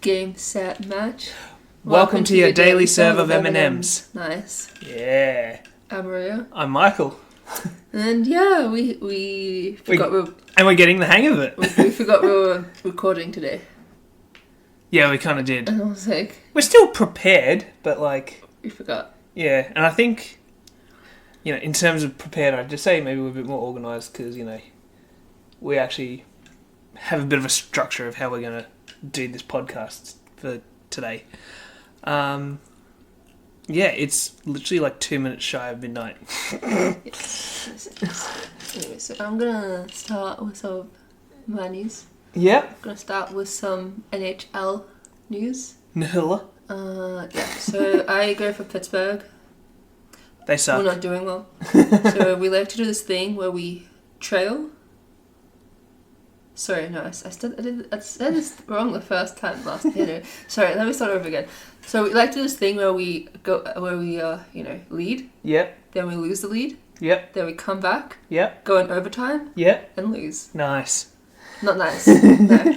Game, set, match. Welcome to your daily serve of M&Ms. Nice. Yeah. I'm Maria. I'm Michael. And yeah, we forgot and we're getting the hang of it. we forgot we were recording today. Yeah, we kind of did. And I was like... We're still prepared, but like... We forgot. Yeah, and I think, in terms of prepared, I'd just say maybe we're a bit more organised because, we actually have a bit of a structure of how we're going to do this podcast for today. Yeah, it's literally like 2 minutes shy of midnight. Yes. Anyway, so I'm going to start with some of my news. Yep. I'm going to start with some NHL news. Nihila. Yeah, so I go for Pittsburgh. They suck. We're not doing well. So we like to do this thing where we trail. Sorry, no, I said this wrong the first time last year. Sorry, let me start over again. So we like to do this thing where we lead. Yep. Then we lose the lead. Yep. Then we come back. Yep. Go in overtime. Yep. And lose. Nice. Not nice. No.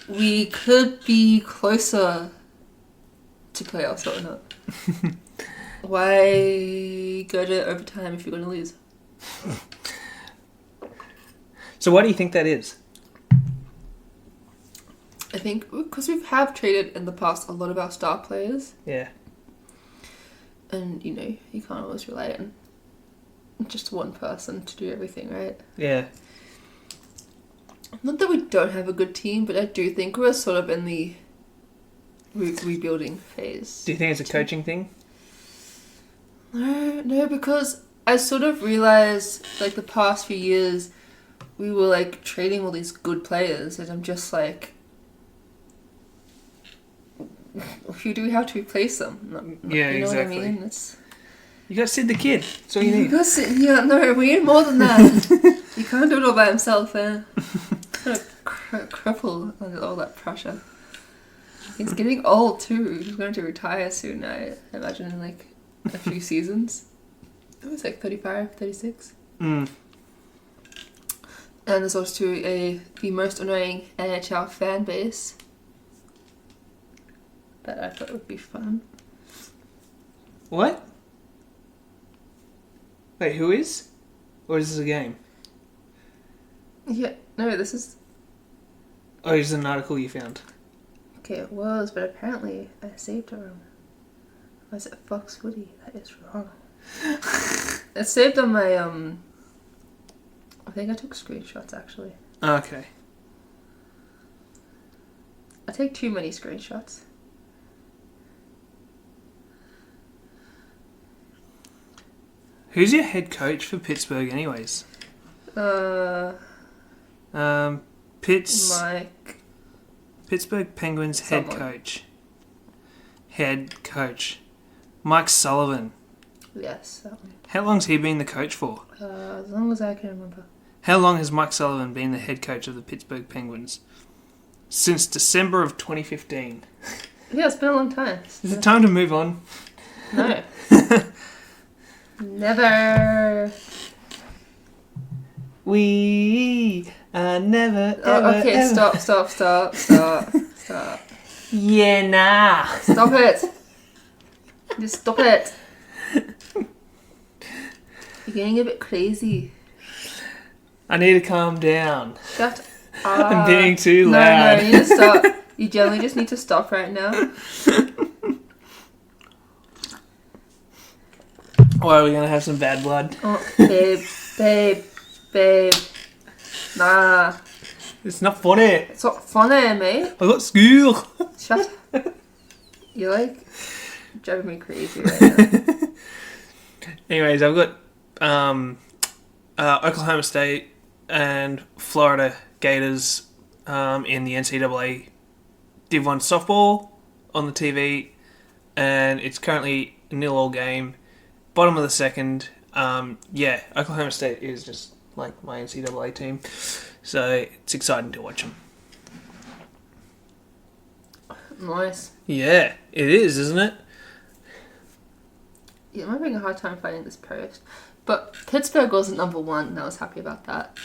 We could be closer to playoffs, but we're not. Why go to overtime if you're going to lose? So why do you think that is? I think because we have traded in the past a lot of our star players. Yeah. And, you can't always rely on just one person to do everything, right? Yeah. Not that we don't have a good team, but I do think we're sort of in the rebuilding phase. Do you think it's a coaching thing? No, because I sort of realised, like, the past few years, we were, like, trading all these good players, and I'm just like, who do we have to replace them? Yeah, you know exactly. What I mean? You got Sid the Kid. That's all you need. No, we need more than that. You can't do it all by himself, eh? Kind of cripple under all that pressure. He's getting old too. He's going to retire soon, I imagine, in like a few seasons. It was like 35, 36. Mm. And there's also the most annoying NHL fan base that I thought would be fun. What? Wait, who is? Or is this a game? Yeah, no, this is... Oh, it's an article you found. Okay, it was, but apparently I saved it wrong. Was it Fox Woody? That is wrong. It's saved on my, I think I took screenshots, actually. Okay. I take too many screenshots. Who's your head coach for Pittsburgh anyways? Pittsburgh Penguins head coach. Mike Sullivan. Yes, that one. How long's he been the coach for? As long as I can remember. How long has Mike Sullivan been the head coach of the Pittsburgh Penguins? Since December of 2015. Yeah, it's been a long time. Is it time to move on? No. Never. We are never, okay, ever. Stop. Yeah, nah. Stop it. Just stop it. You're getting a bit crazy. I need to calm down. Shut up. I'm being too loud. No, you need to stop. You generally just need to stop right now. Or are we going to have some bad blood? Oh, babe. Nah. It's not funny. It's not funny, mate. I got school. Shut up. You're like driving me crazy right now. Anyways, I've got Oklahoma State and Florida Gators in the NCAA Div 1 softball on the TV, and it's currently a 0-0 game. Bottom of the second. Oklahoma State is just like my NCAA team, so it's exciting to watch them. Nice. Yeah, it is, isn't it? Yeah, I'm having a hard time finding this post. But Pittsburgh wasn't number one, and I was happy about that.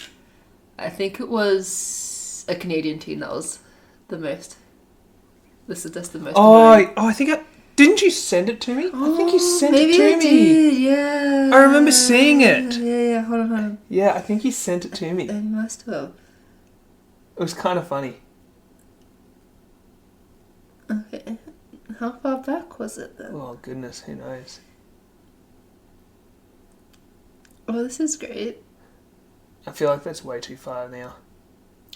I think it was a Canadian team that was the most. This is just the most. I think didn't you send it to me? I think you sent it to me. Did, yeah. I remember seeing it. Yeah, hold on. Yeah, I think you sent it to me. It must have. It was kind of funny. Okay. How far back was it then? Oh, goodness, who knows? Oh, this is great. I feel like that's way too far now.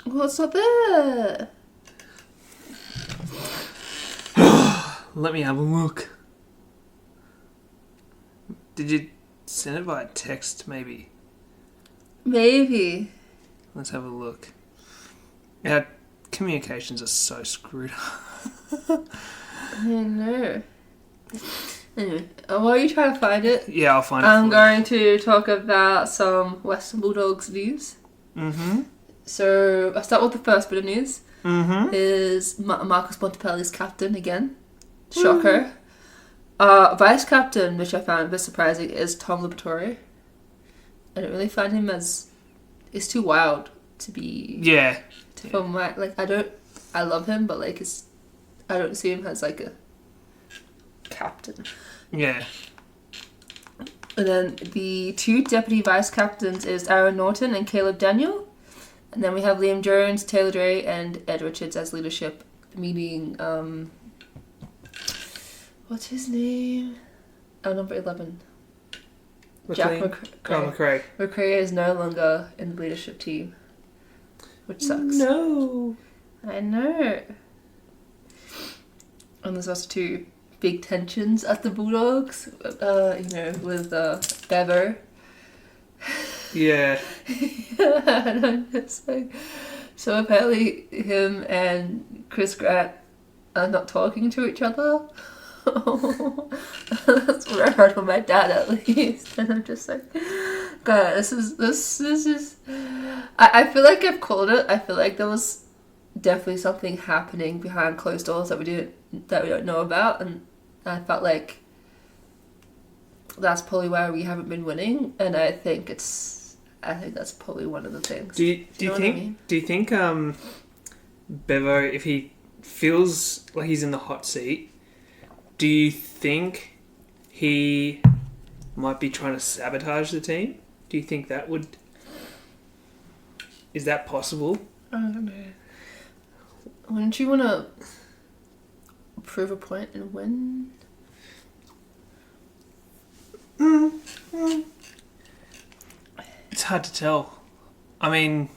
Well, it's not there. Let me have a look. Did you send it via text, maybe? Maybe. Let's have a look. Our communications are so screwed up. I know. Anyway, while you try to find it, Yeah, I'll find it. I'm going to talk about some Western Bulldogs news. Mm-hmm. So I'll start with the first bit of news. Mm-hmm. Is Marcus Bontempelli's captain again. Shocker. Vice captain, which I found a bit surprising, is Tom Liberatore. I don't really find him as... It's too wild to be... Yeah. From my... Like, I love him, but, like, I don't see him as, like, a captain. Yeah. And then the two deputy vice captains is Aaron Norton and Caleb Daniel. And then we have Liam Jones, Taylor Dre, and Ed Richards as leadership, meaning, what's his name? Oh, number 11. Jack McRae. McRae is no longer in the leadership team, which sucks. No. I know. And there's also two big tensions at the Bulldogs, with Bevo. Yeah. And I'm just like, so apparently him and Chris Grant are not talking to each other. That's what I heard from my dad, at least. And I'm just like, God, this is. I feel like I've called it. I feel like there was definitely something happening behind closed doors that we don't know about, and I felt like that's probably why we haven't been winning. And I think that's probably one of the things. Do you think Bevo, if he feels like he's in the hot seat, do you think he might be trying to sabotage the team? Do you think that would... Is that possible? I don't know. Wouldn't you want to prove a point and win? It's hard to tell. I mean,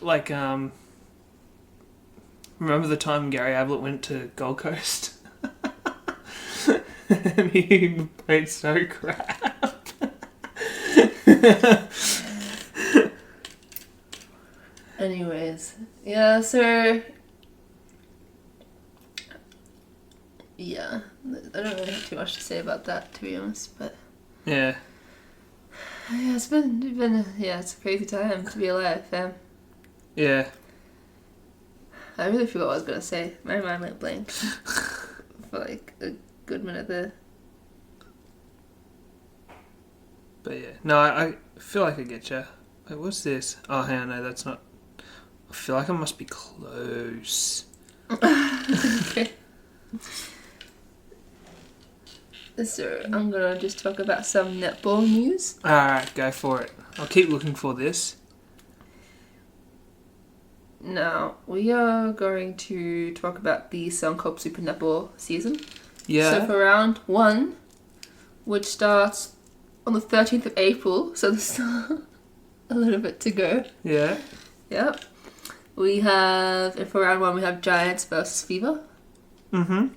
like, remember the time Gary Ablett went to Gold Coast? And he played so crap. Anyways, yeah, so... Yeah, I don't really have too much to say about that, to be honest, but... Yeah. Yeah, it's been it's a crazy time to be alive, fam. Yeah. I really forgot what I was going to say. My mind went blank for like a good minute there. But yeah, no, I feel like I get you. Wait, what's this? Oh, hang on, no, that's not... I feel like I must be close. Okay. So I'm going to just talk about some netball news. Alright, go for it. I'll keep looking for this. Now, we are going to talk about the Suncorp Super Netball season. Yeah. So for round 1, which starts on the 13th of April, so there's still a little bit to go. Yeah. Yep. We have, for round 1, we have Giants versus Fever. Mm-hmm.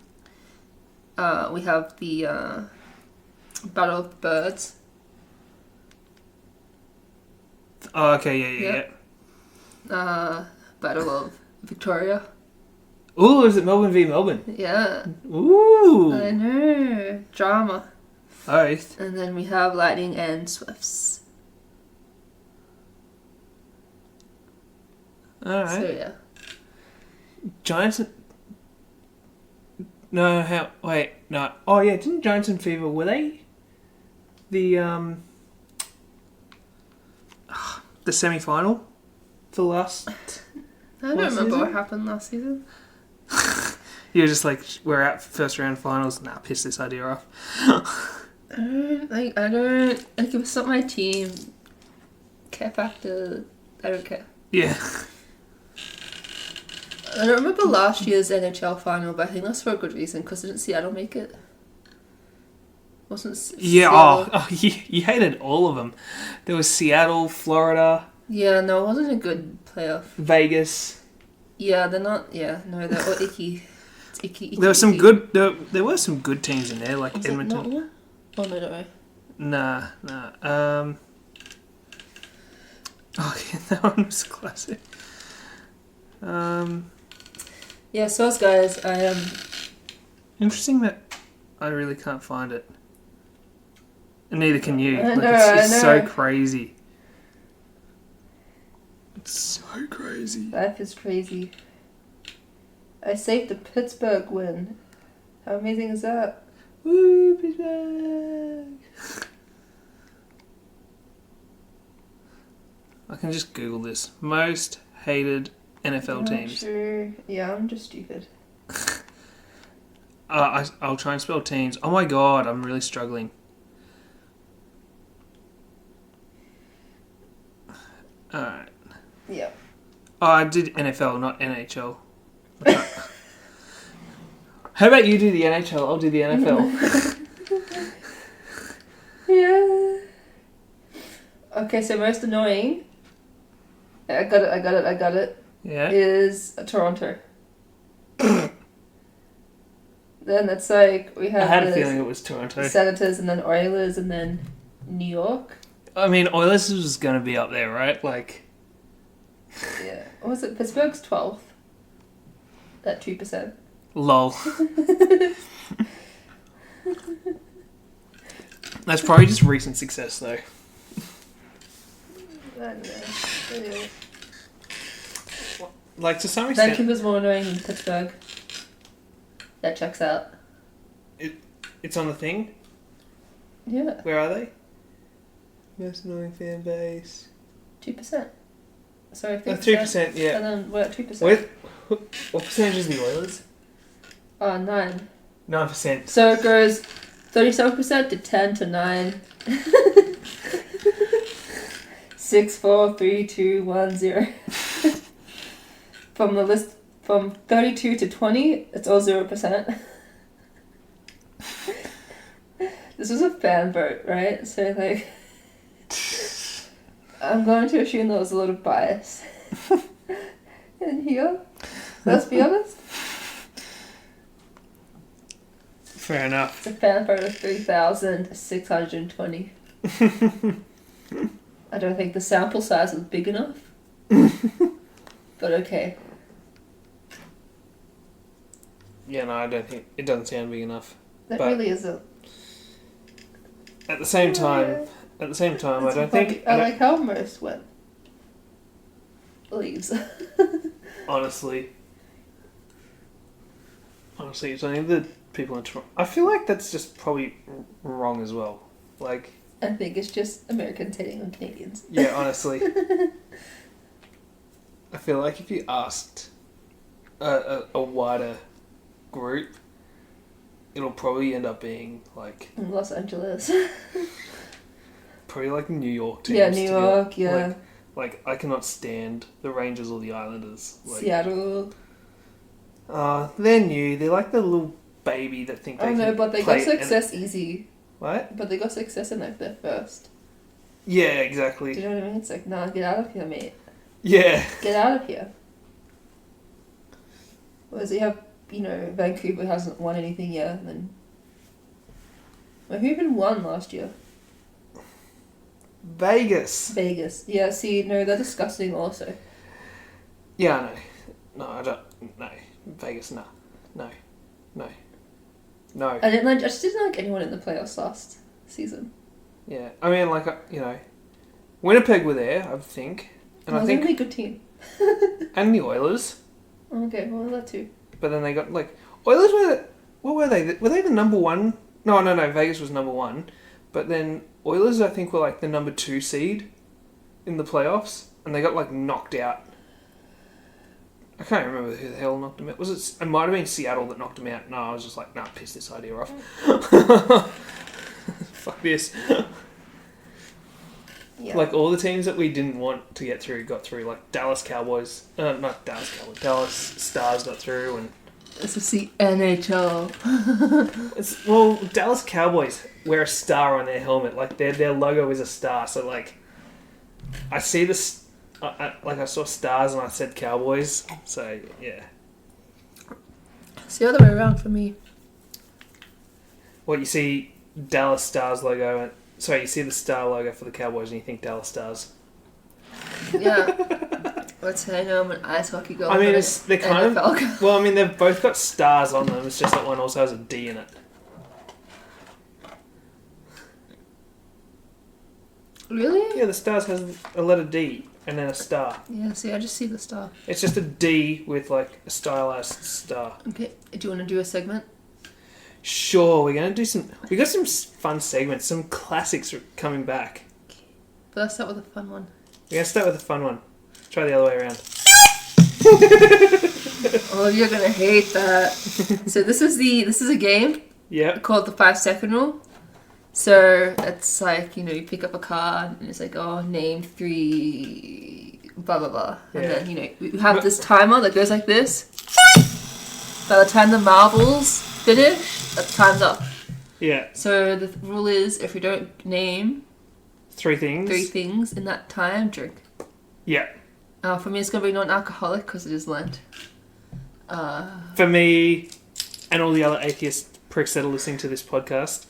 We have the Battle of the Birds. Oh, okay, yeah. Battle of Victoria. Ooh, is it Melbourne v Melbourne? Yeah. Ooh. I know. Drama. Both. And then we have Lightning and Swifts. Alright. So, yeah. Giants... No, how... Wait, no. Oh, yeah, didn't Giants and Fever... Were they... The semi-final? For the last... I don't remember what happened last season. You were just like, we're at first round finals. Nah, piss this idea off. I don't, like, if it's not my team, care factor, I don't care. Yeah. I don't remember last year's NHL final, but I think that's for a good reason, because didn't Seattle make it? Wasn't Yeah, Seattle... you hated all of them. There was Seattle, Florida. Yeah, no, it wasn't a good playoff. Vegas. Yeah, they're not, they're all icky. It's icky. There were some good, there were some good teams in there, like Was Edmonton. it not one? Oh, no, don't worry. Nah. Oh, yeah, that one was classic. Yeah, so guys, Interesting that I really can't find it. And neither can you. I Like, know, it's I so know. crazy. It's so crazy. Life is crazy. I saved the Pittsburgh win. How amazing is that? Woo, Pittsburgh! I can just Google this. Most hated NFL teams. Sure. Yeah, I'm just stupid. I'll try and spell teams. Oh my god, I'm really struggling. Alright. Yeah. Oh, I did NFL, not NHL. How about you do the NHL? I'll do the NFL. Yeah. Okay, so most annoying. I got it. Yeah. Is Toronto. Then it's like we have I had a the feeling it was Toronto. Senators and then Oilers and then New York. I mean, Oilers was going to be up there, right? Like, Yeah. What was it? Pittsburgh's 12th. That 2%. lol. That's probably just recent success, though. I don't know. Anyway. Like, to some extent... Vancouver's more annoying than Pittsburgh. That checks out. It's on the thing? Yeah. Where are they? Most annoying fan base. 2%. Sorry, 3%. 3%, yeah. And then we're at 2%. What percentage is the Oilers? 9. 9%. So it goes 37% to 10 to 9. 6, 4, 3, 2, 1, 0. From the list, from 32 to 20, it's all 0%. This was a fan vote, right? So, like, I'm going to assume there was a lot of bias in here. Let's be honest. Fair enough. It's a fan vote of 3,620. I don't think the sample size was big enough. But okay. Yeah, no, I don't think... It doesn't sound big enough. That But- really isn't. At the same time, I don't think... I like how most went. Leaves. Honestly, it's only the people in Toronto. I feel like that's just probably wrong as well. Like, I think it's just Americans hating on Canadians. yeah, honestly. I feel like if you asked a wider group, it'll probably end up being like... In Los Angeles. Probably like New York teams. Yeah, New York, yeah. Like, I cannot stand the Rangers or the Islanders. Like, Seattle. they're new. They're like the little baby that think they I can know, but they play got success easy. What? But they got success in like their first. Yeah, Do exactly. you know what I mean? It's like, nah, get out of here, mate. Yeah. Get out of here. Whereas you have, Vancouver hasn't won anything yet, and then... Well, who even won last year? Vegas. Vegas. Yeah, see, no, they're disgusting also. Yeah, I know. No, I don't. No. Vegas, no. No. I just didn't like anyone in the playoffs last season. Yeah. I mean, like, Winnipeg were there, I think. And I They're a think... really good team. And the Oilers. Okay, well, that too. But then they got, like... Oilers were... What were they? Were they the number one? No, Vegas was number one. But then Oilers, I think, were, like, the number 2 seed in the playoffs. And they got, like, knocked out. can't remember who the hell knocked him out. It might have been Seattle that knocked him out. No, I was just like, nah, piss this idea off. Fuck this. Yeah. Like, all the teams that we didn't want to get through got through. Like, Dallas Stars got through, and... This is the NHL. Well, Dallas Cowboys wear a star on their helmet. Like, their logo is a star, so, like... I see this... I saw stars and I said Cowboys, so, yeah. It's the other way around for me. What, you see Dallas Stars logo... and sorry, you see the star logo for the Cowboys and you think Dallas Stars. Yeah. Let's say I know I'm an ice hockey girl. I mean, they're kind NFL of... girl. Well, I mean, they've both got stars on them. It's just that one also has a D in it. Really? Yeah, the stars has a letter D and then a star. Yeah, see, I just see the star. It's just a D with, like, a stylized star. Okay, do you want to do a segment? Sure, we're going to do some... We got some fun segments, some classics coming back. But let's start with a fun one. We're going to start with a fun one. Try the other way around. Oh, you're gonna hate that. So this is a game. Yeah. Called the 5-second rule. So it's like, you know, you pick up a card and it's like, oh, name 3 blah blah blah. And then, you know, we have this timer that goes like this. By the time the marbles finish, the time's up. Yeah. So the rule is, if you don't name 3 things. 3 things in that time, drink. Yeah. For me, it's going to be non-alcoholic because it is Lent. For me, and all the other atheist pricks that are listening to this podcast,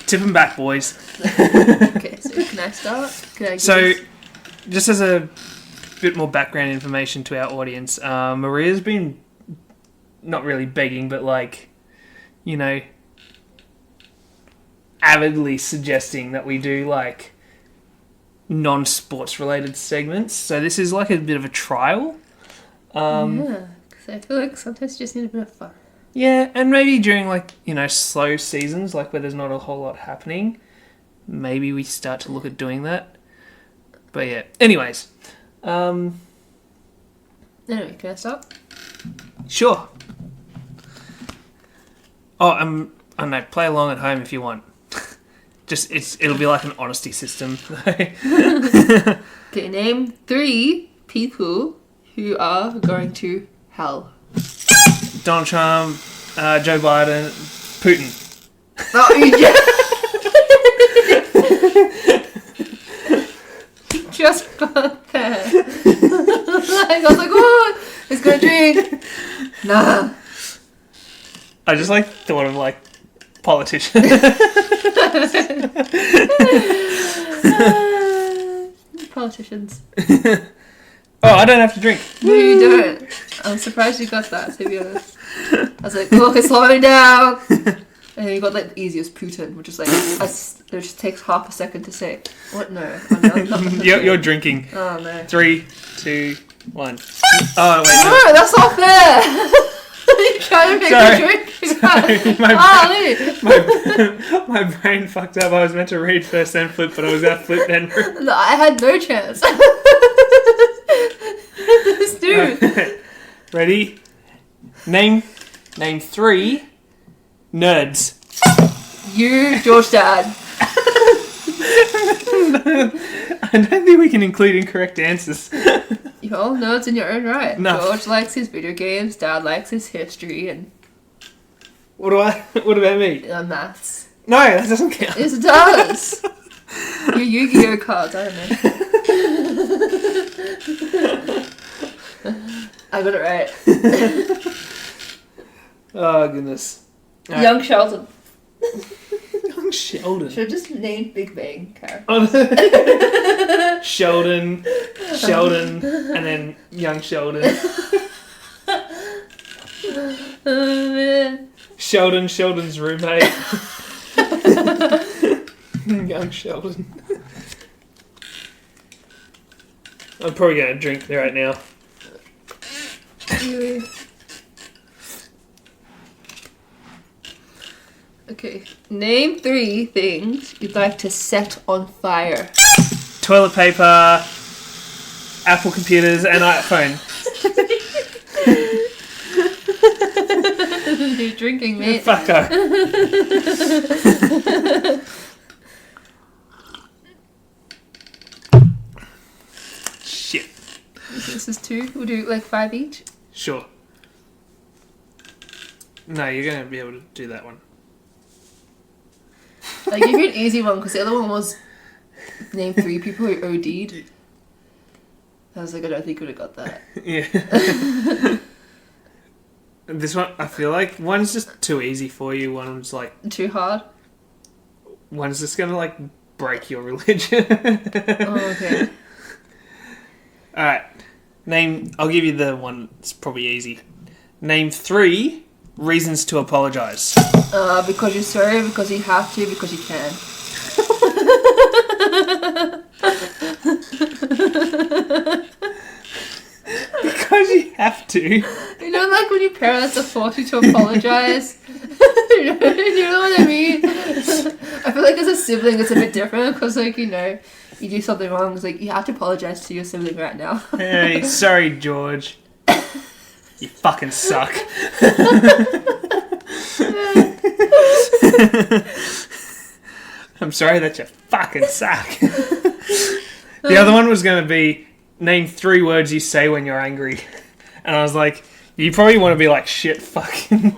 tip them back, boys. Okay, so can I start? Just as a bit more background information to our audience, Maria's been not really begging, but like, you know, avidly suggesting that we do like non-sports related segments. So this is like a bit of a trial. Yeah, because I feel like sometimes you just need a bit of fun. Yeah, and maybe during like, you know, slow seasons, like where there's not a whole lot happening, maybe we start to look at doing that. But yeah, anyways. Anyway, can I start? Sure. Oh, I don't know, play along at home if you want. It'll be like an honesty system. Okay, name 3 people who are going to hell. Donald Trump, Joe Biden, Putin. Oh, you just got there. Like, I was like, oh, he's gonna drink. Nah. I just like thought of like politicians. Politicians. Oh, I don't have to drink. No, you don't. I'm surprised you got that, to be honest. I was like, oh, it's slowing down. And then you got like the easiest Putin, which is like, it just takes half a second to say. What? No. Oh, no, I'm not you're drinking. Oh, no. 3, 2, 1. Oh, wait. No, that's not fair. You're trying to make me drink. My brain fucked up. I was meant to read first then flip, but I was going to flip then. No, I had no chance. This dude. Ready? Name 3 nerds. You, George Dad. I don't think we can include incorrect answers. You're all nerds in your own right. No. George likes his video games, Dad likes his history, and... What about me? Maths. No, that doesn't count. Yes, it does. Your Yu-Gi-Oh cards, I don't know. I got it right. Oh, goodness. Right. Young Sheldon. Young Sheldon. Should have just named Big Bang character. Sheldon, and then young Sheldon. Oh, man. Sheldon's roommate. Young Sheldon. I'm probably going to drink right now. Okay, name 3 things you'd like to set on fire. Toilet paper, Apple computers, and iPhone. You're drinking, mate. Fuck off. Shit. This is 2. We'll do like 5 each. Sure. No, you're going to be able to do that one. I'll give you an easy one because the other one was name 3 people who OD'd. I was like, I don't think we would have got that. Yeah. This one, I feel like one's just too easy for you. One's like Too hard? one's just gonna like break your religion. Oh, okay. All right. I'll give you the one that's probably easy. Name 3 reasons to apologize. Because you're sorry, because you have to, because you can. Because you have to. You know, like when your parents are forced you to apologize? You know what I mean? I feel like as a sibling it's a bit different because, like, you know, you do something wrong, it's like you have to apologize to your sibling right now. Hey, sorry, George. You fucking suck. I'm sorry that you fucking suck. The other one was going to be name 3 words you say when you're angry. And I was like, you probably want to be like, shit, fucking.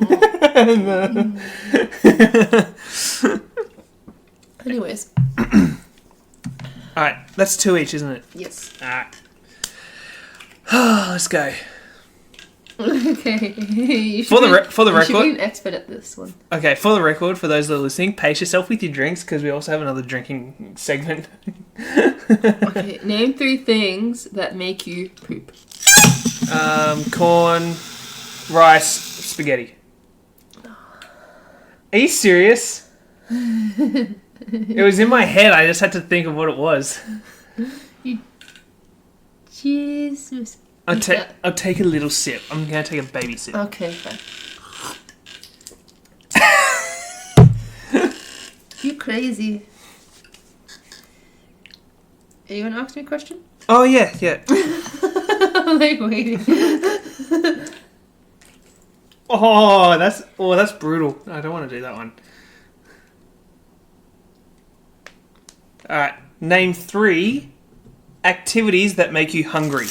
Anyways. Alright, that's 2 each, isn't it? Yes. Alright. Let's go. Okay. For the You should be record. an expert at this one. Okay, for the record, for those that are listening, pace yourself with your drinks because we also have another drinking segment. Okay. Name 3 things that make you poop. Corn, rice, spaghetti. Are you serious? It was in my head. I just had to think of what it was. Jesus. I'll take a little sip. I'm going to take a baby sip. Okay, fine. You crazy. Are you going to ask me a question? Oh, yeah. I'm like waiting. Oh, that's brutal. I don't want to do that one. Alright, name 3 activities that make you hungry.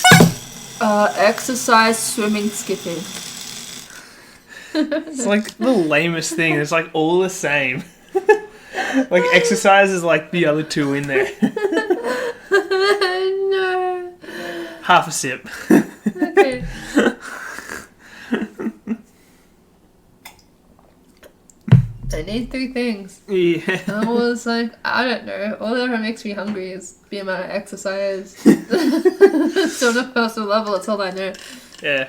Exercise, swimming, skipping. It's like the lamest thing. It's like all the same. Like exercise is like the other 2 in there. No. Half a sip. Okay. I need 3 things. Yeah. I was like, I don't know. All that ever makes me hungry is the amount of exercise. So on a personal level, that's all I know. Yeah.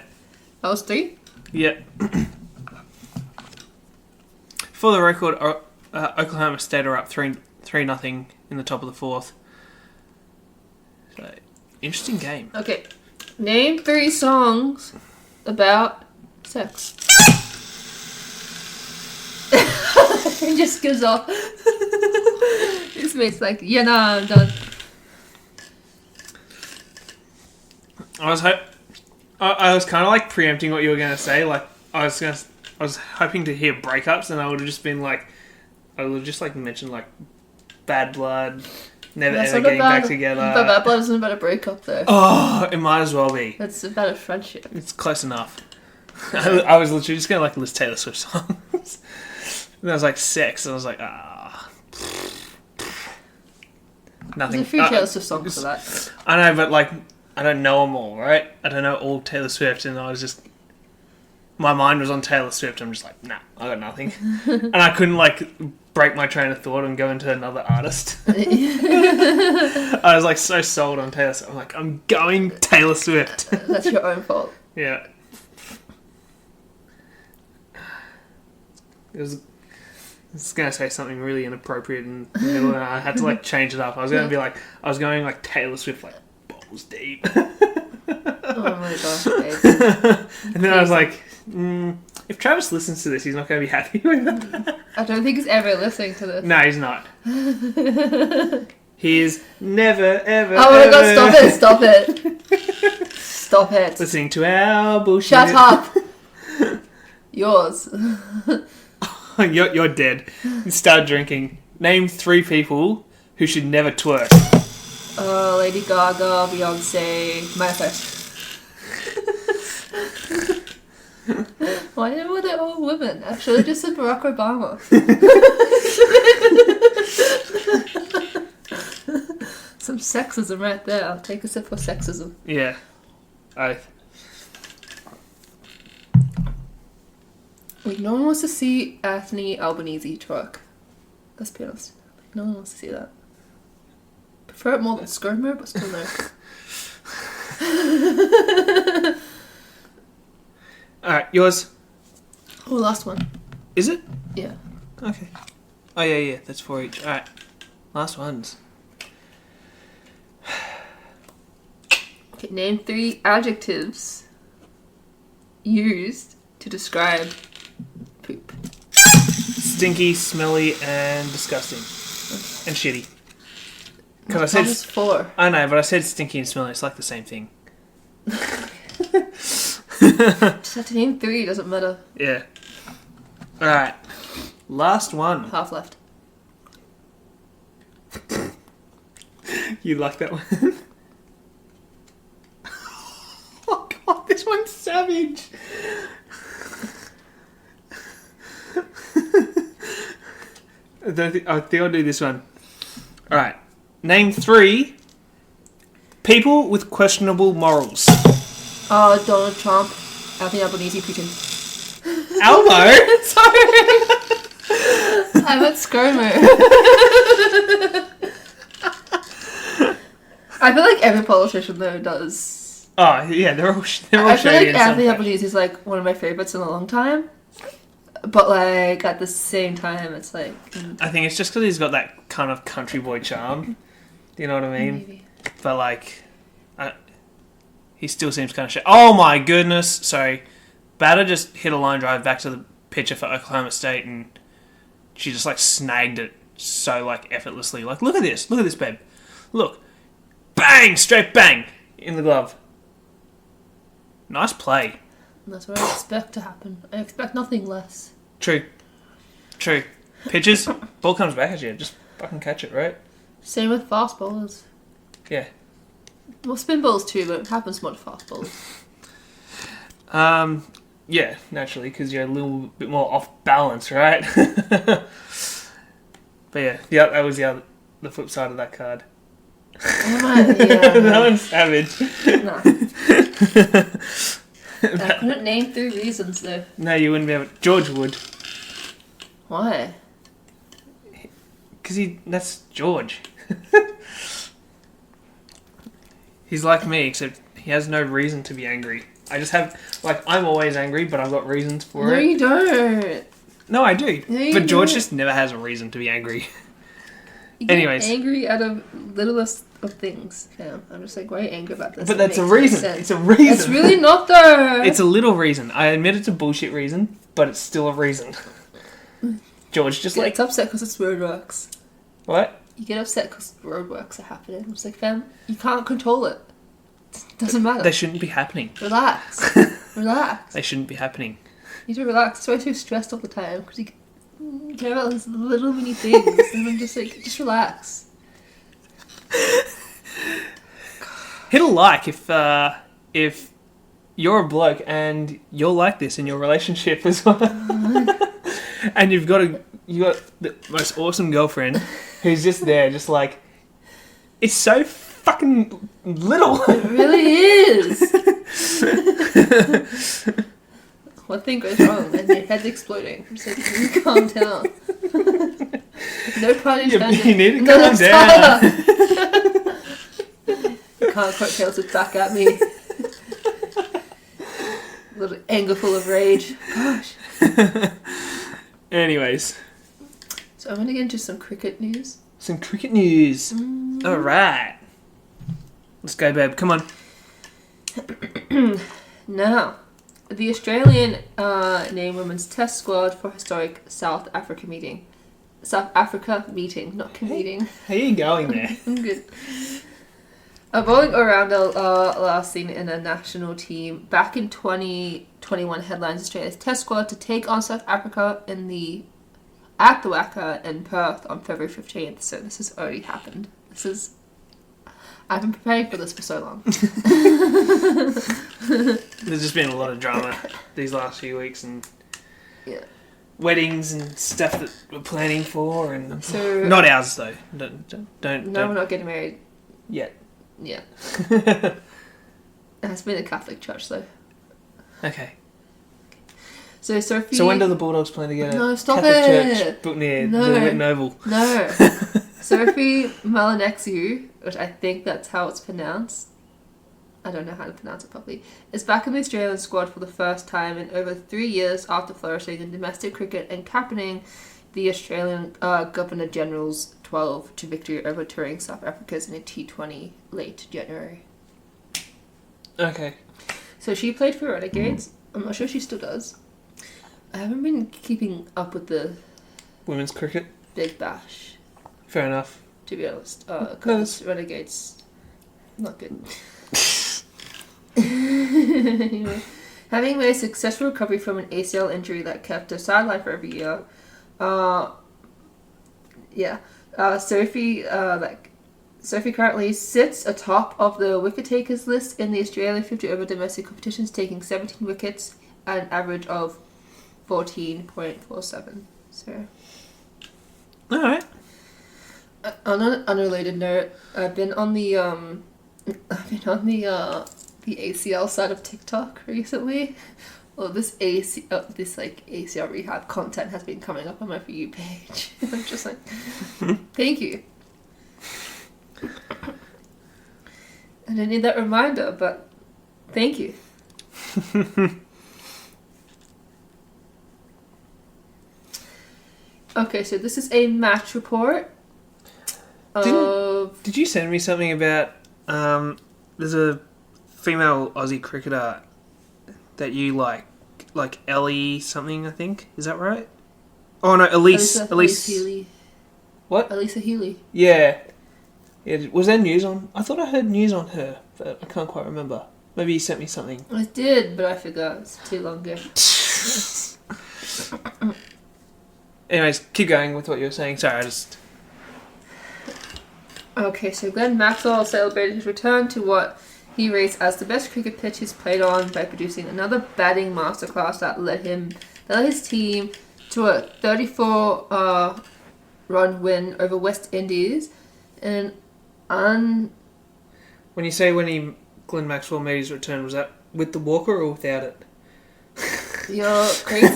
That was 3? Yep. For the record, Oklahoma State are up 3-0 in the top of the 4th. So, interesting game. Okay. Name 3 songs about sex. It just goes off. This mate's like, yeah, nah, I'm done. I was kind of like preempting what you were going to say. Like I was hoping to hear breakups, and I would have just been like, I would have just like mentioned like Bad Blood, never ever getting back together. But Bad Blood isn't about a breakup though. Oh, it might as well be. It's about a friendship. It's close enough. I was literally just going to like list Taylor Swift songs. And I was like sex, and I was like, nothing. There's a few Taylor Swift songs for that. I know, but like, I don't know them all, right? I don't know all Taylor Swift, and I was just, my mind was on Taylor Swift. I'm just like, nah, I got nothing, and I couldn't like break my train of thought and go into another artist. I was like so sold on Taylor Swift. I'm like, I'm going Taylor Swift. That's your own fault. Yeah. I was going to say something really inappropriate in the middle, and I had to like change it up. I was going to be like, I was going like Taylor Swift, like balls deep. Oh my gosh, babe. And then I was like, if Travis listens to this, he's not going to be happy with it. I don't think he's ever listening to this. No, he's not. He is never, ever, Oh my god, ever stop it. Stop it. listening to our bullshit. Shut up. Yours. You're dead. Start drinking. Name 3 people who should never twerk. Lady Gaga, Beyonce, Maya First. Why were they all women? I should have just said Barack Obama. Some sexism right there. I'll take a sip for sexism. Yeah. Like, no one wants to see Anthony Albanese twerk. Let's be honest. Like, no one wants to see that. Prefer it more than Skirmer, but still no. Alright, yours. Oh, last one. Is it? Yeah. Okay. Oh, yeah, that's 4 each. Alright. Last ones. Okay, name 3 adjectives used to describe poop. Stinky, smelly, and disgusting. And shitty. Because I said... That was 4. I know, but I said stinky and smelly. It's like the same thing. Just have to name 3, doesn't matter. Yeah. Alright. Last one. Half left. You like that one? Oh god, this one's savage. I think I'll do this one. Alright. Name 3 people with questionable morals. Donald Trump, Anthony Albanese, Putin. Elmo? Sorry. I meant Skirmer. I feel like every politician though does. Oh yeah, they're all I feel like shady in some Anthony way. Albanese is like one of my favorites in a long time. But like at the same time, it's like. I think it's just because he's got that kind of country boy charm. Do you know what I mean? Maybe. But like, he still seems kind of shit. Oh my goodness! Sorry, Batter just hit a line drive back to the pitcher for Oklahoma State, and she just like snagged it so like effortlessly. Like, look at this, babe. Look, bang, straight bang in the glove. Nice play. That's what I expect to happen. I expect nothing less. True. Pitches, ball comes back at you. Just fucking catch it, right? Same with fast bowlers. Yeah. Well, spin bowls too, but it happens more to fast bowlers. Yeah, naturally, because you're a little bit more off balance, right? But yeah, that was the flip side of that card. That one's savage. No. I couldn't name 3 reasons though. No, you wouldn't be able. George would, Why? because that's George. He's like me, except he has no reason to be angry. I just have, like, I'm always angry, but I've got reasons for No, it. you don't. No, I do. No, you But George don't. just never has a reason to be angry. You get Anyways. angry out of littlest of things. Yeah, I'm just like, why are you angry about this? But It that's a makes no reason. sense. It's a reason. It's really not though. It's a little reason. I admit it's a bullshit reason, but it's still a reason. George just You like... get upset because it's roadworks. What? You get upset because roadworks are happening. I'm just like, fam, you can't control it. It doesn't matter. They shouldn't be happening. Relax. Relax. They shouldn't be happening. You need to relax. That's why I'm so stressed all the time because you care about these little mini things, and I'm just like, just relax. Hit a like if you're a bloke and you're like this in your relationship as well, and you got the most awesome girlfriend who's just there, just like, it's so fucking little. It really is. One thing goes wrong and your head's exploding. I'm just like, you calm down. No pun intended. You need to No, calm that's down. You can't quite tell it back at me. A little anger full of rage. Gosh. Anyways, So I'm going to get into some cricket news. some cricket news. All right, let's go, babe. Come on. Now, the Australian named women's test squad for historic South Africa meeting South Africa meeting, not commuting. How are you going there? I'm good. A bowling all-rounder last seen in a national team back in 2021 headlines Australia's test squad to take on South Africa at the Wacker in Perth on February 15th. So this has already happened. I've been preparing for this for so long. There's just been a lot of drama these last few weeks and yeah. Weddings and stuff that we're planning for, and So, not ours though. Don't. We're not getting married yet. Yeah. It has been a Catholic church though. Okay. So Sophie. So when do the Bulldogs plan to get a stop Catholic it. church booked near No. the Witten Oval? No. Sophie Malinexu, which I think that's how it's pronounced. I don't know how to pronounce it properly. Is back in the Australian squad for the first time in over 3 years after flourishing in domestic cricket and captaining the Australian Governor General's 12 to victory over touring South Africa's in a T20 late January. Okay. So she played for Renegades. I'm not sure she still does. I haven't been keeping up with the Women's cricket. Big Bash, Fair enough. to be honest. Because Renegades, not good. Anyway, having made a successful recovery from an ACL injury that kept her sidelined for over a year, Sophie currently sits atop of the wicket takers list in the Australian 50 over domestic competitions, taking 17 wickets at an average of 14.47. So, All right. on an unrelated note, I've been on the ACL side of TikTok recently. Well, this ACL rehab content has been coming up on my For You page. I'm just like, thank you. And I need that reminder, but thank you. Okay, so this is a match report of... Did you send me something about there's a female Aussie cricketer that you like Ellie something, I think. Is that right? Oh no, Elise Healy. What? Elisa Healy. Yeah. Was there news on? I thought I heard news on her, but I can't quite remember. Maybe you sent me something. I did, but I forgot. It's too long ago. Anyways, keep going with what you were saying. Sorry, I just... Okay, so Glenn Maxwell celebrated his return to what he rates as the best cricket pitch he's played on by producing another batting masterclass that led his team to a 34 run win over West Indies. And When you say Glenn Maxwell made his return, was that with the walker or without it? You're crazy.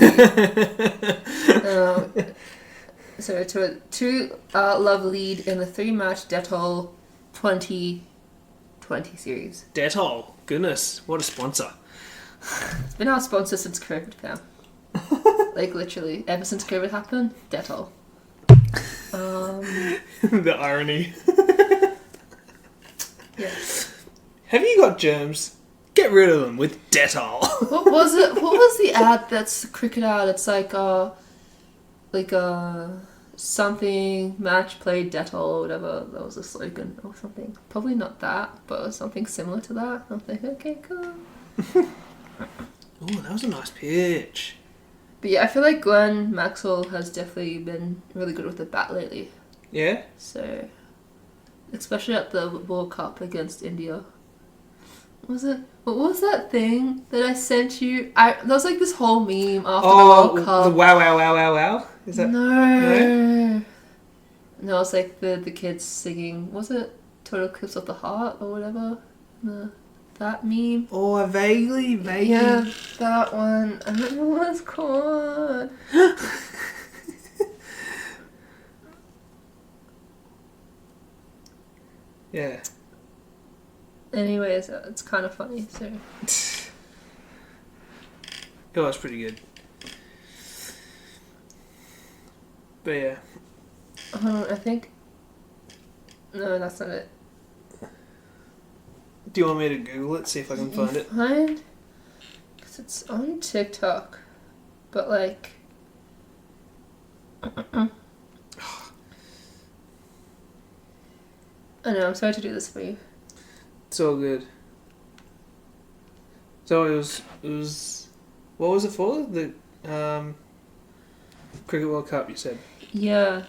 So to a 2-love lead in the 3-match Dettol 2020 series. Dettol, goodness, what a sponsor! It's been our sponsor since COVID began. Like literally, ever since COVID happened, Dettol. The irony. Yeah. Have you got germs? Get rid of them with Dettol. What was it? What was the ad? That's the cricket ad. It's like something match play Dettol or whatever. That was a slogan or something. Probably not that, but something similar to that. I'm like, okay, cool. Oh, that was a nice pitch. But yeah, I feel like Glenn Maxwell has definitely been really good with the bat lately. Yeah? So, especially at the World Cup against India. What was that thing that I sent you? There was like this whole meme after the World Cup. The wow, wow, wow, wow, wow? Is that... No, it's like the kids singing, was it Total Eclipse of the Heart or whatever? That meme. Oh, I vaguely. Yeah, that one. I don't know what it's called. Yeah. Anyways, it's kind of funny, so... It was pretty good. But yeah. I think... No, that's not it. Do you want me to Google it, see if I can find it? Because it's on TikTok. But like... I know, I'm sorry to do this for you. It's all good. So it was. What was it for? The Cricket World Cup, you said? Yeah.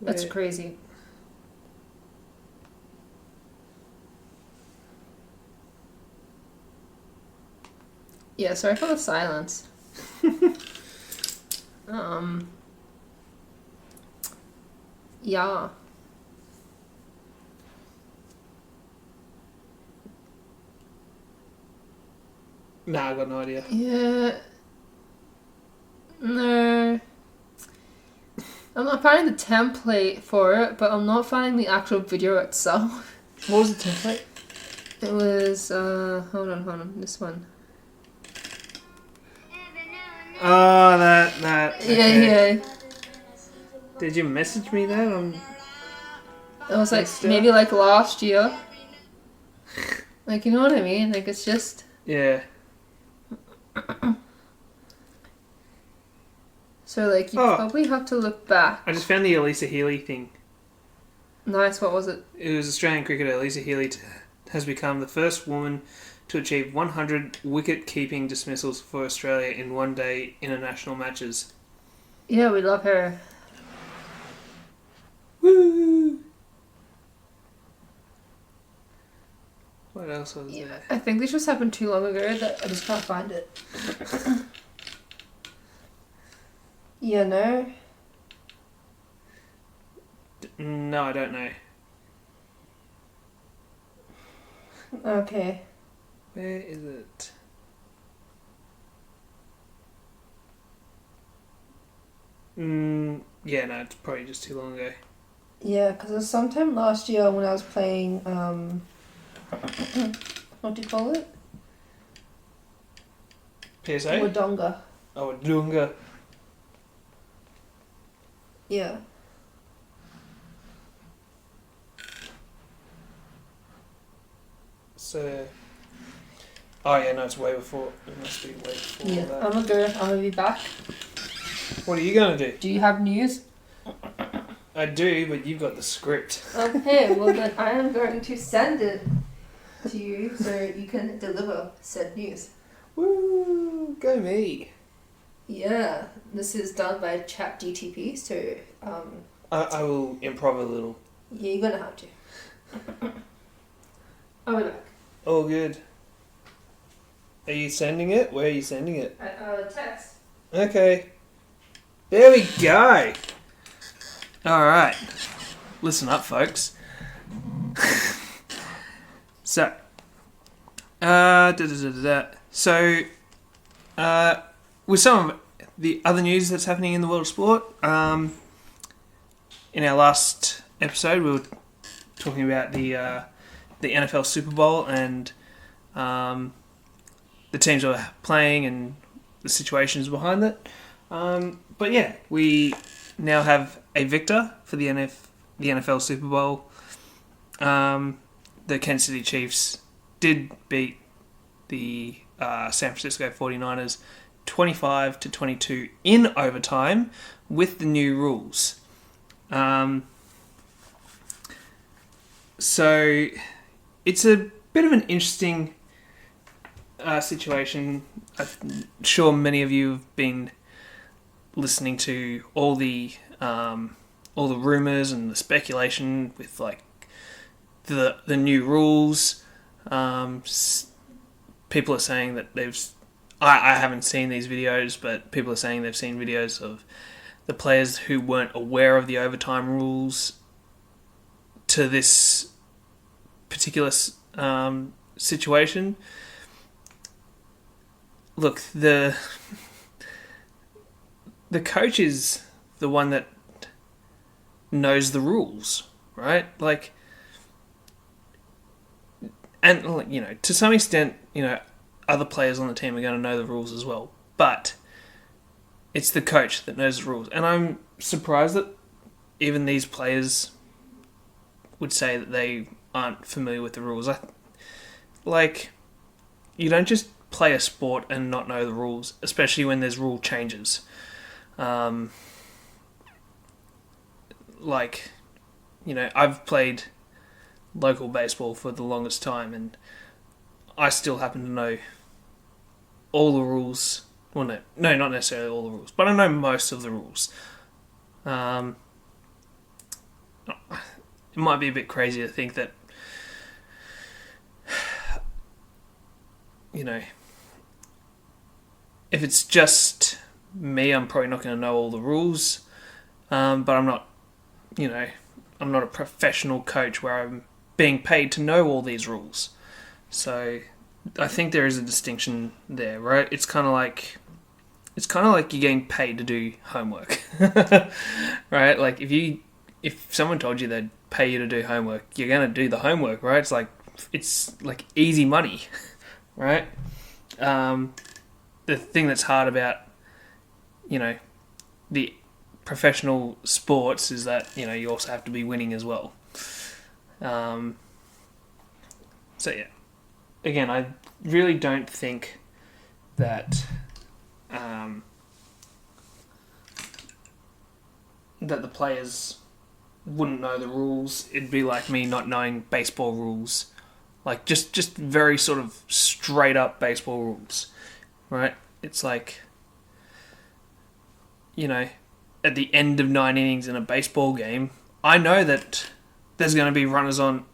That's Where- crazy. Yeah, sorry for the silence. Yeah. Nah, I got no idea. Yeah. No. I'm not finding the template for it, but I'm not finding the actual video itself. What was the template? It was, hold on, this one. Oh, that. Okay. Yeah. Did you message me that on? It was like, Insta? maybe like last year. Like, you know what I mean? Like, it's just... Yeah. So, like, you probably have to look back. I just found the Elisa Healy thing. Nice, what was it? It was Australian cricketer Elisa Healy has become the first woman to achieve 100 wicket-keeping dismissals for Australia in one-day international matches. Yeah, we love her. Woo! What else was there? I think this just happened too long ago that I just can't find it. Yeah, no? No, I don't know. Okay. Where is it? Yeah, no, it's probably just too long ago. Yeah, because it was sometime last year when I was playing, what do you call it? PSA? Wodonga. Oh, Dunga. Yeah. So... Oh yeah, no, it's way before. It must be way before Yeah, that. I'm gonna be back. What are you going to do? Do you have news? I do, but you've got the script. Okay, well then I am going to send it to you so you can deliver said news. Woo! Go me. Yeah, this is done by ChatGTP, so I will improv a little. yeah, you're gonna have to. I'll be back. All good. Are you sending it? Where are you sending it? Text. Okay. There we go. Alright. Listen up, folks. So, So, with some of the other news that's happening in the world of sport, in our last episode we were talking about the NFL Super Bowl and the teams that were playing and the situations behind it. But yeah, we now have a victor for the NFL Super Bowl. The Kansas City Chiefs did beat the San Francisco 49ers 25-22 in overtime with the new rules. So it's a bit of an interesting situation. I'm sure many of you have been listening to all the rumors and the speculation with like the new rules. People are saying that I haven't seen these videos, but people are saying they've seen videos of the players who weren't aware of the overtime rules to this particular situation. Look, the coach is the one that knows the rules, right? Like, and you know, to some extent, you know, other players on the team are going to know the rules as well, but it's the coach that knows the rules. And I'm surprised that even these players would say that they aren't familiar with the rules. You don't just play a sport and not know the rules, especially when there's rule changes. Like, you know, I've played local baseball for the longest time, and I still happen to know all the rules. Well, no, not necessarily all the rules, but I know most of the rules. It might be a bit crazy to think that, you know, if it's just me, I'm probably not going to know all the rules. But I'm not, you know, I'm not a professional coach where I'm being paid to know all these rules. So I think there is a distinction there, right? It's kind of like you're getting paid to do homework, right? Like if someone told you they'd pay you to do homework, you're gonna do the homework, right? It's like easy money, right? The thing that's hard about, you know, the professional sports is that, you know, you also have to be winning as well. So yeah, again, I really don't think that that the players wouldn't know the rules. It'd be like me not knowing baseball rules, like just very sort of straight up baseball rules, right? It's like, you know, at the end of 9 innings in a baseball game, I know that there's going to be runners on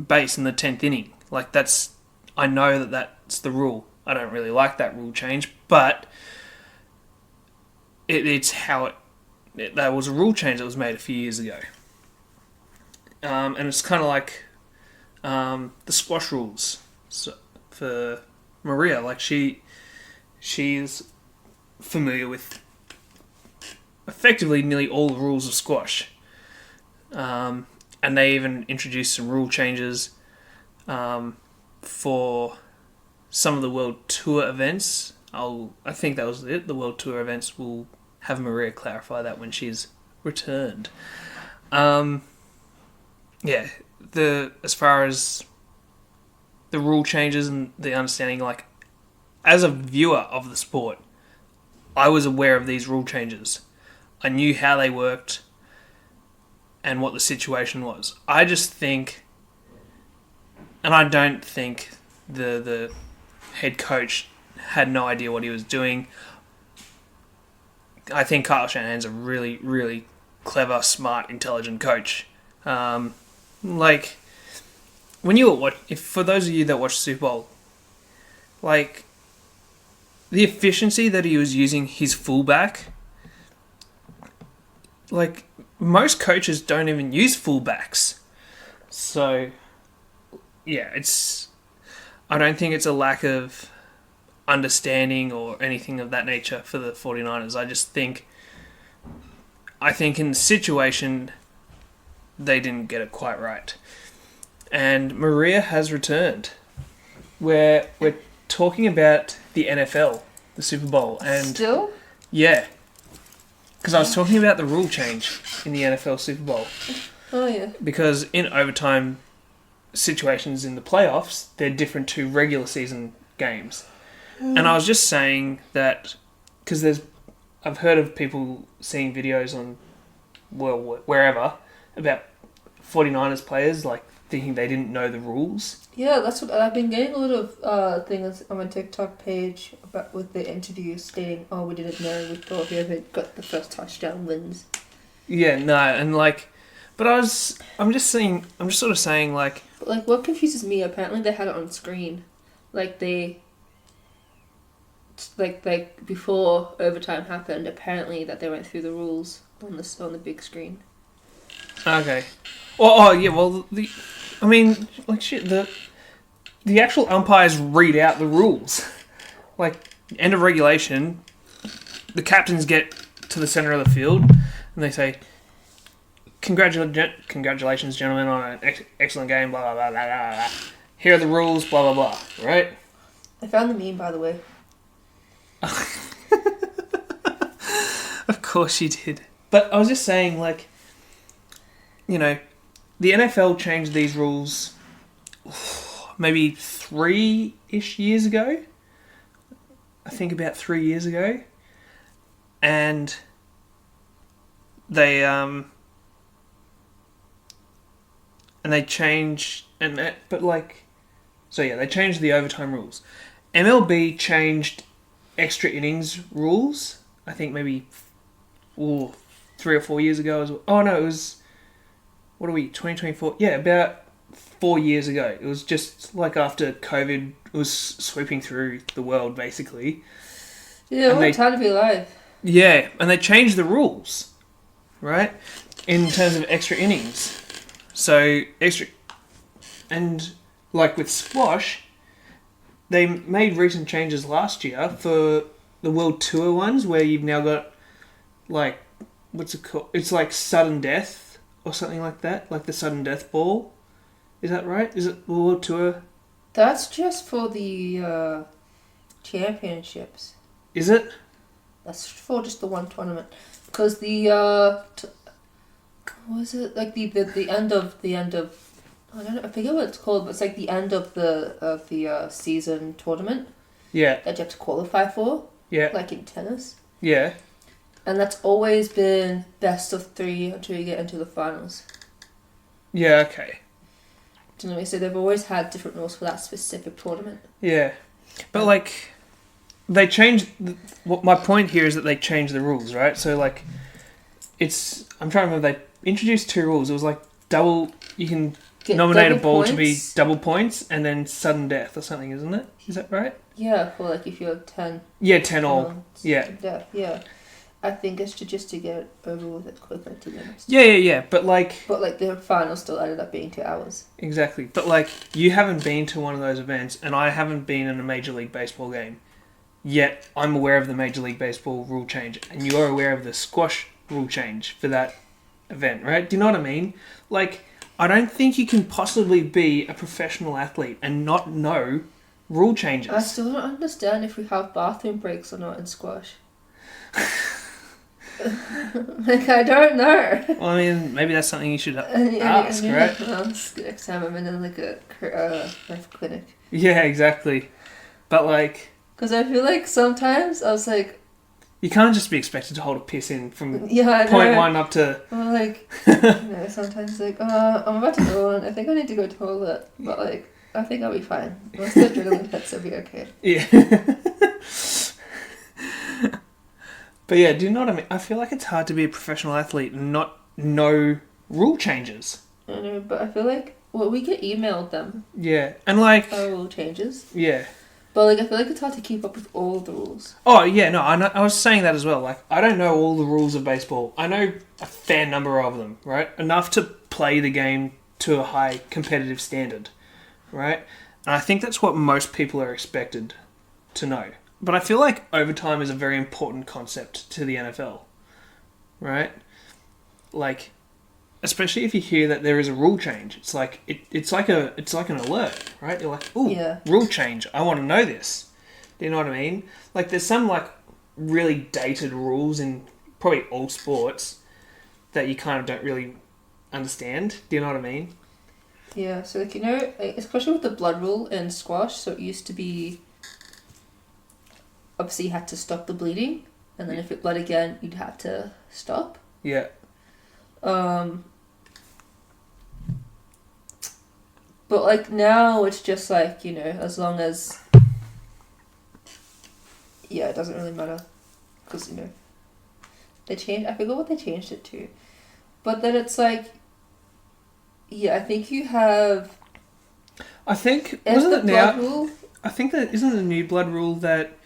base in the 10th inning. Like, I know that that's the rule. I don't really like that rule change, but it's how that was a rule change that was made a few years ago. And it's kind of like the squash rules. So for Maria, like she's familiar with effectively nearly all the rules of squash. And they even introduced some rule changes for some of the World Tour events. I think that was it. The World Tour events. Will have Maria clarify that when she's returned. Yeah, as far as the rule changes and the understanding, like, as a viewer of the sport, I was aware of these rule changes. I knew how they worked and what the situation was. I just think, and I don't think the head coach had no idea what he was doing. I think Kyle Shanahan's a really, really clever, smart, intelligent coach. Like, when you were for those of you that watch Super Bowl, like, the efficiency that he was using his fullback, like, most coaches don't even use fullbacks. So, yeah, I don't think it's a lack of understanding or anything of that nature for the 49ers. I think in the situation, they didn't get it quite right. And Maria has returned. We're talking about the NFL, the Super Bowl. And still? Yeah. Because I was talking about the rule change in the NFL Super Bowl. Oh, yeah. Because in overtime situations in the playoffs, they're different to regular season games. And I was just saying that, because I've heard of people seeing videos on, well, wherever, about 49ers players, like, thinking they didn't know the rules. Yeah, that's what I've been getting a lot of things on my TikTok page about with the interview stating, "Oh, we didn't know. We thought whoever got the first touchdown wins." Yeah, no, and like, but I'm just sort of saying, like, but like, what confuses me? Apparently, they had it on screen, like before overtime happened. Apparently, that they went through the rules on the big screen. Okay. Oh yeah. Well, the actual umpires read out the rules. Like, end of regulation, the captains get to the center of the field and they say, "Congratulations, gentlemen, on an excellent game. Blah blah blah blah blah blah. Here are the rules. Blah blah blah." Right? I found the meme, by the way. Of course you did. But I was just saying, like, you know, the NFL changed these rules maybe 3-ish years ago, I think about 3 years ago, and they changed they changed the overtime rules. MLB changed extra innings rules. I think maybe 3 or 4 years ago as well. Oh no, it was 2024? Yeah, about 4 years ago. It was just like after COVID was sweeping through the world, basically. Yeah, what a time to be alive. Yeah, and they changed the rules, right? In terms of extra innings. So, and like with squash, they made recent changes last year for the World Tour ones, where you've now got, like, what's it called? It's like sudden death or something like that, like the sudden death ball. Is that right? Is it the World Tour? That's just for the championships. Is it? That's for just the one tournament. Because the what was it, like the end of I don't know, I forget what it's called, but it's like the end of the season tournament. Yeah. That you have to qualify for. Yeah. Like in tennis. Yeah. And that's always been best of 3 until you get into the finals. Yeah. Okay. Do you know what I mean? So they've always had different rules for that specific tournament. Yeah, but like they changed. What my point here is that they changed the rules, right? So like, I'm trying to remember. They introduced 2 rules. It was like double. You can nominate a ball to be double points, and then sudden death or something, isn't it? Is that right? Yeah, for like if you're 10. Yeah, 10 all. Yeah. Death, yeah. I think it's just to get over with it quicker, to be honest. Yeah. But like the final still ended up being 2 hours. Exactly. But like, you haven't been to one of those events, and I haven't been in a Major League Baseball game. Yet I'm aware of the Major League Baseball rule change, and you're aware of the squash rule change for that event, right? Do you know what I mean? Like, I don't think you can possibly be a professional athlete and not know rule changes. I still don't understand if we have bathroom breaks or not in squash. Like, I don't know. Well, I mean, maybe that's something you should ask, right? Next time I'm in like a health clinic. Yeah, exactly. But like, because I feel like sometimes I was like, you can't just be expected to hold a piss in from point 1 up to. Well, like, sometimes like, I'm about to go on. I think I need to go to the toilet, but like, I think I'll be fine. Once the adrenaline hits, I'll be okay. Yeah. But yeah, do you know what I mean? I feel like it's hard to be a professional athlete and not know rule changes. I know, but I feel like, we get emailed them. Yeah, and like... rule changes. Yeah. But like, I feel like it's hard to keep up with all the rules. Oh, yeah, no, I was saying that as well. Like, I don't know all the rules of baseball. I know a fair number of them, right? Enough to play the game to a high competitive standard, right? And I think that's what most people are expected to know. But I feel like overtime is a very important concept to the NFL, right? Like, especially if you hear that there is a rule change, it's like it's like an alert, right? You're like, ooh, yeah. Rule change. I want to know this. Do you know what I mean? Like, there's some like really dated rules in probably all sports that you kind of don't really understand. Do you know what I mean? Yeah. So like, especially with the blood rule in squash, so it used to be. Obviously, you had to stop the bleeding, and then if it bled again, you'd have to stop. Yeah. But like now, it's just like, as long as. Yeah, it doesn't really matter, because they changed. I forgot what they changed it to, but then it's like. Yeah, I think you have. I think wasn't the it now? Rule? I think that isn't the new blood rule that.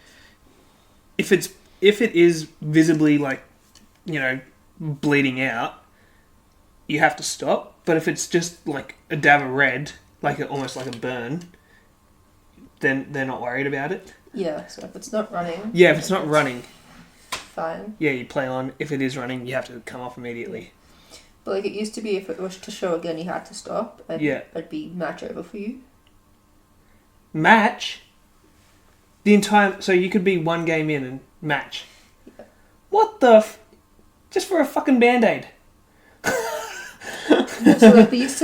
If it is visibly like, bleeding out, you have to stop. But if it's just like a dab of red, almost like a burn, then they're not worried about it. Yeah. So if it's not running. Yeah, if it's not running. Fine. Yeah, you play on. If it is running, you have to come off immediately. But like it used to be, if it was to show again, you had to stop. And it'd be match over for you. Match. So you could be 1 game in and match. Yeah. What the just for a fucking Band-Aid. They used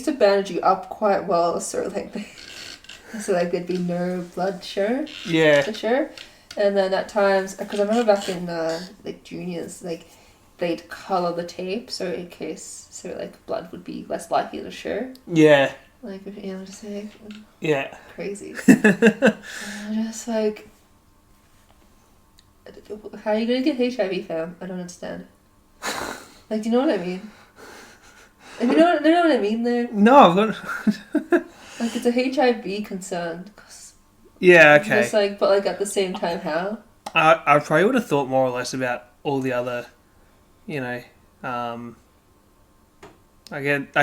to bandage you up quite well, so there'd be no blood, sure. Yeah. For sure. And then at times, because I remember back in like juniors, like they'd colour the tape so like blood would be less likely to show. Yeah. Like, you know, just like Yeah. crazy. And I'm just like, how are you gonna get HIV, fam? I don't understand. Like, do you know what I mean? And you know what I mean there? No, I've got... Like, it's a HIV concern. Yeah, okay. Just like, but like at the same time, how? I probably would have thought more or less about all the other, you know, I get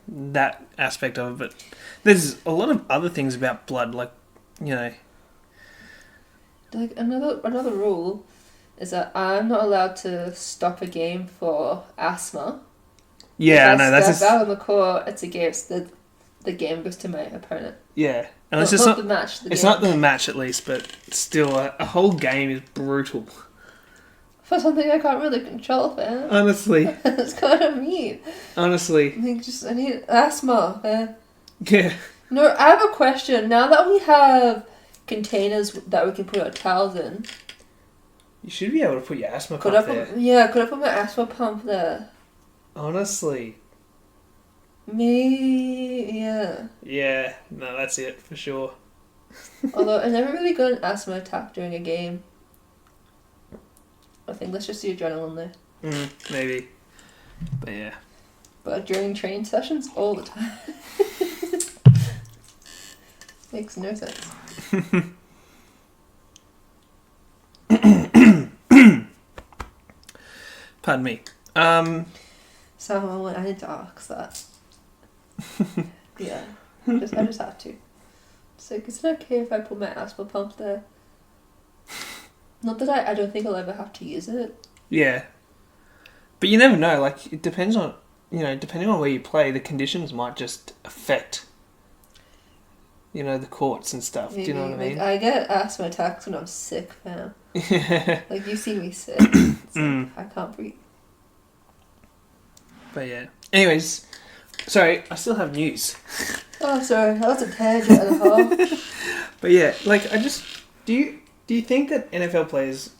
that aspect of it, but there's a lot of other things about blood, like, you know. Like another rule is that I'm not allowed to stop a game for asthma. Yeah, I know that's out on the court. It's against the game goes to my opponent. Yeah, and it's not the match. It's not the match at least, but still, a whole game is brutal. For something I can't really control, man. Honestly, it's kind of mean. Honestly, I need asthma, man. Yeah. No, I have a question. Now that we have containers that we can put our towels in, you should be able to put your asthma pump there. Could I put my asthma pump there? Honestly. Me, yeah. Yeah, no, that's it for sure. Although I never really got an asthma attack during a game. I think that's just the adrenaline there. Maybe. But yeah. But during training sessions, all the time. Makes no sense. Pardon me. So I need to ask that. Yeah. I just have to. So is it okay if I put my asthma pump there? Not that I don't think I'll ever have to use it. Yeah. But you never know, like, it depends on, depending on where you play, the conditions might just affect, the courts and stuff. Maybe, do you know what I mean? I get asthma attacks when I'm sick, man. Like, you see me sick. I can't breathe. But yeah. Anyways, sorry, I still have news. Oh, sorry, that was a tangent and a half. But yeah, like, do you think that NFL players,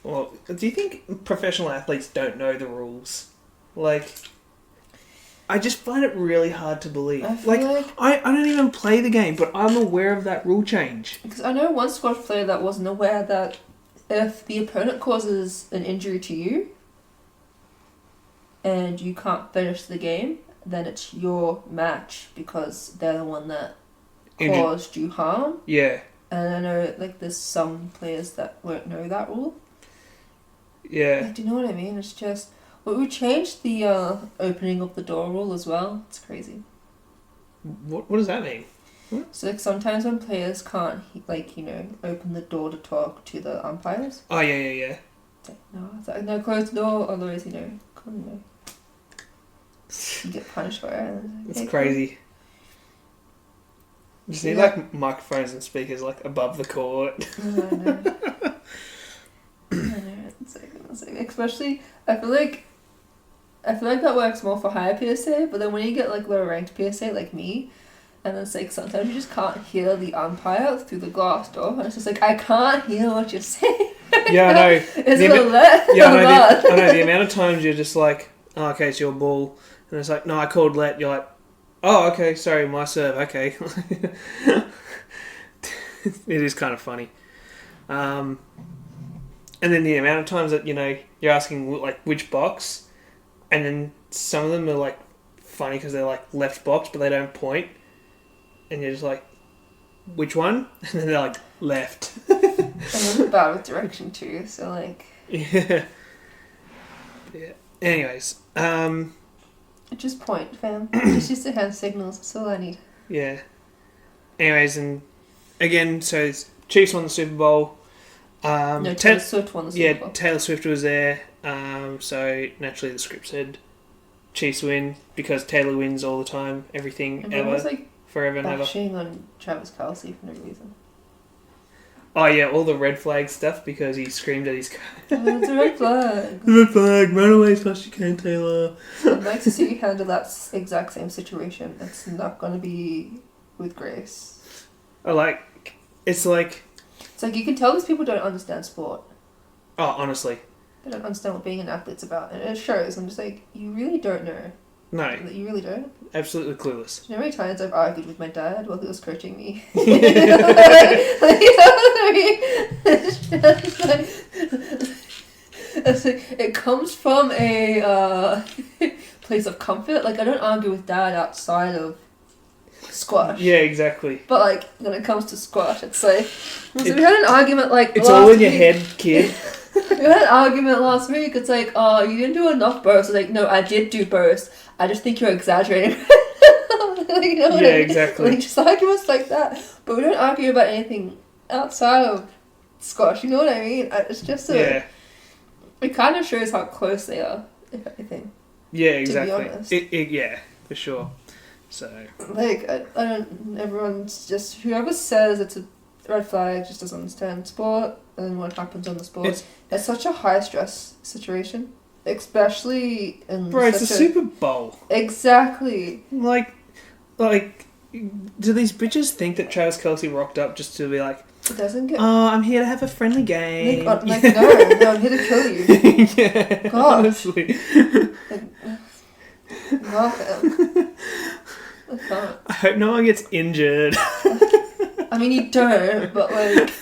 or do you think professional athletes don't know the rules? Like, I just find it really hard to believe. I don't even play the game, but I'm aware of that rule change. Because I know one squad player that wasn't aware that if the opponent causes an injury to you and you can't finish the game, then it's your match because they're the one that caused you harm. Yeah. And I know, like, there's some players that won't know that rule. Yeah. Like, do you know what I mean? It's just... Well, we changed the opening of the door rule as well. It's crazy. What does that mean? What? So, like, sometimes when players can't, open the door to talk to the umpires. Oh, yeah. It's like, no, close the door, otherwise, you get punished for it. It's crazy. You just need, like, microphones and speakers, like, above the court. I know. It's like, especially, I feel like that works more for higher PSA, but then when you get, like, lower ranked PSA, like me, and it's like, sometimes you just can't hear the umpire through the glass door, and it's just like, I can't hear what you're saying. Yeah, I know. Is it let? Yeah, I know. The amount of times you're just like, oh, okay, it's your ball, and it's like, no, I called let. You're like, oh, okay, sorry, my serve, okay. It is kind of funny. And then the amount of times that, you're asking, like, which box, and then some of them are, like, funny because they're, like, left box, but they don't point, and you're just like, which one? And then they're like, left. And I'm bad with direction too, so, like... Yeah. Anyways, Just point, fam. Just use the hand signals. That's all I need. Yeah. Anyways, and again, so Chiefs won the Super Bowl. Taylor Swift won the Super Bowl. Yeah, Taylor Swift was there. So naturally, the script said Chiefs win because Taylor wins all the time, everything ever, was, like, forever and ever. Bashing on Travis Kelce for no reason. Oh yeah, all the red flag stuff because he screamed at his car. Oh, it's a red flag. Red flag, run away as fast as you can, Taylor. I'd like to see you handle that exact same situation. It's not going to be with grace. It's like It's like you can tell these people don't understand sport. Oh, honestly. They don't understand what being an athlete's about, and it shows. I'm just like, you really don't know. No. You really don't. Absolutely clueless. You know how many times I've argued with my dad while he was coaching me? It comes from a place of comfort. Like, I don't argue with dad outside of squash. Yeah, exactly. But, like, when it comes to squash, it's like... So we had an argument, like, it's all in your head, kid. We had an argument last week. It's like, oh, you didn't do enough bursts. Like, no, I did do bursts. I just think you're exaggerating. Like, you know what I mean? Exactly. Like, just arguments like that. But we don't argue about anything outside of squash. You know what I mean? It's just Yeah. It kind of shows how close they are, if anything. Yeah, exactly. To be honest. Yeah, for sure. So. Like, I don't... Everyone's just... Whoever says it's a red flag just doesn't understand sport and what happens on the sport. It's such a high-stress situation. Especially in... Bro, it's a Super Bowl. Exactly. Like, do these bitches think that Travis Kelce rocked up just to be like, it doesn't get... oh, I'm here to have a friendly game. No, I'm here to kill you. Yeah, God. honestly. I can't. I hope no one gets injured. I mean, you don't, but, like...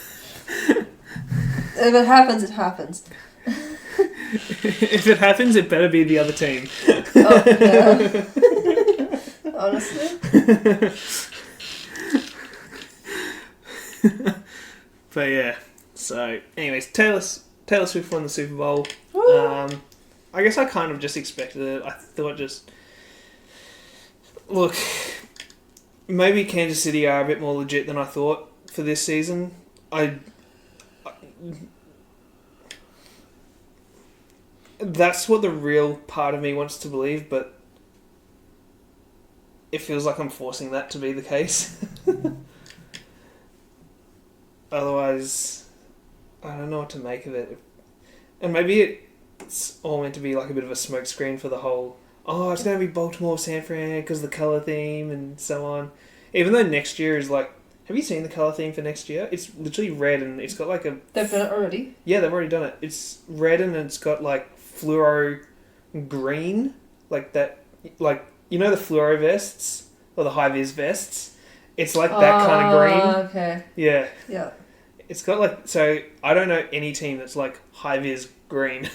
If it happens, it happens. If it happens, it better be the other team. Oh, yeah. Honestly. But yeah, so anyways, Taylor Swift won the Super Bowl. I guess I kind of just expected it. I thought look, maybe Kansas City are a bit more legit than I thought for this season. That's what the real part of me wants to believe, but it feels like I'm forcing that to be the case. Otherwise, I don't know what to make of it. And maybe it's all meant to be like a bit of a smokescreen for the whole, oh, it's going to be Baltimore, San Fran, because of the colour theme and so on. Even though next year is like, have you seen the colour theme for next year? It's literally red and it's got like a... They've done it already? Yeah, they've already done it. It's red and it's got like fluoro green, like that, like, you know the fluoro vests or the high-vis vests? It's like that kind of green. Okay. Yeah. Yeah. It's got like, so I don't know any team that's like high-vis green.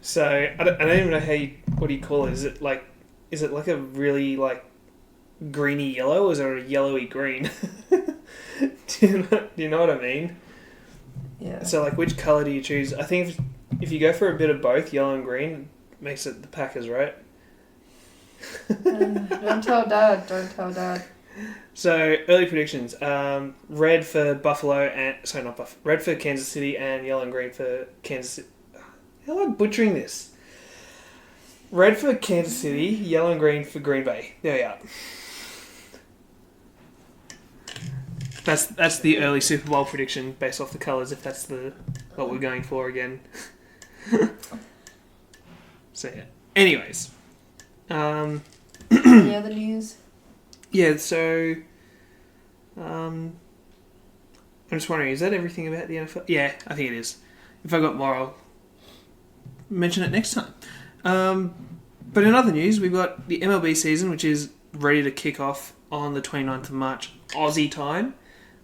So I don't even know what do you call it? Is it like a really like greeny yellow or is it a yellowy green? Do you know what I mean? Yeah. So like which colour do you choose? I think if you go for a bit of both, yellow and green, it makes it the Packers, right? Don't tell Dad. So early predictions: red for Buffalo red for Kansas City and yellow and green for Kansas City. How am I butchering this? Red for Kansas City, yellow and green for Green Bay. There we are. That's the early Super Bowl prediction based off the colours. If that's what we're going for again. So yeah. Anyways. Any other news? Yeah, so I'm just wondering, is that everything about the NFL? Yeah, I think it is. If I got more, I'll mention it next time. But in other news, we've got the MLB season, which is ready to kick off on the 29th of March, Aussie time.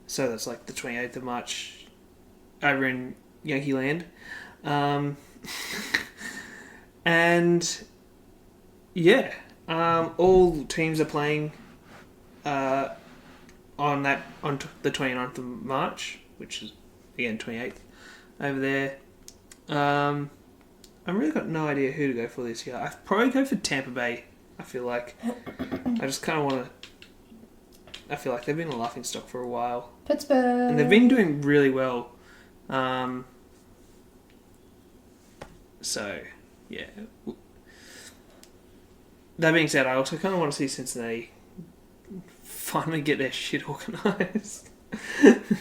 So that's like the 28th of March over in Yankee Land. And yeah, all teams are playing on the 29th of March, which is again 28th over there. I've really got no idea who to go for this year. I'd probably go for Tampa Bay. I feel like I just kind of want to. I feel like they've been a laughing stock for a while. Pittsburgh. And they've been doing really well. So, yeah. That being said, I also kind of want to see Cincinnati finally get their shit organised.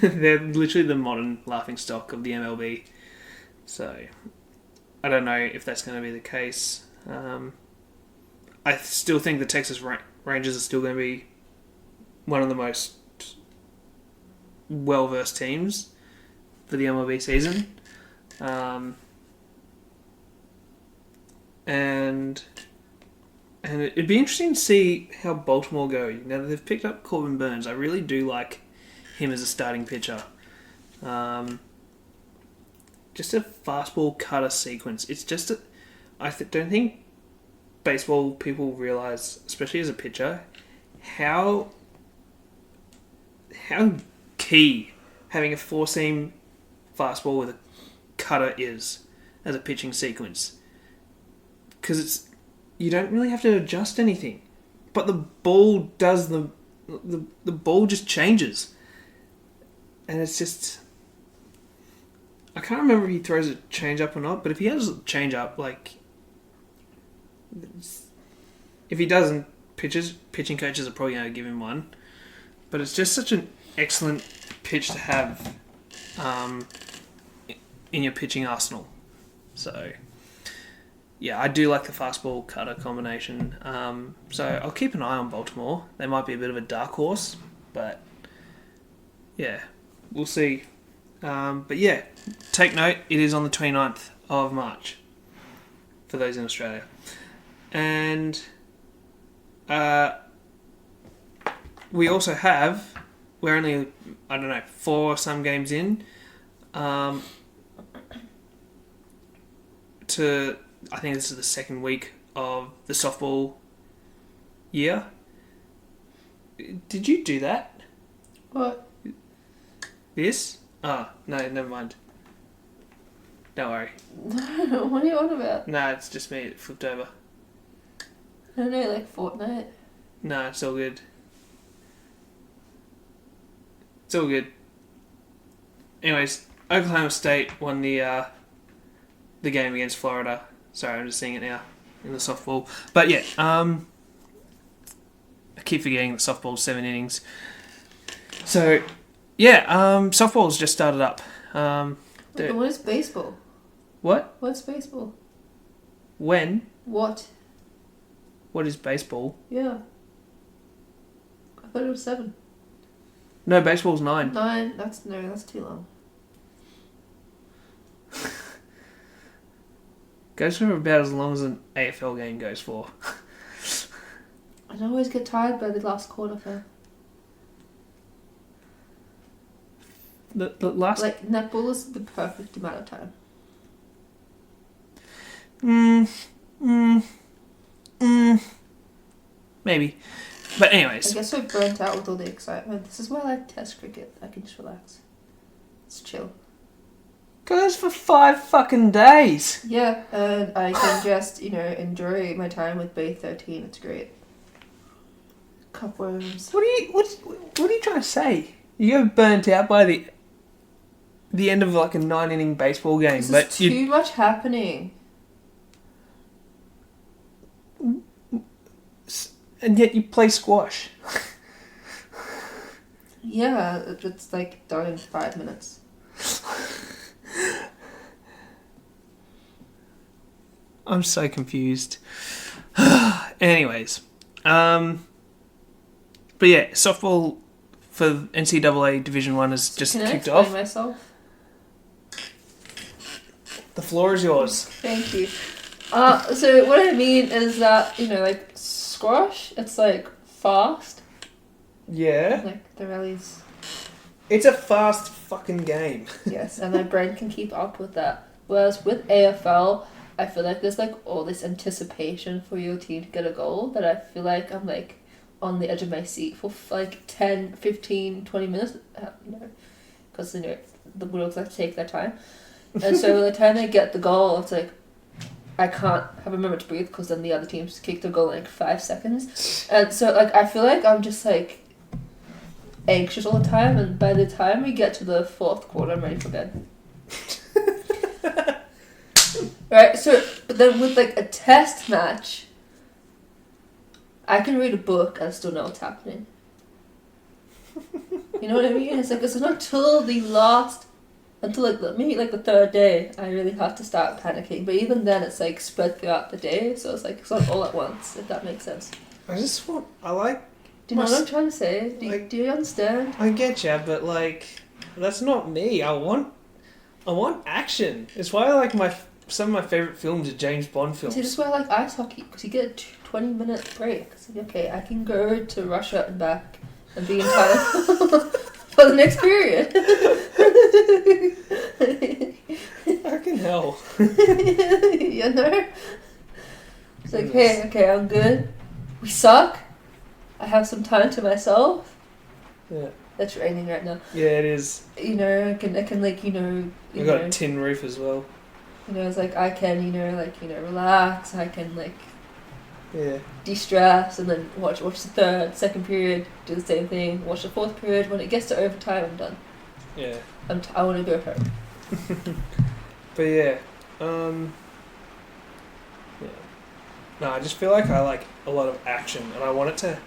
They're literally the modern laughing stock of the MLB. So, I don't know if that's going to be the case. I still think the Texas Rangers are still going to be one of the most well-versed teams for the MLB season. And it'd be interesting to see how Baltimore go. Now that they've picked up Corbin Burns, I really do like him as a starting pitcher. Just a fastball cutter sequence. It's just don't think baseball people realize, especially as a pitcher, how key having a four-seam fastball with a cutter is as a pitching sequence. Because you don't really have to adjust anything, but the ball does the ball just changes, and it's just, I can't remember if he throws a change up or not, but if he has a change up, like, if he doesn't, pitching coaches are probably going to give him one, but it's just such an excellent pitch to have in your pitching arsenal. So yeah, I do like the fastball cutter combination. So I'll keep an eye on Baltimore. They might be a bit of a dark horse, but yeah, we'll see. But yeah, take note, it is on the 29th of March for those in Australia. And we also have, we're only, 4 some games in, to, I think this is the second week of the softball year. Did you do that? What? This? Oh, no, never mind. Don't worry. What are you on about? No, it's just me. It flipped over. I don't know, like Fortnite. No, it's all good. It's all good. Anyways, Oklahoma State won the game against Florida. Sorry, I'm just seeing it now in the softball. But yeah, I keep forgetting that softball's 7 innings. So yeah, softball's just started up. What is baseball? What? What's baseball? When? What? What is baseball? Yeah. I thought it was 7. No, baseball's 9. 9? That's too long. Goes for about as long as an AFL game goes for. I always get tired by the last quarter, though. The last... Like, netball is the perfect amount of time. Maybe. But anyways. I guess we're burnt out with all the excitement. This is why I like Test cricket. I can just relax. It's chill. Goes for 5 fucking days. Yeah, and I can just, enjoy my time with Bay 13. It's great. Cupworms. What are you trying to say? You get burnt out by the end of like a 9-inning baseball game, There's too much happening. And yet you play squash. Yeah, it's like done in 5 minutes. I'm so confused. Anyways, but yeah, softball for NCAA Division 1 has just kicked off. Can I explain myself? The floor is yours. Thank you. So what I mean is that, like squash, it's like fast. Yeah. Like the rallies. It's a fast fucking game. Yes, and my brain can keep up with that. Whereas with AFL, I feel like there's like all this anticipation for your team to get a goal that I feel like I'm like on the edge of my seat for like 10, 15, 20 minutes. Because the Bulldogs like to take their time. And so by the time they get the goal, it's like I can't have a moment to breathe because then the other team's kicked a goal in like 5 seconds. And so like I feel like I'm just like anxious all the time, and by the time we get to the 4th quarter, I'm ready for bed. Right, so, but then with like a test match, I can read a book and still know what's happening. You know what I mean? It's like, it's not until maybe like the 3rd day, I really have to start panicking. But even then, it's like spread throughout the day, so it's like, it's not all at once, if that makes sense. I Do you know what I'm trying to say? Do you understand? I get ya, but like, that's not me. I want action. It's why I like some of my favourite films are James Bond films. See, this is why I like ice hockey, because you get a 20-minute break. It's like, okay, I can go to Russia and back and be in time for the next period. Fucking hell. You know? It's like, hey, okay, I'm good. We suck. I have some time to myself. Yeah. That's raining right now. Yeah, it is. You know, I can like, you know... We got a tin roof as well. You know, it's like, I can, relax. I can, like... Yeah. De-stress, and then watch the second period, do the same thing, watch the fourth period. When it gets to overtime, I'm done. Yeah. I want to go home. But yeah. Yeah. No, I just feel like I like a lot of action, and I want it to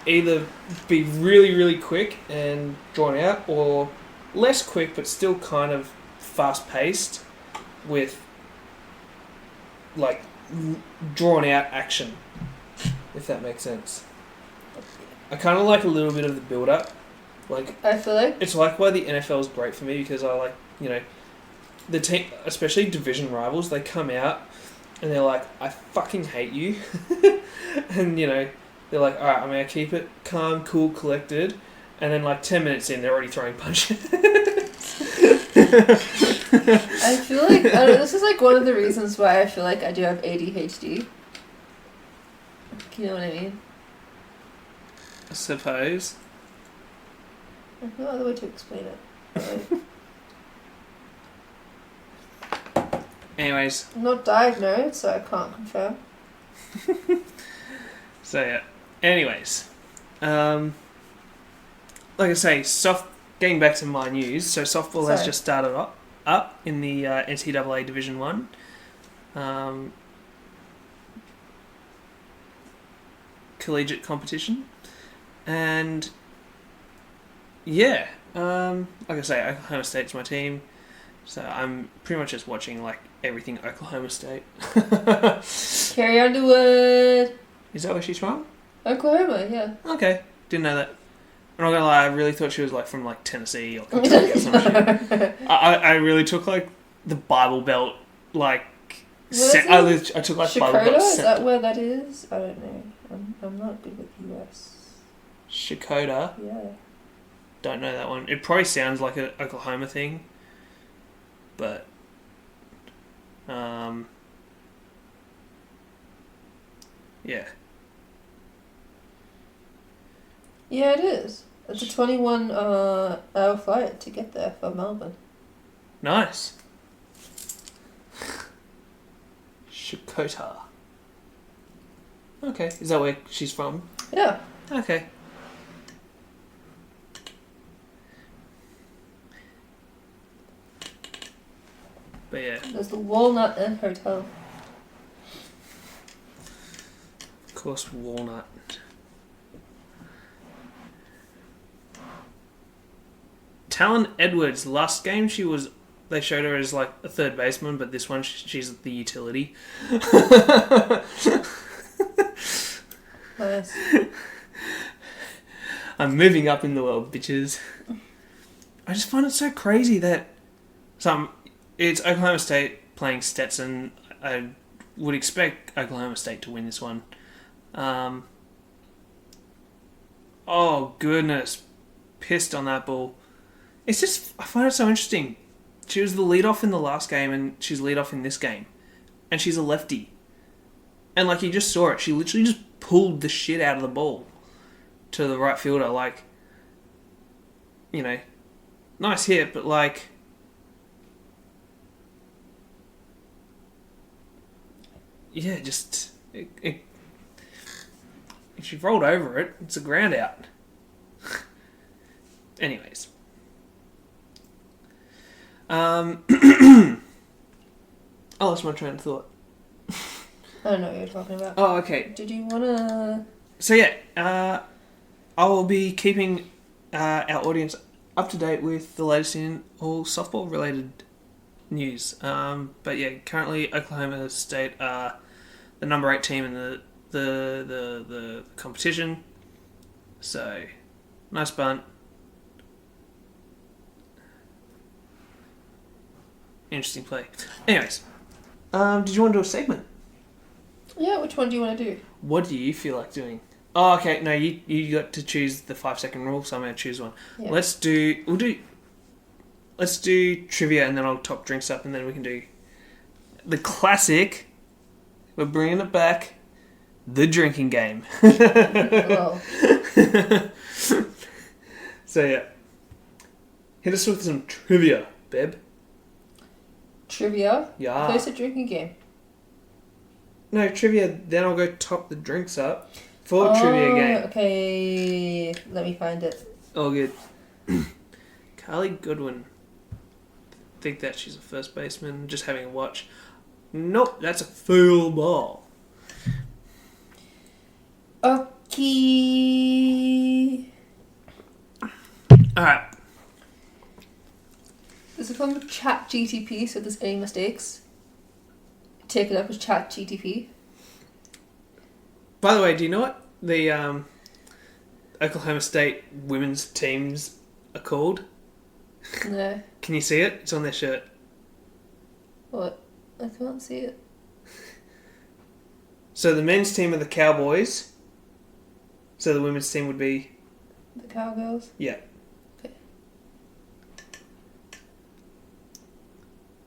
either be really, really quick and drawn out, or less quick but still kind of fast-paced with like drawn out action, if that makes sense. I kind of like a little bit of the build up. Like, I feel like it's like why the NFL is great for me, because I like, the team, especially division rivals, they come out and they're like, I fucking hate you. And they're like, alright, I'm gonna keep it calm, cool, collected, and then like 10 minutes in they're already throwing punches. I feel like this is like one of the reasons why I feel like I do have ADHD. You know what I mean? I suppose. There's no other way to explain it. Anyways. I'm not diagnosed, so I can't confirm. So yeah. Anyways. Like I say, getting back to my news, so softball has just started up in the NCAA Division 1. Collegiate competition. And yeah, like I say, Oklahoma State's my team, so I'm pretty much just watching like everything Oklahoma State. Carrie Underwood. Is that where she's from? Oklahoma, yeah. Okay, didn't know that. I'm not gonna lie, I really thought she was like from like Tennessee or Kentucky or some shit. I really took like the Bible Belt like set. I took like Chicago? Bible Belt. Is that where that is? I don't know. I'm not good with US. Shakota. Yeah. Don't know that one. It probably sounds like an Oklahoma thing, but yeah. Yeah, it is. It's a 21-hour flight to get there from Melbourne. Nice. Shakota. Okay, is that where she's from? Yeah. Okay. But yeah. There's the Walnut Inn Hotel. Of course, Walnut. Talon Edwards, last game they showed her as like a third baseman, but this one she's the utility. Nice. I'm moving up in the world, bitches. I just find it so crazy that it's Oklahoma State playing Stetson. I would expect Oklahoma State to win this one. Oh goodness, pissed on that ball. It's just, I find it so interesting. She was the lead-off in the last game, and she's lead-off in this game. And she's a lefty. And like, you just saw it. She literally just pulled the shit out of the ball to the right fielder. Like, nice hit, but like... Yeah, just... If she rolled over it, it's a ground out. Anyways. I lost my train of thought. I don't know what you're talking about. Oh, okay. Did you want to... So yeah, I will be keeping our audience up to date with the latest in all softball related news. But yeah, currently Oklahoma State are the number 8 team in the competition. So, nice bunt. Interesting play. Anyways, did you want to do a segment? Yeah, which one do you want to do? What do you feel like doing? Oh, okay. No, you got to choose the 5-second rule, so I'm going to choose one. Yeah. Let's do trivia, and then I'll top drinks up, and then we can do the classic. We're bringing it back. The drinking game. Well, So yeah, hit us with some trivia, Beb. trivia? Yeah. Play a drinking game. No, trivia, then I'll go top the drinks up for trivia game. Okay, let me find it. Oh, good. Carly Goodwin. Think that she's a first baseman, just having a watch. Nope, that's a full ball. Okay. Alright. This is from Chat GTP, so if there's any mistakes, take it up as Chat GTP. By the way, do you know what the Oklahoma State women's teams are called? No. Can you see it? It's on their shirt. What? I can't see it. So the men's team are the Cowboys. So the women's team would be... The Cowgirls? Yeah. Okay.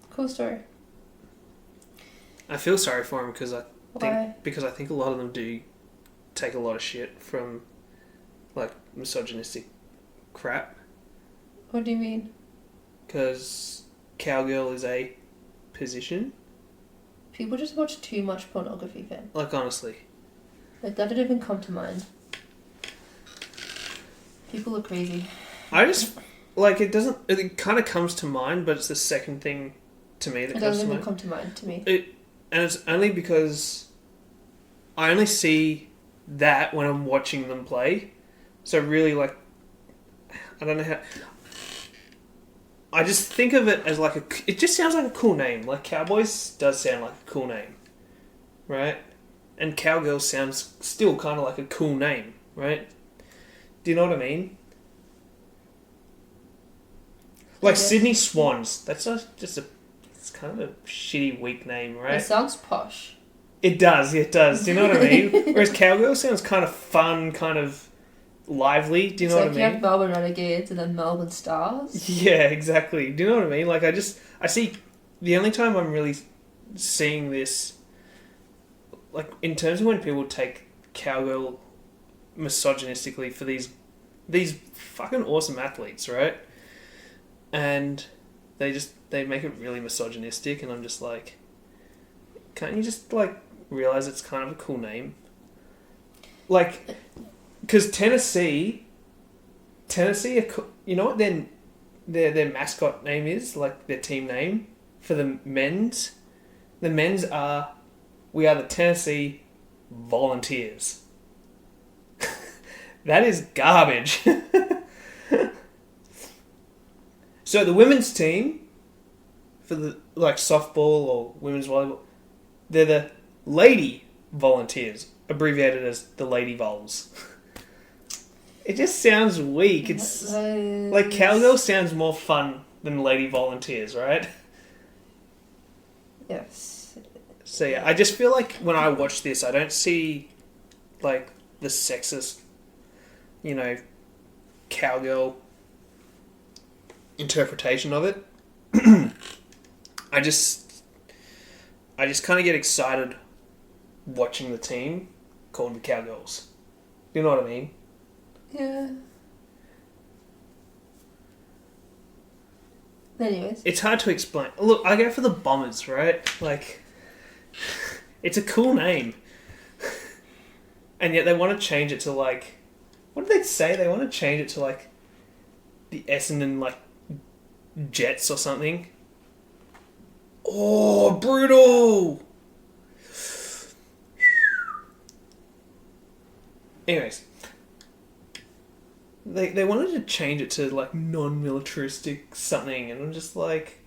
Cool story. I feel sorry for them because I Why? think a lot of them do take a lot of shit from like misogynistic crap. What do you mean? Because cowgirl is a position. People just watch too much pornography, fam. Like honestly, Like, that didn't even come to mind. People are crazy. I just like it doesn't. It kind of comes to mind, but it's the second thing to me that It comes doesn't to even mind. come to mind to me. And it's only because I only see that when I'm watching them play. So really, like, I don't know how. I just think of it as like a. It just sounds like a cool name. Like Cowboys does sound like a cool name, right? And Cowgirl sounds still kind of like a cool name, right? Do you know what I mean? Like Yeah. Sydney Swans. That's just a. It's kind of a shitty, weak name, right? It sounds posh. It does. Do you know what I mean? Whereas Cowgirl sounds kind of fun, kind of lively. Do you know It's what like I you mean? have Melbourne Renegades and then Melbourne Stars. Yeah, exactly. Do you know what I mean? Like, I see, the only time I'm really seeing this, like, in terms of when people take Cowgirl misogynistically for these fucking awesome athletes, right? And they make it really misogynistic, and I'm just like, can't you just, like, realize it's kind of a cool name? Like, because Tennessee, you know what their mascot name is? Like, their team name for the men's? The men's we are the Tennessee Volunteers. That is garbage. So the women's team, for the, like, softball or women's volleyball, they're the Lady Volunteers, abbreviated as the Lady Vols. It just sounds weak. It's like Cowgirl sounds more fun than Lady Volunteers, right? Yes. So yeah, I just feel like when I watch this, I don't see like the sexist, cowgirl interpretation of it. I just kind of get excited watching the team called the Cowgirls. You know what I mean? Yeah. Anyways. It's hard to explain. Look, I go for the Bombers, right? Like, it's a cool name. And yet they want to change it to, like... What did they say? They want to change it to, like, the Essendon, like, Jets or something. Oh, brutal! Anyways. They wanted to change it to, like, non-militaristic something, and I'm just like...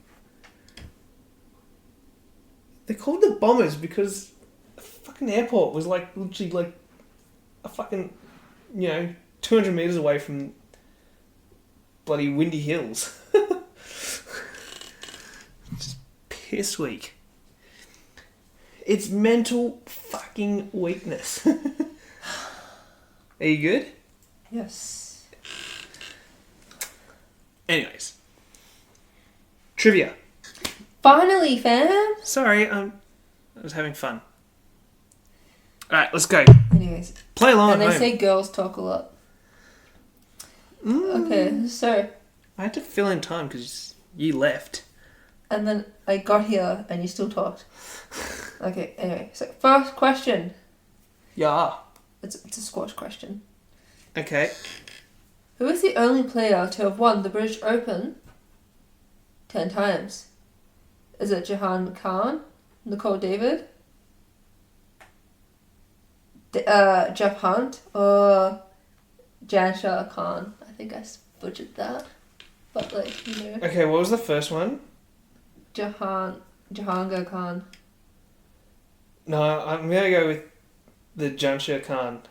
They're called the Bombers because the fucking airport was, like, literally, like, a fucking, 200 metres away from bloody Windy Hills. Just piss weak. It's mental fucking weakness. Are you good? Yes. Anyways. Trivia. Finally, fam! Sorry, I was having fun. Alright, let's go. Anyways. Play along And at they home. say girls talk a lot. Okay, so... I had to fill in time because you left. And then I got here and you still talked. Okay, anyway. So, first question. Yeah. It's a squash question. Okay. Who is the only player to have won the British Open 10 times? Is it Jahan Khan, Nicole David, Jeff Hunt, or Jansha Khan? I think I butchered that. But, like, you know. Okay, what was the first one? Jahangir Khan. No, I'm going to go with the Jansha Khan.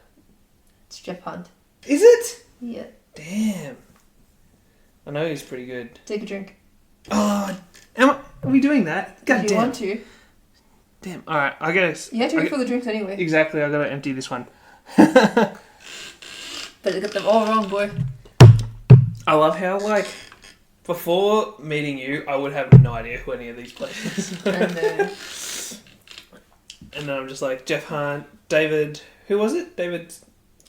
It's Jeff Hunt. Is it? Yeah. Damn. I know he's pretty good. Take a drink. Oh, are we doing that? God If you damn. want to. Damn. Alright, I gotta... You have to refill the drinks anyway. Exactly, I gotta empty this one. But they got them all wrong, boy. I love how, like, before meeting you, I would have no idea who any of these players. And then I'm just like, Jeff Hunt, David... Who was it? David...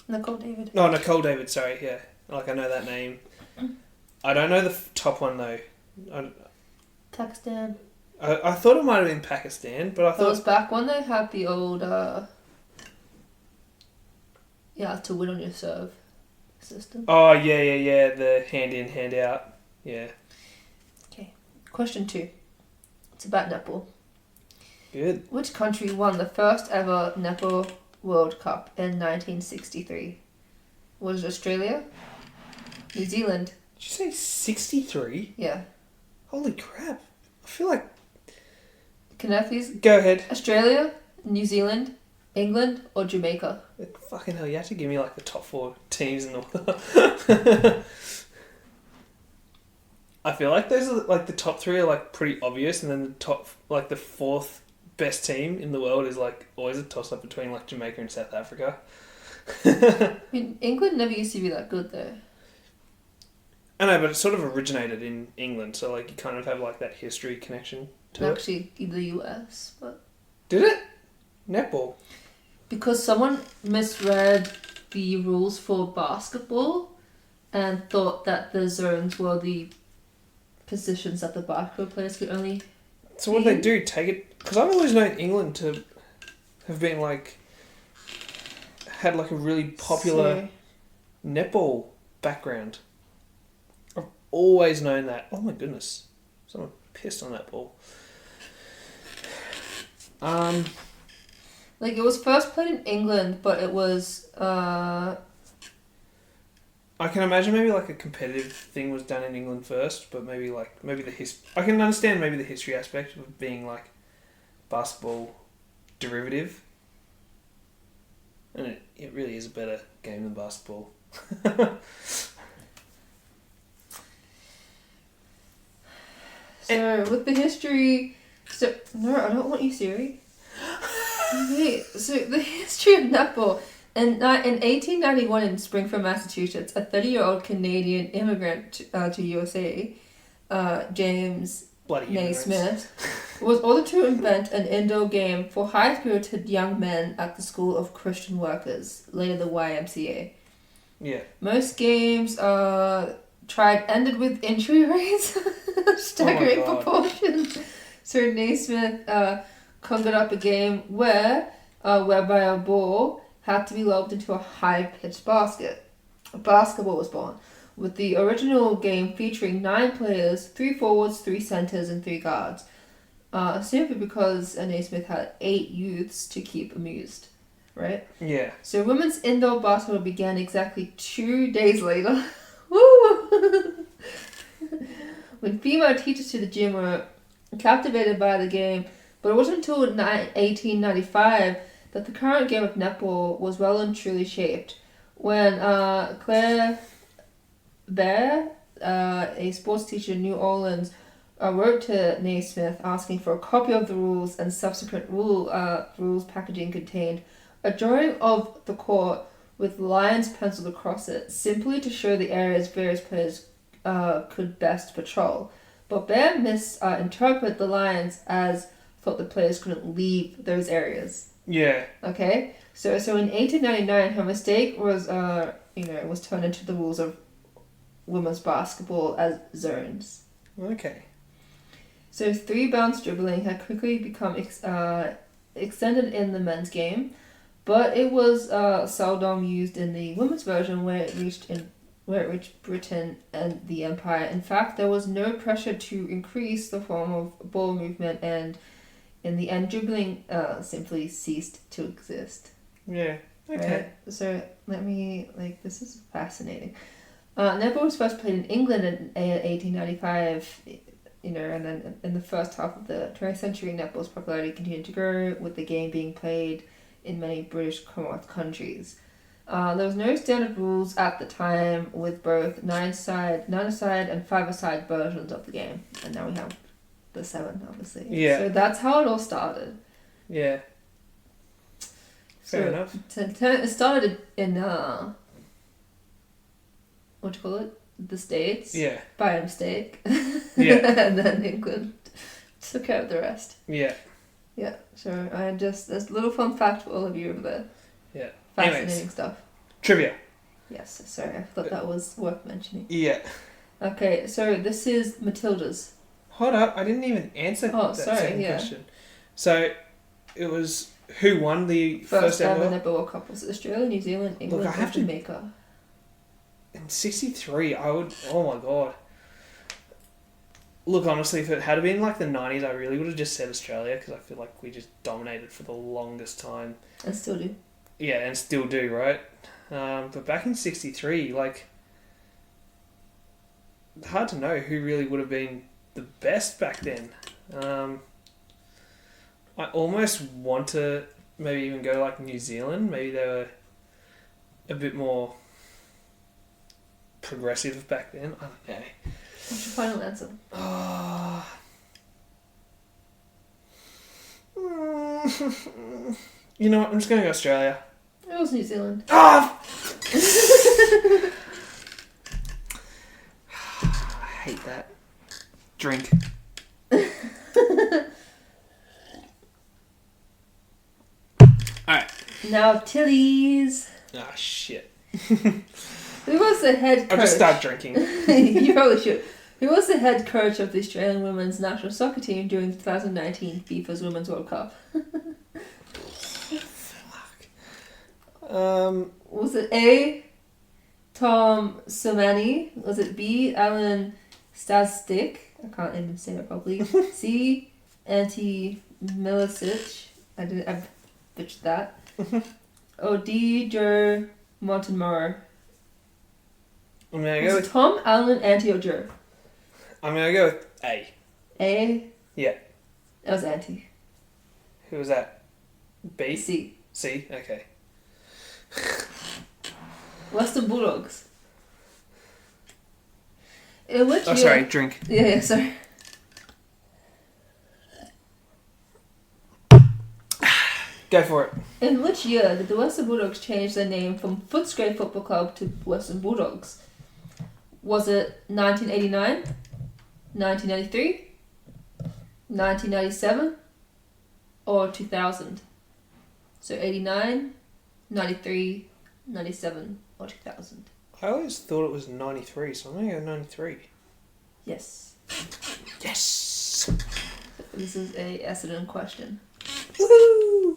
Nicole David. No, Nicole David, sorry, yeah. Like, I know that name. I don't know the top one, though. Pakistan. I thought it might have been Pakistan, but I That was thought... back when they had the old, to win on your serve system. Oh, yeah, the hand in, hand out. Yeah. Okay. Question 2. It's about netball. Good. Which country won the first ever netball World Cup in 1963? Was it Australia? New Zealand? Did you say 63? Yeah. Holy crap. I feel like... Can I please? Go ahead. Australia, New Zealand, England, or Jamaica? Fucking hell, you have to give me like the top 4 teams in the world. I feel like those are like the top 3 are like pretty obvious, and then the top, like the 4th best team in the world is like always a toss up between like Jamaica and South Africa. I mean, England never used to be that good though. I know, but it sort of originated in England, so like you kind of have like that history connection to it. Actually, the US, but Did it? Netball. because someone misread the rules for basketball and thought that the zones were the positions that the basketball players could only. So what do they do? Take it? Because I've always known England to have been like had like a really popular netball background. I've always known that. Oh my goodness, someone pissed on that ball. Like, it was first played in England, but it was I can imagine maybe like a competitive thing was done in England first, but maybe the I can understand maybe the history aspect of being like basketball derivative, and it really is a better game than basketball. So with the history, no, I don't want you, Siri. Okay, so the history of netball. In 1891 in Springfield, Massachusetts, a 30-year-old Canadian immigrant to USA, James Naismith, was ordered to invent an indoor game for high-spirited young men at the School of Christian Workers, later the YMCA. Yeah. Most games ended with injury rates, staggering proportions. So Naismith conjured up a game whereby a ball had to be lobbed into a high-pitched basket. A basketball was born, with the original game featuring 9 players, 3 forwards, 3 centers, and 3 guards. Simply because Naismith had 8 youths to keep amused, right? Yeah. So women's indoor basketball began exactly 2 days later. Woo! When female teachers to the gym were captivated by the game, but it wasn't until 1895 that the current game of netball was well and truly shaped. when Claire Bear, a sports teacher in New Orleans, wrote to Naismith asking for a copy of the rules, and subsequent rules packaging contained a drawing of the court with lines penciled across it, simply to show the areas various players could best patrol. But Bear misinterpreted the lines as thought the players couldn't leave those areas. Yeah. Okay? So in 1899, her mistake was, was turned into the rules of women's basketball as zones. Okay. So 3-bounce dribbling had quickly become extended in the men's game, but it was seldom used in the women's version where it reached Britain and the Empire. In fact, there was no pressure to increase the form of ball movement, and in the end, dribbling simply ceased to exist. Yeah. Okay. Right? So this is fascinating. Netball was first played in England in 1895, and then in the first half of the 20th century, netball's popularity continued to grow, with the game being played in many British Commonwealth countries. There was no standard rules at the time, with both 9-a-side and 5-a-side versions of the game, and now we have the 7, obviously. Yeah. So that's how it all started. Yeah. Fair enough. It started in what do you call it? The States. Yeah. By mistake. Yeah. And then England took out the rest. Yeah. Yeah. So there's a little fun fact for all of you over there. Yeah. Fascinating Anyways, stuff. Trivia. Yes. Sorry, I thought that was worth mentioning. Yeah. Okay, so this is Matilda's. Hold up, I didn't even answer that second question. So, it was who won the first ever? Netball World Cup? Was it Australia, New Zealand, England, or Jamaica? In 63, I would... Oh my god. Look, honestly, if it had been like the 90s, I really would have just said Australia, because I feel like we just dominated for the longest time. And still do. Yeah, and still do, right? But back in 63, hard to know who really would have been the best back then. I almost want to maybe even go New Zealand. Maybe they were a bit more progressive back then. I don't know. What's your final answer? You know what? I'm just going to go Australia. It was New Zealand. I hate that. Drink. Alright. Now Tillies. Ah, shit. Who was the head coach? I'll just start drinking. You probably should. Who was the head coach of the Australian women's national soccer team during the 2019 FIFA's Women's World Cup? Fuck. Was it A, Tom Somani? Was it B, Alan Stastik? I can't even say it properly. C, Ante Milicic. I butchered that. Or D, Joe Montemurro. I'm going to Was go it with... Tom, Alan, Ante, or Joe? I'm going to go with A. A? Yeah. That was Ante. Who was that? B? C. C? Okay. Western Bulldogs. In which year... sorry, drink. Yeah, sorry. Go for it. In which year did the Western Bulldogs change their name from Footscray Football Club to Western Bulldogs? Was it 1989, 1993, 1997, or 2000? So 89, 93, 97, or 2000. I always thought it was 93, so I'm going to go 93. Yes. Yes! This is a Essendon question. Woohoo!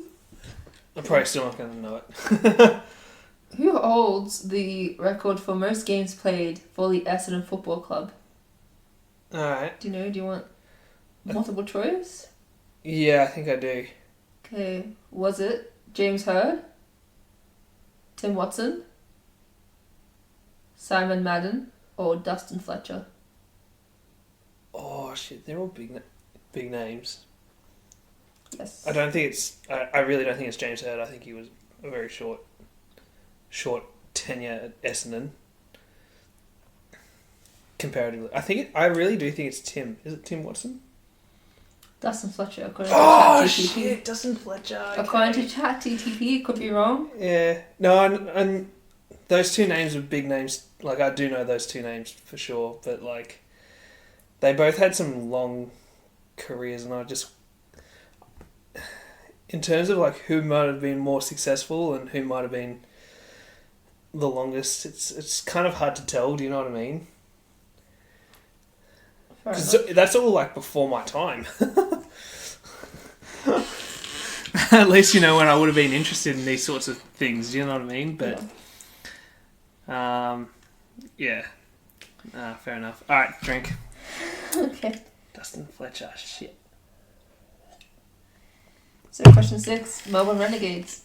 I'm probably still not going to know it. Who holds the record for most games played for the Essendon Football Club? Alright. Do you know? Do you want multiple choice? Yeah, I think I do. Okay. Was it James Hurd? Tim Watson? Simon Madden? Or Dustin Fletcher? Oh, shit. They're all big names. Yes. I don't think it's... I really don't think it's James Hurd. I think he was a very short tenure at Essendon. Comparatively, I really do think it's Tim. Is it Tim Watson? Dustin Fletcher, according to Oh ChatGPT. shit, Dustin Fletcher. Okay. According to ChatGPT, could be wrong. Yeah, no, and those two names are big names. Like, I do know those two names for sure, but like, they both had some long careers, and I just, in terms of like who might have been more successful and who might have been the longest, it's kind of hard to tell. Do you know what I mean? Because that's all like before my time. At least you know when I would have been interested in these sorts of things. Do you know what I mean? But yeah. Fair enough. All right, drink. Okay. Dustin Fletcher, shit. So question 6, Melbourne Renegades.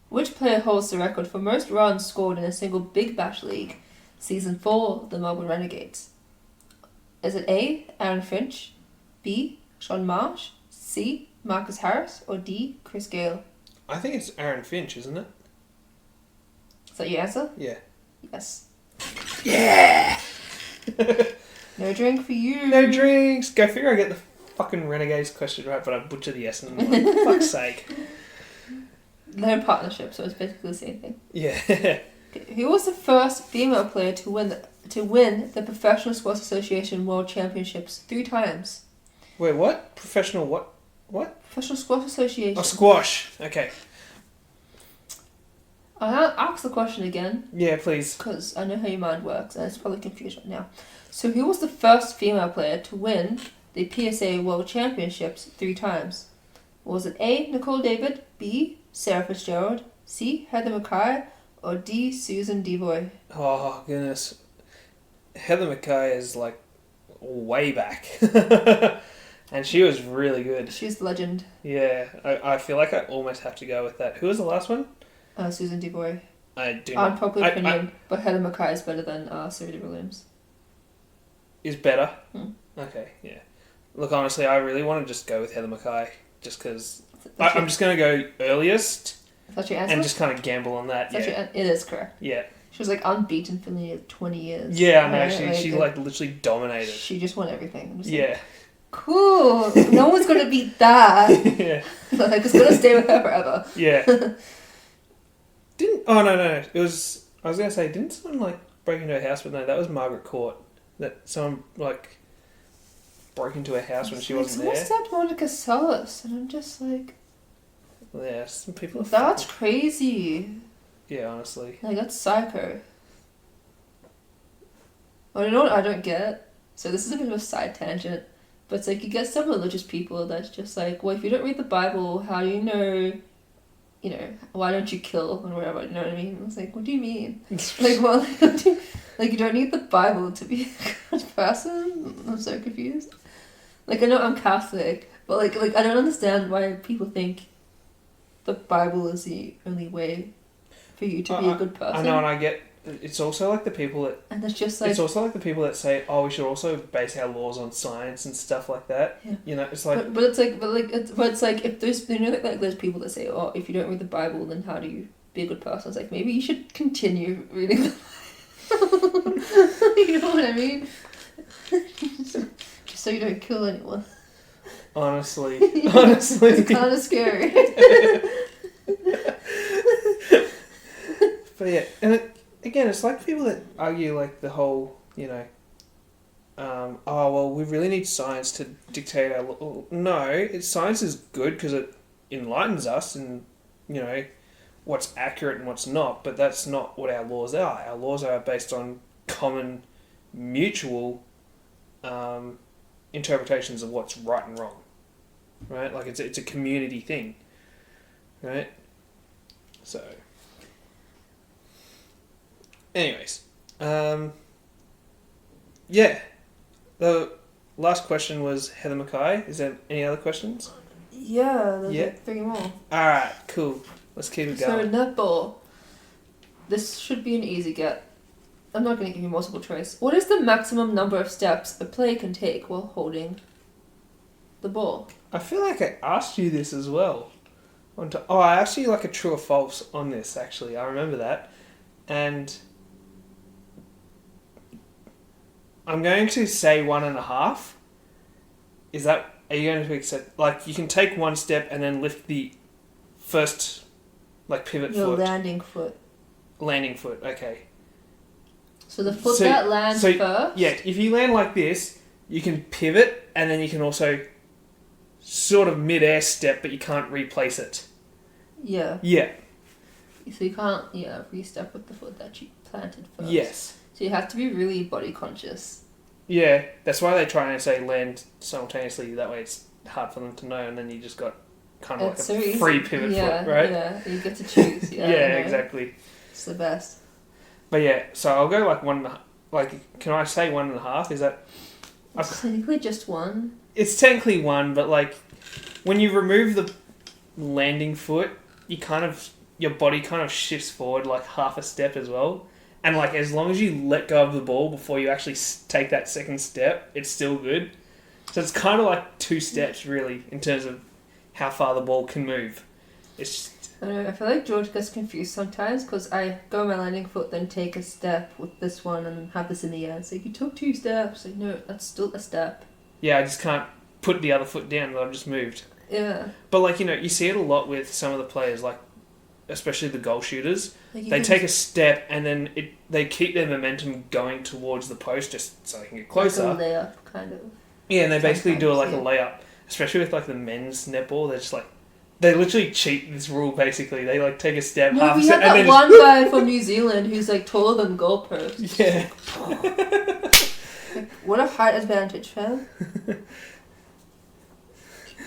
Which player holds the record for most runs scored in a single Big Bash League season for the Melbourne Renegades? Is it A, Aaron Finch, B, Sean Marsh, C, Marcus Harris, or D, Chris Gale? I think it's Aaron Finch, isn't it? Is that your answer? Yeah. Yes. Yeah! No drink for you. No drinks! Go figure I get the fucking Renegades question right, but I butcher the Essendon one. For fuck's sake. They're in partnership, so it's basically the same thing. Yeah. Okay. Who was the first female player to win the Professional Sports Association World Championships 3 times? Wait, what? Professional what? What? Professional Sports Association. Oh, squash. Okay. I'll ask the question again. Yeah, please. Because I know how your mind works, and it's probably confused right now. So who was the first female player to win the PSA World Championships 3 times? Was it A, Nicole David, B, Sarah Fitzgerald, C, Heather Mackay, or D, Susan Devoy? Oh, goodness. Heather Mackay is like way back. And she was really good. She's the legend. Yeah, I feel like I almost have to go with that. Who was the last one? Susan Devoy. I do not. Unpopular opinion, but Heather Mackay is better than Serena Williams. Is better? Hmm. Okay, yeah. Look, honestly, I really want to just go with Heather Mackay, just because I'm just going to go earliest. That's your answer? And just kind of gamble on that. It is correct. Yeah. She was like unbeaten for nearly 20 years. Yeah, I know. Right? She literally dominated. She just won everything. I'm just Yeah. like, cool. No one's going to beat that. Yeah. Like, it's going to stay with her forever. Yeah. No. It was, I was going to say, didn't someone like break into her house? But no, that was Margaret Court. That someone like broke into her house when she wasn't there. Someone stabbed Monica Seles, and I'm just like... Yeah, some people are That's crazy. Yeah, honestly. Like, that's psycho. Well, you know what I don't get? So this is a bit of a side tangent, but it's like you get some religious people that's just like, well, if you don't read the Bible, how do you know, why don't you kill or whatever, you know what I mean? It's like, what do you mean? Like, well, like, you don't need the Bible to be a good person? I'm so confused. Like, I know I'm Catholic, but like I don't understand why people think the Bible is the only way for you to be a good person. I know, and I get. It's also like the people that. And it's just like. It's also like the people that say, "Oh, we should also base our laws on science and stuff like that." Yeah. You know, it's like. But it's like if there's like there's people that say, "Oh, if you don't read the Bible, then how do you be a good person?" It's like maybe you should continue reading the Bible. You know what I mean? Just so you don't kill anyone. Honestly. It's kind of scary. But yeah, and again, it's like people that argue like the whole, oh well, we really need science to dictate our. No, science is good because it enlightens us and what's accurate and what's not. But that's not what our laws are. Our laws are based on common, mutual interpretations of what's right and wrong. Right, like it's a community thing. Right, so. Anyways, yeah. The last question was Heather Mackay. Is there any other questions? Yeah, there's like 3 more. Alright, cool. Let's keep it going. So, netball. This should be an easy get. I'm not going to give you multiple choice. What is the maximum number of steps a player can take while holding the ball? I feel like I asked you this as well. I asked you like a true or false on this, actually. I remember that. and I'm going to say 1.5. Are you going to accept, like, you can take one step and then lift the first, like, pivot Your foot. landing foot. Landing foot, okay. So the foot that lands first? Yeah, if you land like this, you can pivot, and then you can also sort of mid-air step, but you can't replace it. Yeah. Yeah. So you can't, re-step with the foot that you planted first. Yes. So you have to be really body conscious. Yeah, that's why they try and say land simultaneously, that way it's hard for them to know, and then you just got kind of It's like a so free pivot foot, right? Yeah, you get to choose. Yeah, exactly. It's the best. But yeah, so I'll go like 1.5. Like, can I say 1.5? Is that... It's technically just one. It's technically one, but like, when you remove the landing foot, your body kind of shifts forward like half a step as well. And like, as long as you let go of the ball before you actually take that second step, it's still good. So it's kind of like 2 steps really in terms of how far the ball can move. It's just... I don't know, I feel like George gets confused sometimes because I go on my landing foot, then take a step with this one and have this in the air. It's like, you took 2 steps. Like, no, that's still a step. Yeah, I just can't put the other foot down that I've just moved. Yeah. But like, you see it a lot with some of the players, like, especially the goal shooters. Like they take a step and then they keep their momentum going towards the post just so they can get closer. Like a layup, kind of. Yeah, and they basically do it like a layup. Especially with like the men's netball, they're just like, they literally cheat this rule basically. They like take a step, No, half a we step, had and that one guy from New Zealand who's like taller than goalposts. Yeah. Like, what a height advantage, fam.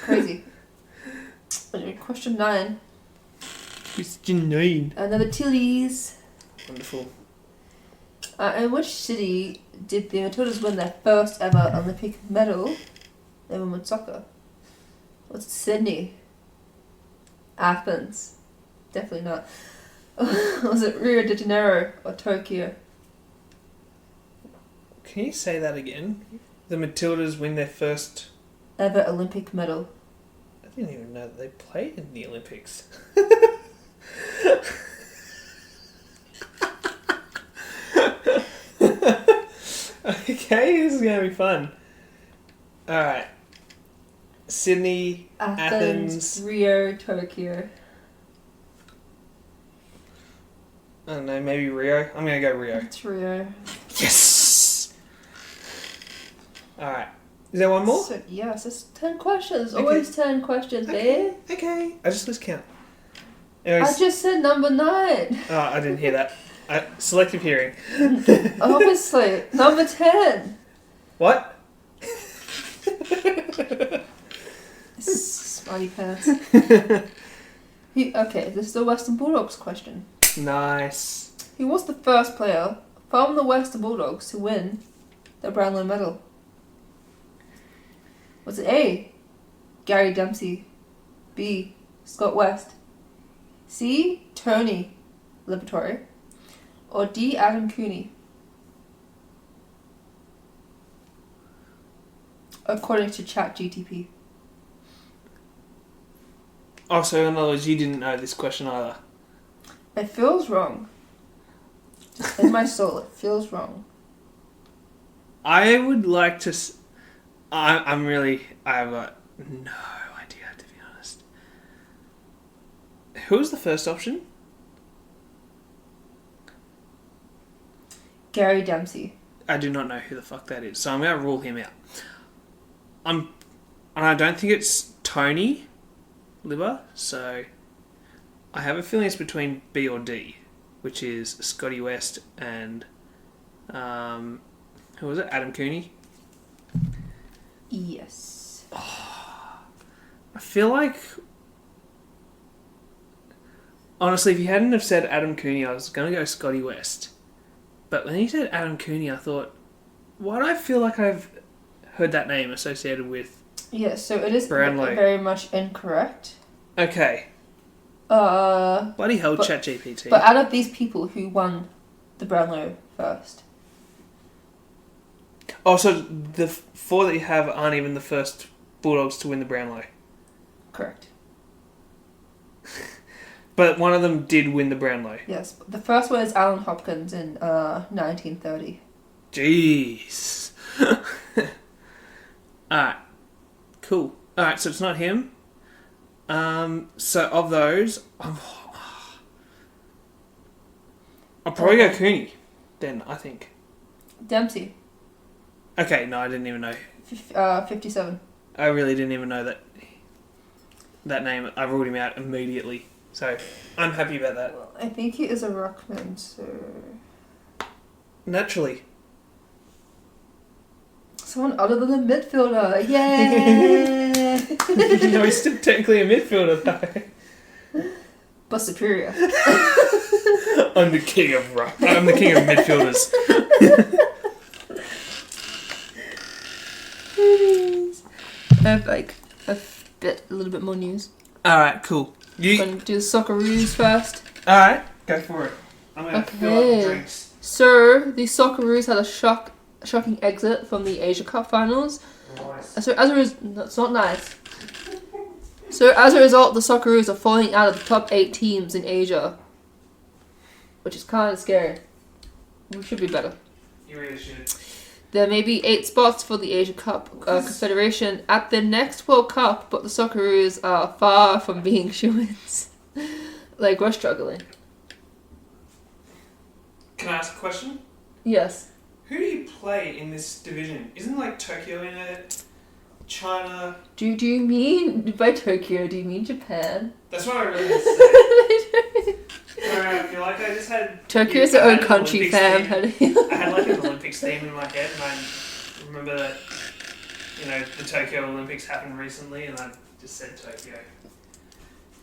Crazy. Okay, question 9. Question 9. Another Tillies. Wonderful. In which city did the Matildas win their first ever Olympic medal in women's soccer? Was it Sydney? Athens? Definitely not. Was it Rio de Janeiro or Tokyo? Can you say that again? The Matildas win their first... Ever Olympic medal. I didn't even know that they played in the Olympics. Okay, this is going to be fun. Alright. Sydney, Athens, Rio, Tokyo. I don't know, maybe Rio? I'm going to go Rio. It's Rio. Yes! Alright. Is there one more? So, yes, it's 10 questions. Okay. Always 10 questions, babe. Okay. I just lose count. Anyways, I just said number 9. Oh, I didn't hear that. Selective hearing. Obviously. Number 10. What? Smarty pants. Okay, this is the Western Bulldogs question. Nice. Who was the first player from the Western Bulldogs to win the Brownlow medal? Was it A, Gary Dempsey, B, Scott West, C, Tony Liberatore, or D, Adam Cooney? According to ChatGTP. Oh, so in other words, you didn't know this question either. It feels wrong. Just in my soul, it feels wrong. I would like to... I've got no idea, to be honest. Who was the first option? Gary Dempsey. I do not know who the fuck that is, so I'm going to rule him out. And I don't think it's Tony Libber, so I have a feeling it's between B or D, which is Scotty West and who was it? Adam Cooney. Yes. I feel like, honestly, if you hadn't have said Adam Cooney, I was going to go Scotty West. But when you said Adam Cooney, I thought, why do I feel like I've heard that name associated with... Yeah, so it is Brownlow. Very much incorrect. Okay. Bloody hell, ChatGPT. But out of these people, who won the Brownlow first? Oh, so the 4 that you have aren't even the first Bulldogs to win the Brownlow? Correct. But one of them did win the Brownlow. Yes. The first one is Alan Hopkins in 1930. Jeez. Alright. Cool. Alright, so it's not him. So of those, I'll probably go Cooney then, I think. Dempsey. Okay, no, I didn't even know. 57. I really didn't even know that name. I ruled him out immediately. So, I'm happy about that. Well, I think he is a ruckman, so... Naturally. Someone other than the midfielder. Yay! No, he's still technically a midfielder, though. But superior. I'm the king of midfielders. I have like a little bit more news. Alright, cool. I'm going to do the Socceroos first. Alright, go for it. I'm going to fill up the drinks. So, the Socceroos had a shocking exit from the Asia Cup finals. Nice. So, that's not nice. So, as a result, the Socceroos are falling out of the top 8 teams in Asia. Which is kind of scary. We should be better. You really should. There may be 8 spots for the Asia Cup Confederation at the next World Cup, but the Socceroos are far from being shoo-ins. Like, we're struggling. Can I ask a question? Yes. Who do you play in this division? Isn't like Tokyo in it? China? Do you mean, by Tokyo, do you mean Japan? That's what I really meant to say. I feel like I just had... Tokyo's their own country, fam. I had like an Olympics theme in my head, and I remember that, the Tokyo Olympics happened recently, and I just said Tokyo.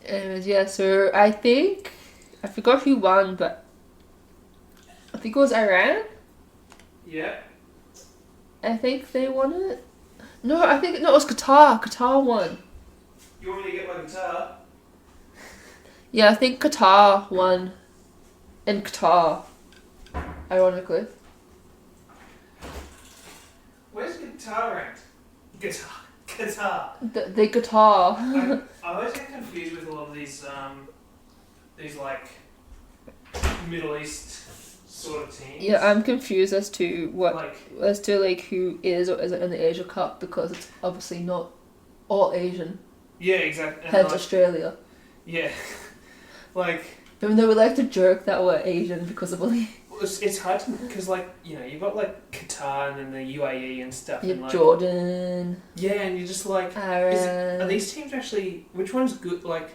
Anyways, yeah, so I forgot who won, but I think it was Iran? Yeah. I think they won it. No, it was Qatar. Qatar won. You want me to get my guitar? Yeah, I think Qatar won. In Qatar. Ironically. Where's guitar ranked? Guitar. The guitar. I always get confused with a lot of these like Middle East sort of teams. Yeah, I'm confused as to who is or isn't in the Asia Cup, because it's obviously not all Asian. Yeah, exactly. Hence Australia. Yeah. Like, even though we like to joke that we're Asian because of it's hard to, because you've got like Qatar and then the UAE and stuff. Yeah, and like Jordan. Yeah, and you're just like, Iran. are these teams actually? Which one's good? Like,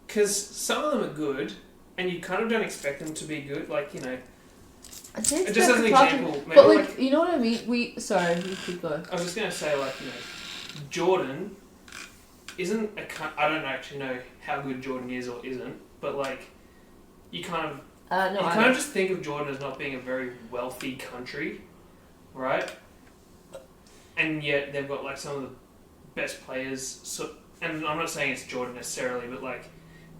because some of them are good, and you kind of don't expect them to be good. Like, I think just as an example, maybe but like, you know what I mean? Sorry, you keep going. I was just gonna say, Jordan isn't I don't actually know how good Jordan is or isn't, but like, you kind of just think of Jordan as not being a very wealthy country, right? And yet they've got like some of the best players. So, and I'm not saying it's Jordan necessarily, but like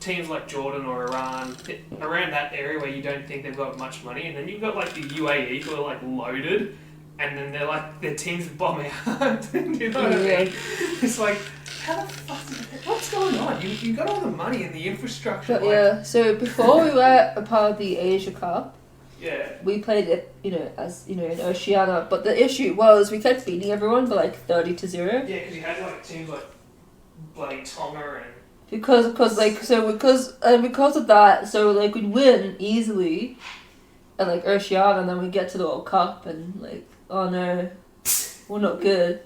teams like Jordan or Iran, around that area where you don't think they've got much money, and then you've got like the UAE who are like loaded, and then they're like their teams bomb out. You know what I mean? It's like, how the fuck? What's going on? You got all the money and the infrastructure. But yeah, so before we were a part of the Asia Cup, yeah, we played it, in Oceania. But the issue was we kept beating everyone by like 30-0. Yeah, because you had like teams like bloody Tonga and. Because of that, so like we'd win easily, and like Oceania, and then we get to the World Cup, and like, oh no, we're not good.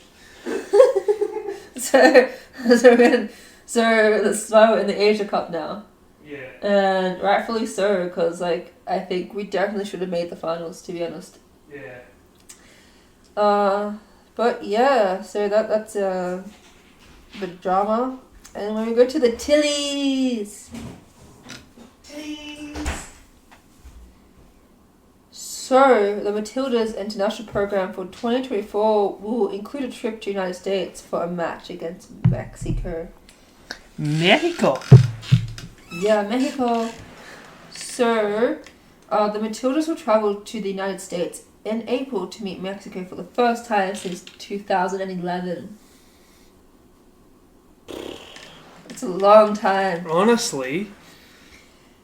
So that's why we're in the Asia Cup now. Yeah. And rightfully so, because like I think we definitely should have made the finals, to be honest. Yeah. But yeah, so that's a bit of drama. And when we go to the Tillies. So, the Matildas international program for 2024 will include a trip to the United States for a match against Mexico. Mexico? Yeah, Mexico. So, the Matildas will travel to the United States in April to meet Mexico for the first time since 2011. It's a long time. Honestly,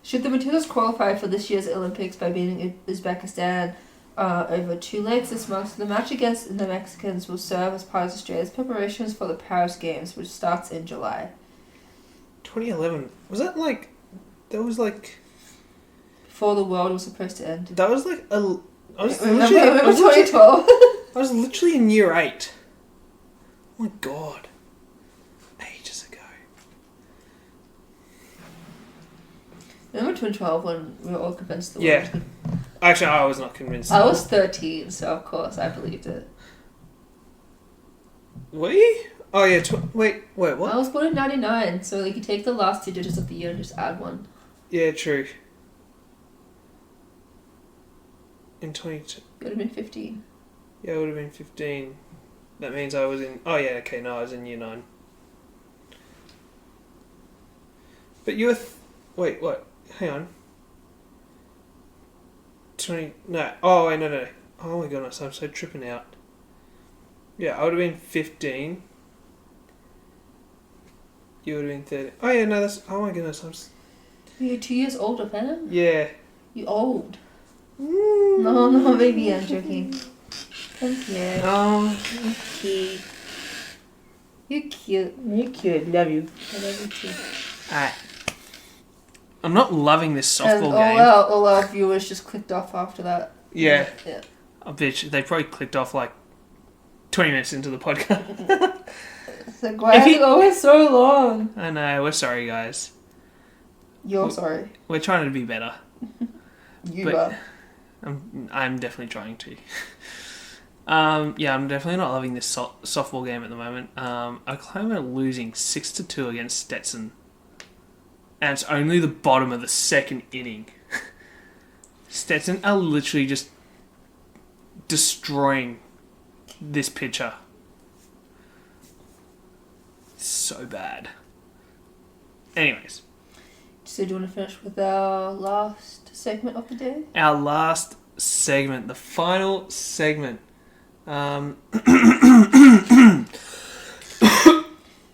Should the Matildas qualify for this year's Olympics by beating Uzbekistan over 2 legs this month? The match against the Mexicans will serve as part of Australia's preparations for the Paris Games, which starts in July. 2011. Was that like... That was like... Before the world was supposed to end. That was like a... Remember 2012? I was literally in year 8. Oh my god. Ages ago. Remember 2012 when we were all convinced the world? Yeah. Actually, I was not convinced. I was 13, so of course I believed it. Were you? Oh yeah, wait, what? I was born in 99, so like you take the last 2 digits of the year and just add 1. Yeah, true. In 22. It would have been 15. Yeah, it would have been 15. That means I was in... Oh yeah, okay, no, I was in year 9. But you were... Wait, what? Hang on. 20... No. Oh, wait, no. Oh my goodness, I'm so tripping out. Yeah, I would have been 15. You would have been 30. Oh yeah, no, that's... Oh my goodness, You're 2 years older, Pam? Yeah. You old. No, baby, I'm joking. Thank you. Oh. You're cute. You're cute. You're cute. Love you. I love you too. Alright. I'm not loving this softball and game. all our viewers just clicked off after that. Yeah. Yeah. I bet they probably clicked off like 20 minutes into the podcast. It's like, why is it always so long? I know, we're sorry guys. You're sorry. We're trying to be better. You are. I'm definitely trying to. Yeah, I'm definitely not loving this softball game at the moment. Oklahoma losing 6-2 against Stetson. And it's only the bottom of the second inning. Stetson are literally just destroying this pitcher. So bad. Anyways. So do you want to finish with our last segment of the day? Our last segment. The final segment. Oh,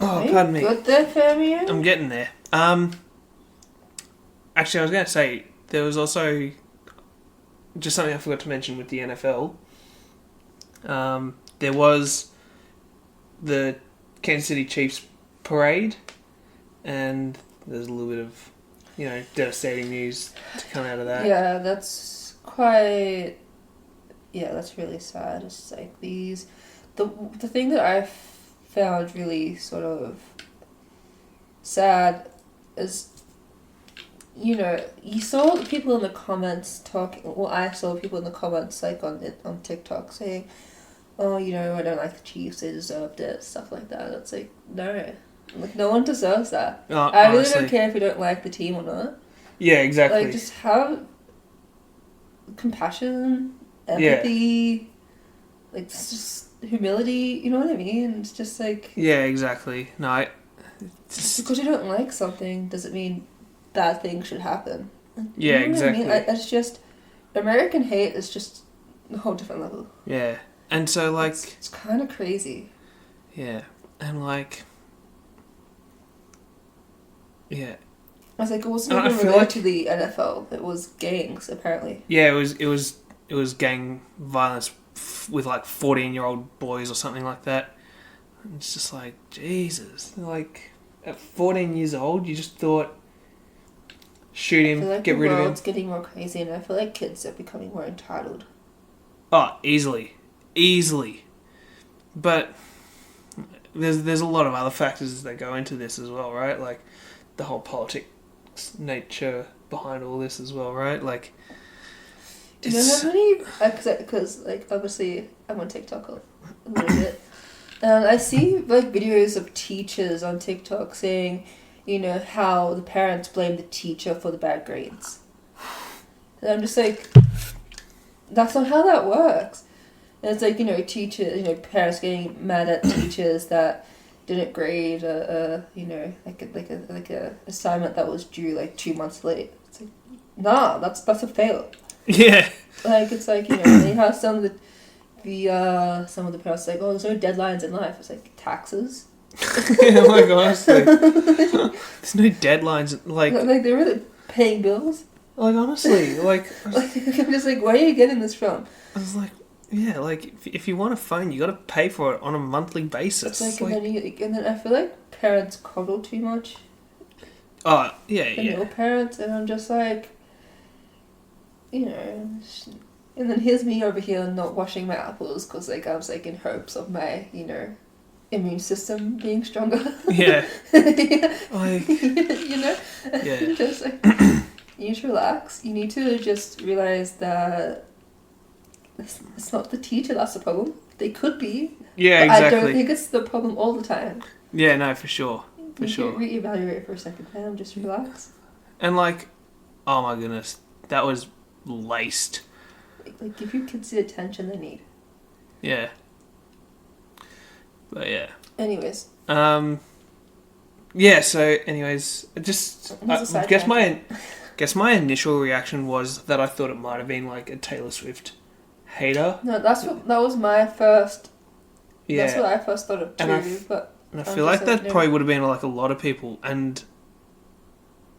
pardon me. Good there, Fabian? I'm getting there. Actually, I was going to say, there was also just something I forgot to mention with the NFL. There was the Kansas City Chiefs parade, and there's a little bit of, devastating news to come out of that. Yeah, that's quite... Yeah, that's really sad. It's like these... The thing that I found really sort of sad is... you saw the people in the comments talking... Well, I saw people in the comments, like, on TikTok saying, oh, I don't like the Chiefs, they deserved it, stuff like that. It's like, no. Like, no one deserves that. I really don't care if you don't like the team or not. Yeah, exactly. Like, just have compassion, empathy, like, just humility, you know what I mean? It's just like... Yeah, exactly. No, just because you don't like something doesn't mean bad things should happen. Yeah, you know exactly. What I mean? It's just... American hate is just a whole different level. Yeah. And so, like... It's kind of crazy. Yeah. And, like... Yeah. I was like, it wasn't even related to the NFL. It was gangs, apparently. Yeah, it was gang violence with, like, 14-year-old boys or something like that. And it's just like, Jesus. Like, at 14 years old, you just thought... Shoot him, get rid of him. The world's getting more crazy, and I feel like kids are becoming more entitled. Oh, easily. But there's a lot of other factors that go into this as well, right? Like the whole politics nature behind all this as well, right? Like, do you know how many? Because like obviously I'm on TikTok a little bit, and I see like videos of teachers on TikTok saying, how the parents blame the teacher for the bad grades. And I'm just like, that's not how that works. And it's like, teachers, parents getting mad at teachers that didn't grade like a assignment that was due like 2 months late. It's like, nah, that's a fail. Yeah. Like, it's like, they have some of the parents like, oh, there's no deadlines in life. It's like taxes. Yeah, like honestly, there's no deadlines. Like they're really paying bills. Like honestly, like Like I'm just like, where are you getting this from? I was like, yeah, like if you want a phone, you got to pay for it on a monthly basis. It's like, and then I feel like parents coddle too much. Oh yeah, And yeah. your parents, and I'm just like, you know, and then here's me over here not washing my apples because like I was like in hopes of my, you know, immune system being stronger. Yeah. Yeah. Like You know? yeah. Just like, you need to relax. You need to just realize that it's not the teacher that's the problem. They could be. Yeah, but exactly. I don't think it's the problem all the time. Yeah, no, for sure. For sure. Reevaluate for a second, man. Just relax. And like, oh my goodness, that was laced. Like give your kids the attention they need. Yeah. But yeah. Anyways. Yeah. So, anyways, just guess my initial reaction was that I thought it might have been like a Taylor Swift hater. No, that was my first. Yeah. That's what I first thought of too. And I feel like that probably would have been like a lot of people, and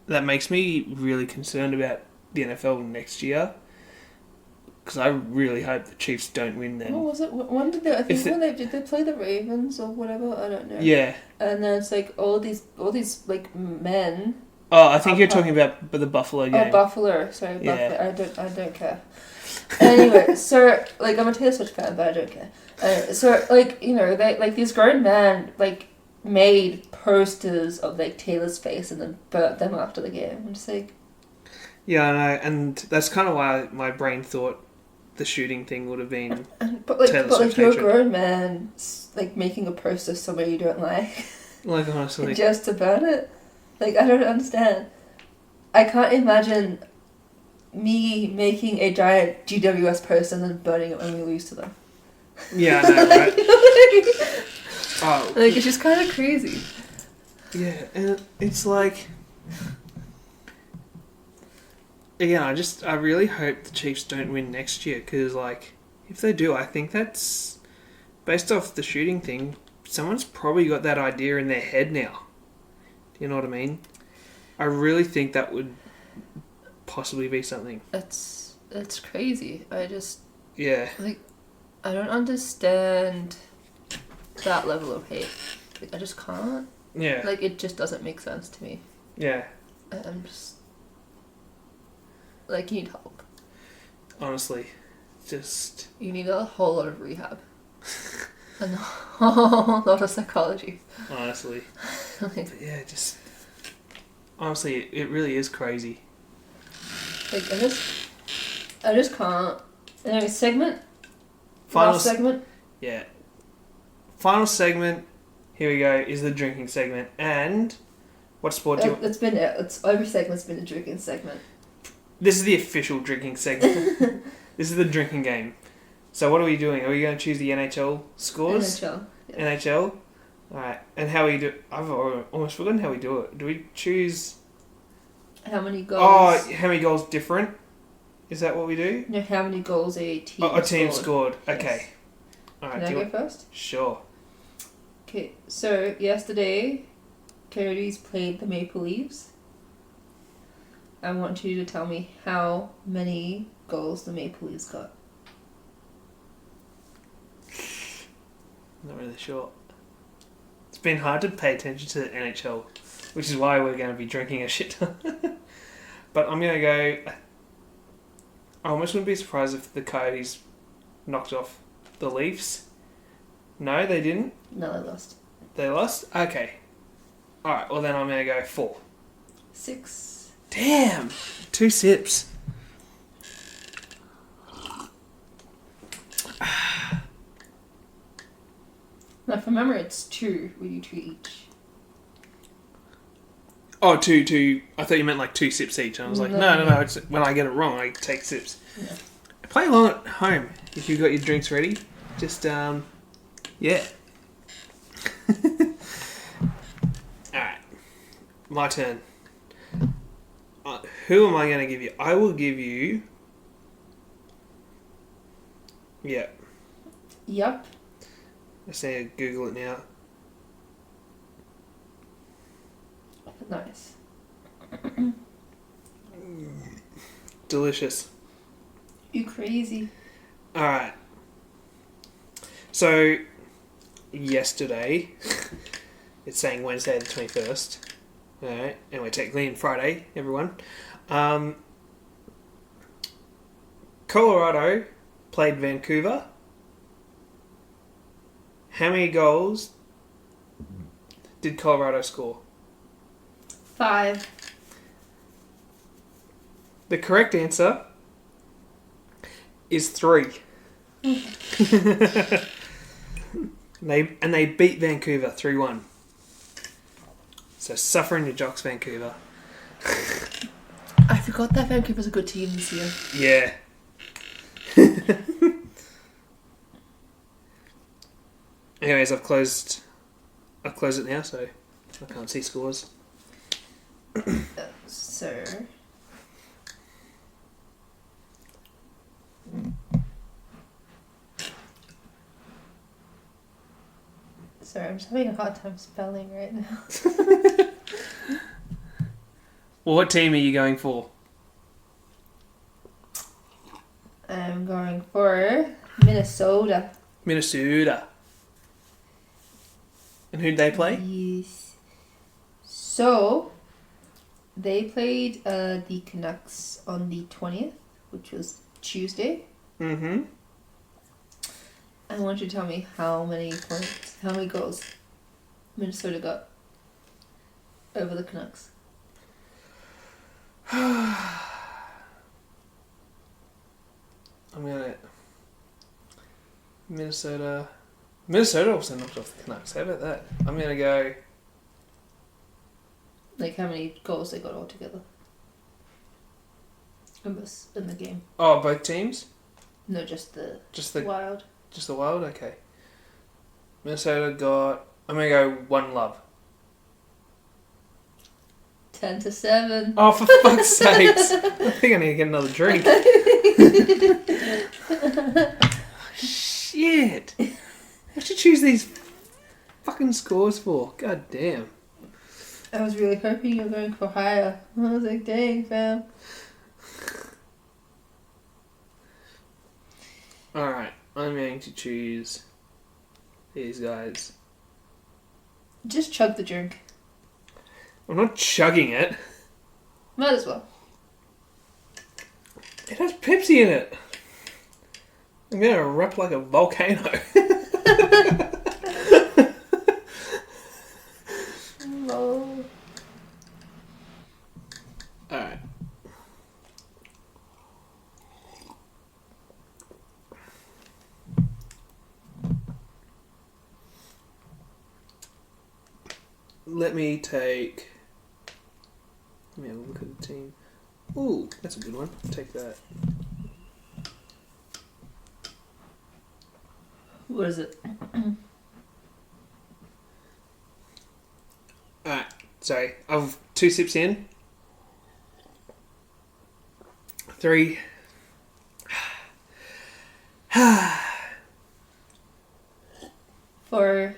that makes me really concerned about the NFL next year. Because I really hope the Chiefs don't win then. What was it? When did they? I think did they play the Ravens or whatever? I don't know. Yeah. And then it's like all these like men. Oh, I think you're talking about the Buffalo game. Oh, Buffalo. Sorry, Yeah. Buffalo. I don't care. Anyway, so like I'm a Taylor Swift fan, but I don't care. So like you know they like these grown men like made posters of like Taylor's face and then burnt them after the game. I'm just like. Yeah, I know, and that's kind of why my brain thought the shooting thing would have been. But you're a grown man, like making a poster of somebody you don't like. Like honestly, just to burn it. Like I don't understand. I can't imagine me making a giant GWS poster and then burning it when we lose to them. Yeah, I know, right? Oh, like it's just kind of crazy. Yeah, and it's like. Again, I really hope the Chiefs don't win next year because, like, if they do, I think that's based off the shooting thing. Someone's probably got that idea in their head now. Do you know what I mean? I really think that would possibly be something. It's crazy. I don't understand that level of hate. Like, I just can't. Yeah. Like it just doesn't make sense to me. Yeah. I'm just. Like, you need help. Honestly. Just... You need a whole lot of rehab. And a whole lot of psychology. Honestly. But yeah, just... Honestly, it really is crazy. Like, I just can't. Anyway, segment? Last segment? Yeah. Final segment, here we go, is the drinking segment. And... What sport do you... It's every segment's been a drinking segment. This is the official drinking segment. This is the drinking game. So what are we doing? Are we going to choose the NHL scores? NHL. Yeah. NHL? Alright. And how we do... I've almost forgotten how we do it. Do we choose... How many goals... Oh, how many goals different? Is that what we do? No, how many goals a team a team scored. Yes. Okay. Alright. Can I go first? Sure. Okay, so yesterday, Coyotes played the Maple Leafs. I want you to tell me how many goals the Maple Leafs got. Not really sure. It's been hard to pay attention to the NHL, which is why we're going to be drinking a shit ton. But I'm going to go... I almost wouldn't be surprised if the Coyotes knocked off the Leafs. No, they didn't? No, they lost. They lost? Okay. Alright, well then I'm going to go 4. 6. Damn! 2 sips. Now, from memory, it's 2. We do 2 each. Oh, 2. I thought you meant like 2 sips each. I was like, no. It's, when I get it wrong, I take sips. Yeah. Play along at home if you've got your drinks ready. Just, yeah. Alright. My turn. Who am I going to give you? I will give you... Yeah. Yep. I say Google it now. Nice. Delicious. You crazy. Alright. So, yesterday, it's saying Wednesday the 21st. Alright, and we're technically in Friday, everyone. Colorado played Vancouver. How many goals did Colorado score? 5. The correct answer is 3. And they beat Vancouver 3-1. So suffer in your jocks, Vancouver. I forgot that Vancouver's a good team this year. Yeah. Anyways, I've closed it now, so I can't see scores. So... Sorry, I'm just having a hard time spelling right now. Well, what team are you going for? I'm going for Minnesota. Minnesota. And who'd they play? Yes. So, they played the Canucks on the 20th, which was Tuesday. Mm-hmm. I want you to tell me how many goals Minnesota got over the Canucks. I'm gonna... Minnesota also knocked off the Canucks. How about that? I'm gonna go... Like how many goals they got altogether in the game. Oh, both teams? No, just the Wild. Just the Wild? Okay. Minnesota got... I'm gonna go 1-0. 10-7. Oh, for fuck's sakes. I think I need to get another drink. Shit. What should choose these fucking scores for? God damn. I was really hoping you were going for higher. I was like, dang, fam. Alright, I'm going to choose these guys. Just chug the drink. I'm not chugging it. Might as well. It has Pepsi in it. I'm going to erupt like a volcano. Oh. Alright. Let me have a look at the team. Ooh, that's a good one. Take that. What is it? Alright, sorry. I've 2 sips in. 3. For...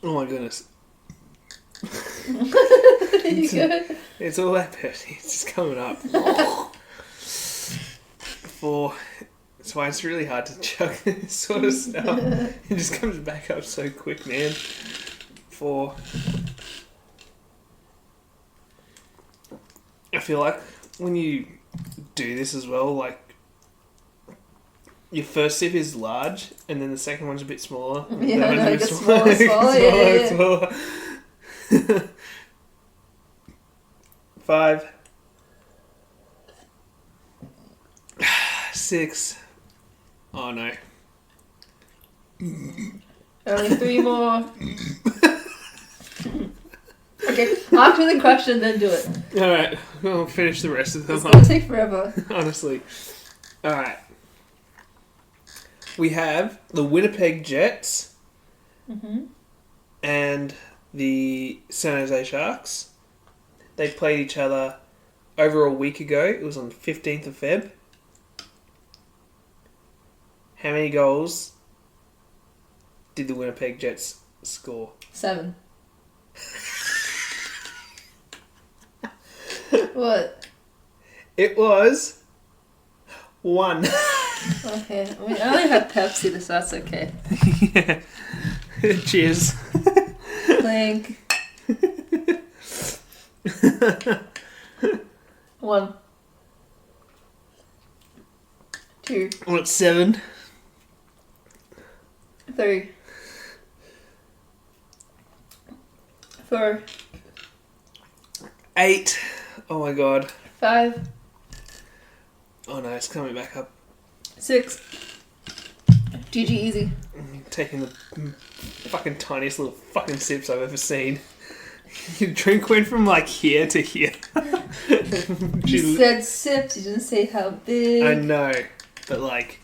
Oh my goodness. You good? It's all that Pepsi. It's just coming up. 4. That's why it's really hard to chug this sort of stuff. It just comes back up so quick, man. 4. I feel like when you do this as well, like, your first sip is large, and then the second one's a bit smaller. Yeah, and like a smaller, yeah. smaller. 5. 6. Oh no. Only 3 more. Okay, after the question, then do it. Alright, we'll finish the rest of them. It's gonna take forever. Honestly. Alright. We have the Winnipeg Jets and the San Jose Sharks. They played each other over a week ago. It was on the 15th of Feb. How many goals did the Winnipeg Jets score? 7. What? It was 1. Okay. I mean, I only had Pepsi, so that's okay. Yeah. Cheers. Clink. 1. 2. Well, it's 7. 3. 4. 8. Oh my god. 5. Oh no, it's coming back up. 6. GG easy. I'm taking the fucking tiniest little fucking sips I've ever seen. Your drink went from like here to here. You said sips, you didn't say how big. I know, but like,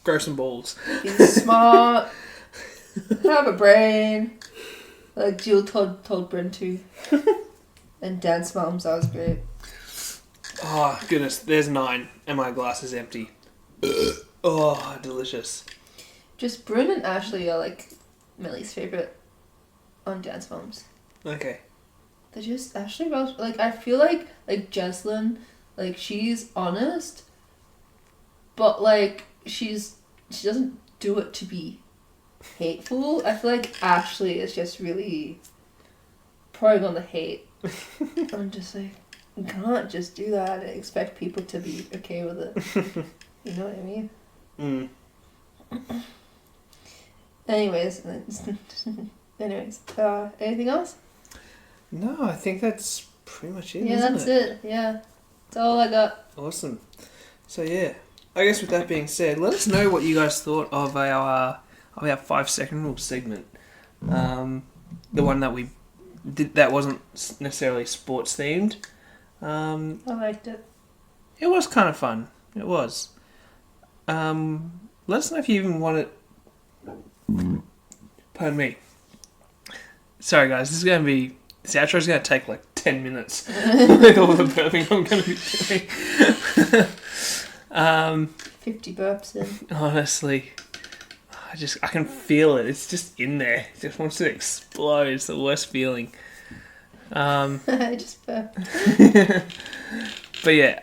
grow some balls. Be smart. Have a brain. Like Jill told Brent to. And Dance Moms, that was great. Oh goodness, there's 9, and my glass is empty. Oh, delicious. Just Brent and Ashley are like Millie's favourite on Dance Moms. Okay. They're just Ashley Rose. Like I feel like Jesslyn, like she's honest, but like she doesn't do it to be hateful. I feel like Ashley is just really pouring on the hate. I'm just like, you can't just do that and expect people to be okay with it. You know what I mean? Mm. Anyways, anything else? No, I think that's pretty much it. Yeah, isn't that's it? it. Yeah, that's all I got. Awesome. So yeah, I guess with that being said, let us know what you guys thought of our 5-second rule segment. The one that we did that wasn't necessarily sports themed. I liked it. It was kind of fun. It was. Let us know if you even want it. Pardon me. Sorry guys, this outro is going to take like 10 minutes with all the burping I'm going to be doing. 50 burps in. Honestly, I can feel it. It's just in there. It just wants to explode. It's the worst feeling. I just burped. But yeah,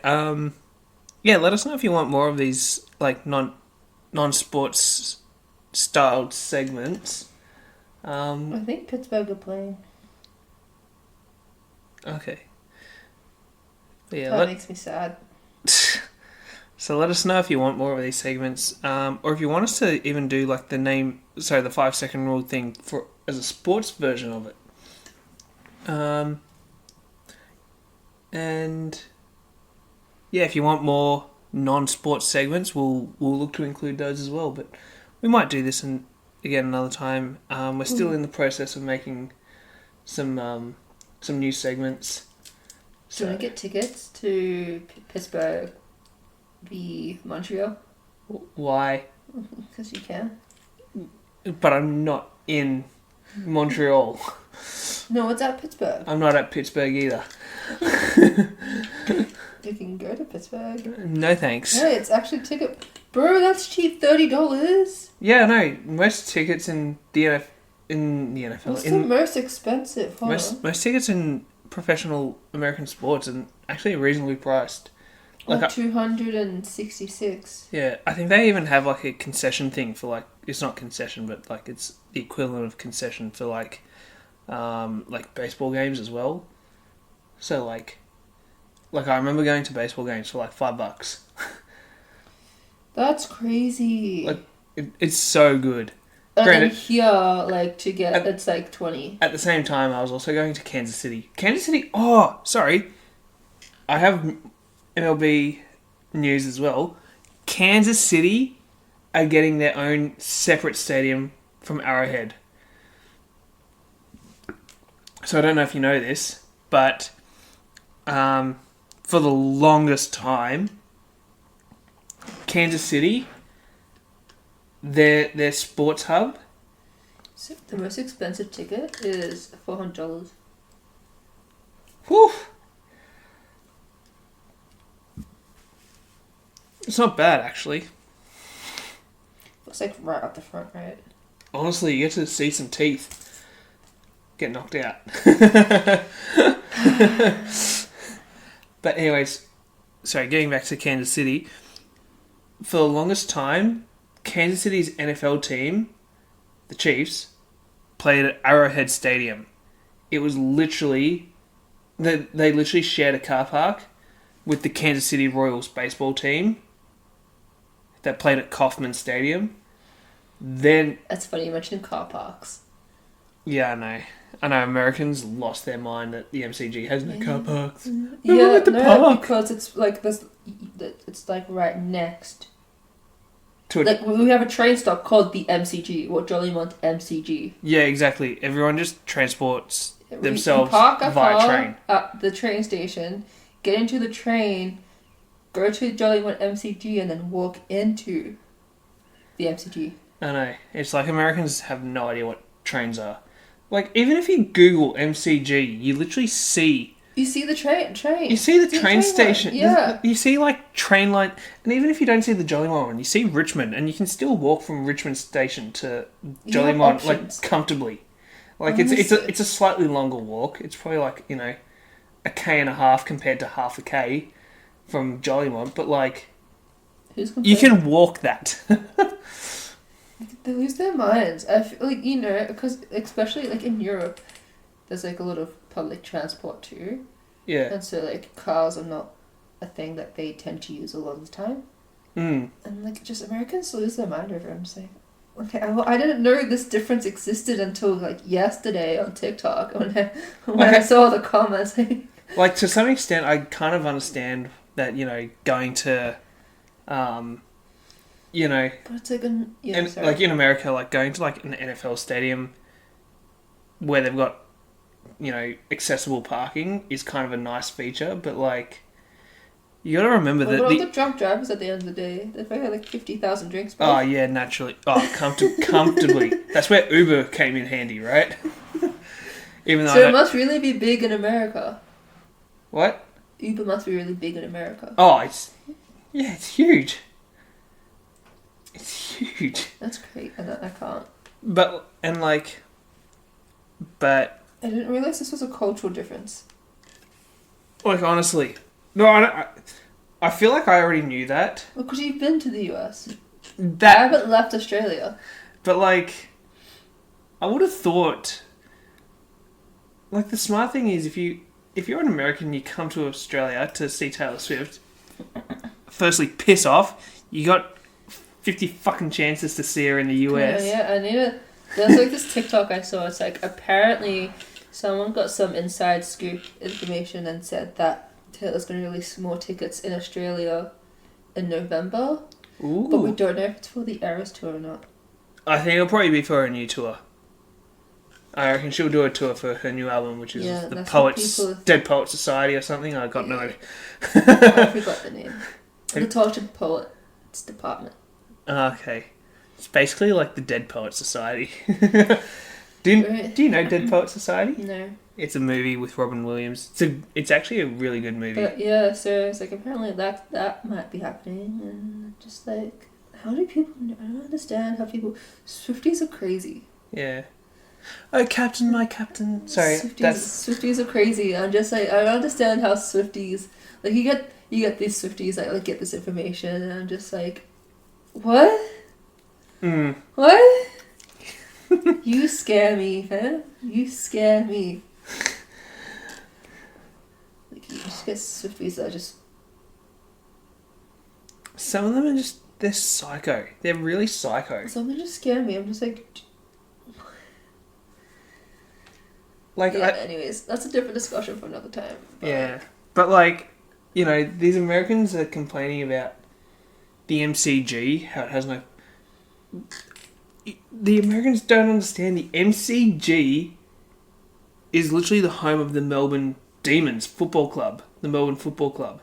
let us know if you want more of these like non-sports styled segments. I think Pittsburgh are playing. Okay. But yeah, That makes me sad. So let us know if you want more of these segments, or if you want us to even do like the 5-second rule thing as a sports version of it. And yeah, if you want more non-sports segments, we'll look to include those as well. But we might do this again another time. We're still in the process of making some new segments. Do you want to get tickets to Pittsburgh v Montreal? Why? Because you can. But I'm not in Montreal. No, it's at Pittsburgh. I'm not at Pittsburgh either. You can go to Pittsburgh. No thanks. Yeah, it's actually ticket. Bro, that's cheap. $30. Yeah, no. Most tickets in the NFL. What's the most expensive? Hold on. Most tickets in professional American sports are actually reasonably priced. Like $266. Yeah, I think they even have like a concession thing for like, it's not concession, but like it's the equivalent of concession for like baseball games as well. So like I remember going to baseball games for like $5. That's crazy. Like it's so good. And Granted, then here, like to get it's like 20. At the same time, I was also going to Kansas City. Oh, sorry. I have MLB news as well. Kansas City are getting their own separate stadium from Arrowhead. So I don't know if you know this, but for the longest time, Kansas City, their sports hub. So the most expensive ticket is $400. Whew. It's not bad, actually. It's like right up the front, right? Honestly, you get to see some teeth get knocked out. But anyways, sorry, getting back to Kansas City. For the longest time, Kansas City's NFL team, the Chiefs, played at Arrowhead Stadium. It was literally... They literally shared a car park with the Kansas City Royals baseball team that played at Kauffman Stadium. Then... That's funny you mentioned car parks. Yeah, I know. I know Americans lost their mind that the MCG has no car parks. Yeah, at the park. because it's like this. It's like right next. To like we have a train stop called the MCG or Jollymont MCG. Yeah, exactly. Everyone just transports themselves we park a via car train at the train station, get into the train, go to Jollymont MCG, and then walk into the MCG. I know. It's like Americans have no idea what trains are. Like, even if you Google MCG, you literally see... You see the train. You see the train station. Line. Yeah. You see, like, train line... And even if you don't see the Jollymont one, you see Richmond, and you can still walk from Richmond Station to Jollymont, like, comfortably. Like, it's a slightly longer walk. It's probably, like, you know, a K and a half compared to half a K from Jollymont, but, like... You can walk that. They lose their minds. I feel like, you know, because especially like in Europe, there's like a lot of public transport too. Yeah. And so like cars are not a thing that they tend to use a lot of the time. Mm. And like just Americans lose their mind over it. I'm saying, okay, I didn't know this difference existed until like yesterday on TikTok when I saw the comments. Like to some extent, I kind of understand that, you know, going to, you know, but it's like like in America, like going to like an NFL stadium where they've got, you know, accessible parking is kind of a nice feature, but like you got to remember that all the drunk drivers at the end of the day, they've had like 50,000 drinks. Oh yeah, naturally. Oh, comfortably. That's where Uber came in handy, right? Even though so it must really be big in America. What? Uber must be really big in America. Oh, it's huge. It's huge. That's great. I can't. But I didn't realize this was a cultural difference. Like honestly, no, I feel like I already knew that. Well, because you've been to the US. I haven't left Australia. But like, I would have thought. Like the smart thing is if you're an American, you come to Australia to see Taylor Swift. Firstly, piss off. You got 50 fucking chances to see her in the US. Yeah, I need to... There's like this TikTok I saw. It's like apparently someone got some inside scoop information and said that Taylor's going to release more tickets in Australia in November. Ooh. But we don't know if it's for the Eras tour or not. I think it'll probably be for a new tour. I reckon she'll do a tour for her new album, which is Dead Poets Society or something. I got no idea. I forgot the name. The Tortured Poets Department. Okay. It's basically like the Dead Poets Society. Do you know Dead Poets Society? No. It's a movie with Robin Williams. It's actually a really good movie. But yeah, so it's like apparently that might be happening, and just like how do people? I don't understand how people. Swifties are crazy. Yeah. Oh, Captain, my Captain. Sorry, Swifties are crazy. I'm just like I don't understand how Swifties like you get these Swifties that like get this information, and I'm just like, what? What? You scare me, fam. You scare me. Like you just get Swifties that are just. Some of them are just they're psycho. They're really psycho. Some of them just scare me. I'm just like. Like yeah, anyways, that's a different discussion for another time. But... Yeah, but like, you know, these Americans are complaining about the MCG, how it has no... The Americans don't understand the MCG is literally the home of the Melbourne Demons Football Club, the Melbourne Football Club,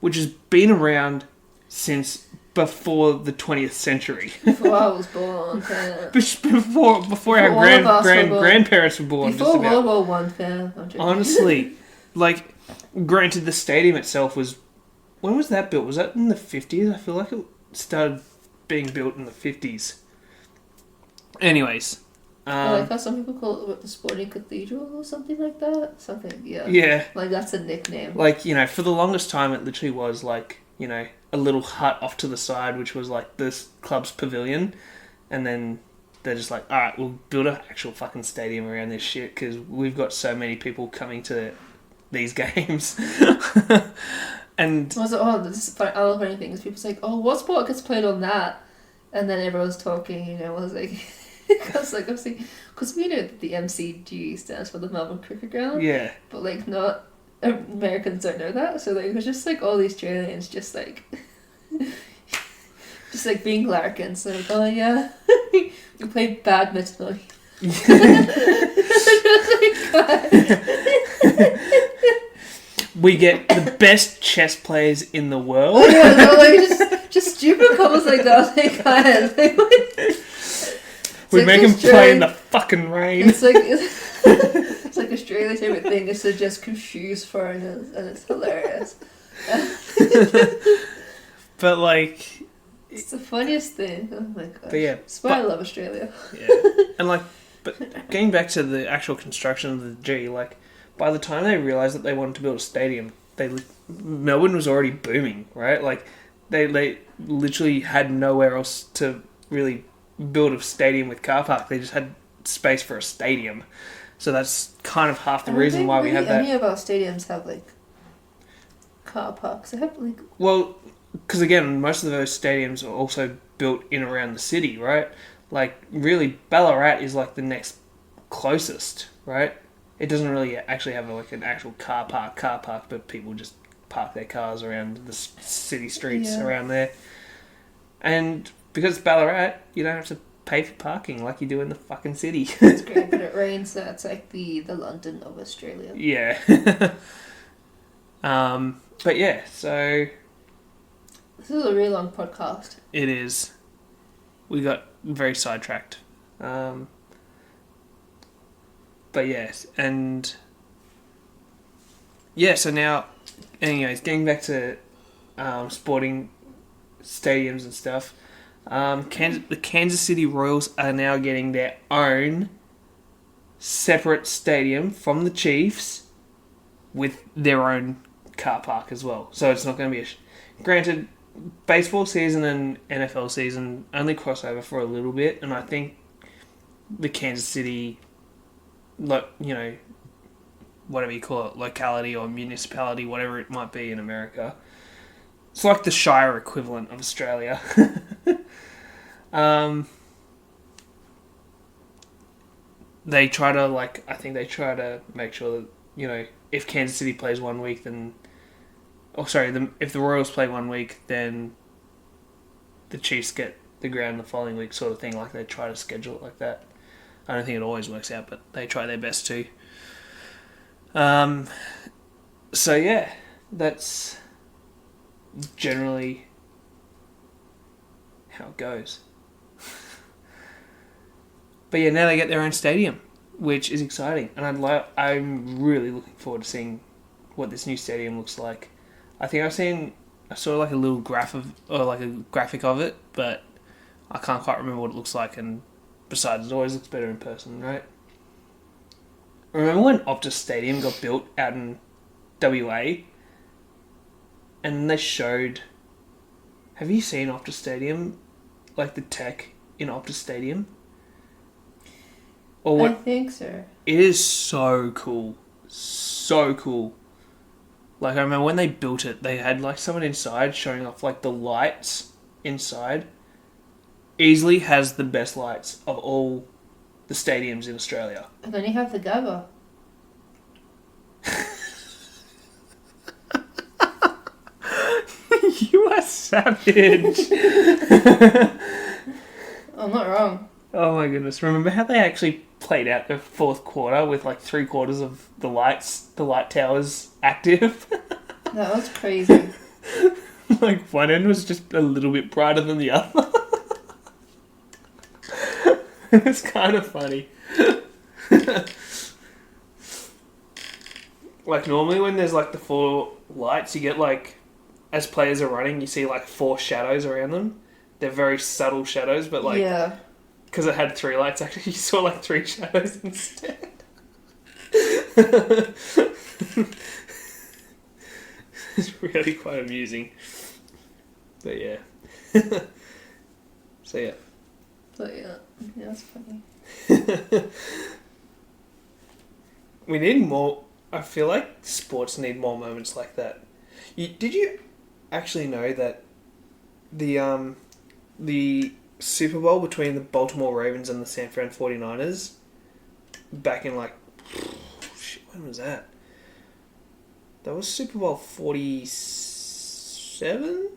which has been around since before the 20th century. Before I was born, fam. Before our grandparents were born. Before World War One, fam. Honestly, like, granted, the stadium itself was... When was that built? Was that in the 50s? I feel like it started being built in the 50s. Anyways, I like how some people call it what, the Sporting Cathedral or something like that. Something, yeah. Yeah. Like that's a nickname. Like, you know, for the longest time it literally was like, you know, a little hut off to the side, which was like this club's pavilion. And then they're just like, alright, we'll build an actual fucking stadium around this shit because we've got so many people coming to these games. And this is other funny thing is people's like, oh, what sport gets played on that? And then everyone's talking, you know, I was like, because like obviously, because we know that the MCG stands for the Melbourne Cricket Ground. yeah. But like not Americans don't know that, so like it was just like all the Australians just like just like being larrikins, so like, oh yeah, we play badminton. We get the best chess players in the world. Oh, yeah, no, like just stupid comments like that. Like, we like make them play in the fucking rain. It's like it's like Australia's favorite thing is to just confuse foreigners, and it's hilarious. But like, it's the funniest thing. Oh my gosh. But yeah, that's why I love Australia. Yeah, and like, but getting back to the actual construction of the G, like, by the time they realised that they wanted to build a stadium, Melbourne was already booming, right? Like, they literally had nowhere else to really build a stadium with car park. They just had space for a stadium, so that's kind of half the reason why we have that. Any of our stadiums have like car parks. They have like because again, most of those stadiums are also built in around the city, right? Like, really, Ballarat is like the next closest, right? It doesn't really actually have like an actual car park, but people just park their cars around the city streets around there. And because it's Ballarat, you don't have to pay for parking like you do in the fucking city. It's great, but it rains, so it's like the London of Australia. Yeah. But yeah, so this is a really long podcast. It is. We got very sidetracked. But yes, and yeah, so now, anyways, getting back to sporting stadiums and stuff, the Kansas City Royals are now getting their own separate stadium from the Chiefs with their own car park as well. So it's not going to be granted, baseball season and NFL season only cross over for a little bit, and I think the Kansas City, you know, whatever you call it, locality or municipality, whatever it might be in America, it's like the Shire equivalent of Australia. They try to make sure that, you know, if Kansas City plays one week, then if the Royals play one week, then the Chiefs get the ground the following week, sort of thing. Like, they try to schedule it like that. I don't think it always works out, but they try their best to. So yeah, that's generally how it goes. But yeah, now they get their own stadium, which is exciting, and I'm really looking forward to seeing what this new stadium looks like. I think I saw like a little graphic of it, but I can't quite remember what it looks like, and besides, it always looks better in person, right? Remember when Optus Stadium got built out in WA? And they showed... Have you seen Optus Stadium? Like the tech in Optus Stadium? Or what? I think so. It is so cool. So cool. Like, I remember when they built it, they had like someone inside showing off like the lights inside. Easily has the best lights of all the stadiums in Australia. And then you have the Gabba. You are savage. I'm not wrong. Oh my goodness. Remember how they actually played out the fourth quarter with like 3/4 of the light towers active? That was crazy. Like, one end was just a little bit brighter than the other. It's kind of funny. Like, normally when there's like the 4 lights, you get like, as players are running, you see like 4 shadows around them. They're very subtle shadows, but like, yeah. because it had 3 lights, actually you saw like 3 shadows instead. It's really quite amusing. But yeah. So yeah. But yeah, that's funny. We need more. I feel like sports need more moments like that. Did you actually know that the Super Bowl between the Baltimore Ravens and the San Fran 49ers back in like, shit, when was that? That was Super Bowl 47?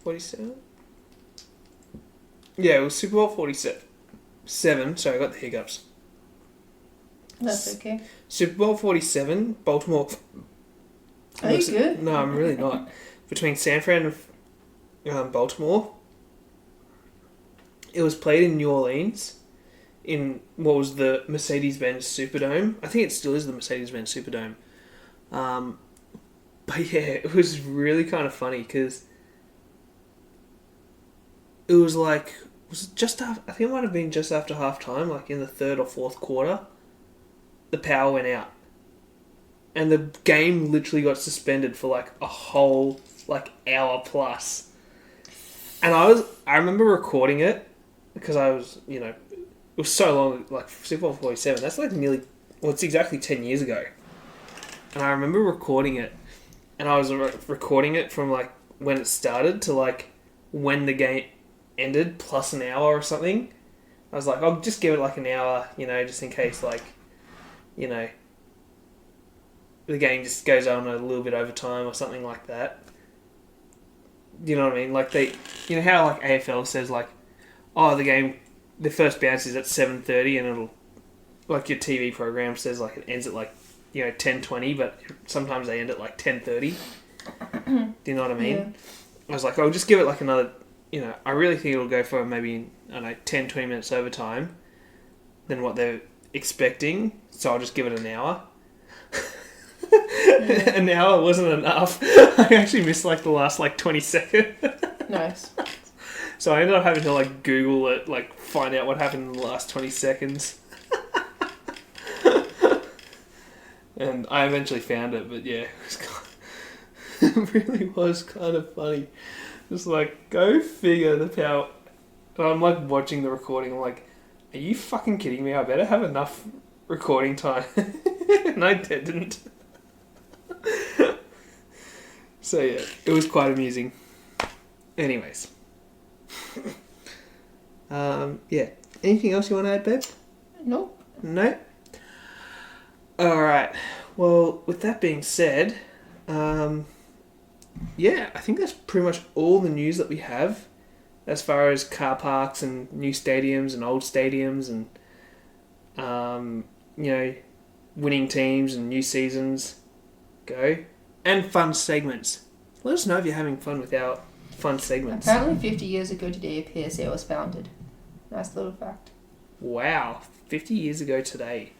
47? Yeah, it was Super Bowl 47. Sorry, I got the hiccups. That's okay. Super Bowl 47, Baltimore... Are you good? No, I'm really not. Between San Fran and Baltimore. It was played in New Orleans in what was the Mercedes-Benz Superdome. I think it still is the Mercedes-Benz Superdome. But yeah, it was really kind of funny because it was like... Was it just after, I think it might have been just after half time, like in the 3rd or 4th quarter, the power went out. And the game literally got suspended for like a whole like hour plus. And I remember recording it because I was, it was so long, like Super Bowl 47, that's like it's exactly 10 years ago. And I remember recording it, and I was recording it from like when it started to like when the game ended plus an hour or something. I was like, I'll just give it like an hour, just in case like, the game just goes on a little bit over time or something like that. You know what I mean? Like how like AFL says like, oh, the first bounce is at 7:30 and it'll, like your TV program says like it ends at like, 10:20, but sometimes they end at like 10:30. Do you know what I mean? Yeah. I was like, I'll just give it like another, I really think it'll go for maybe, 10, 20 minutes overtime than what they're expecting. So I'll just give it an hour. Yeah. An hour wasn't enough. I actually missed like the last like 20 seconds. Nice. So I ended up having to like Google it, like find out what happened in the last 20 seconds. And I eventually found it, but yeah, it really was kind of funny. Just like, go figure the power. And I'm like watching the recording, I'm like, are you fucking kidding me? I better have enough recording time. And I didn't. So yeah, it was quite amusing. Anyways. Yeah. Anything else you want to add, babe? Nope. No? Alright. Well, with that being said, yeah, I think that's pretty much all the news that we have as far as car parks and new stadiums and old stadiums and, winning teams and new seasons go. And fun segments. Let us know if you're having fun with our fun segments. Apparently 50 years ago today, PSA was founded. Nice little fact. Wow, 50 years ago today.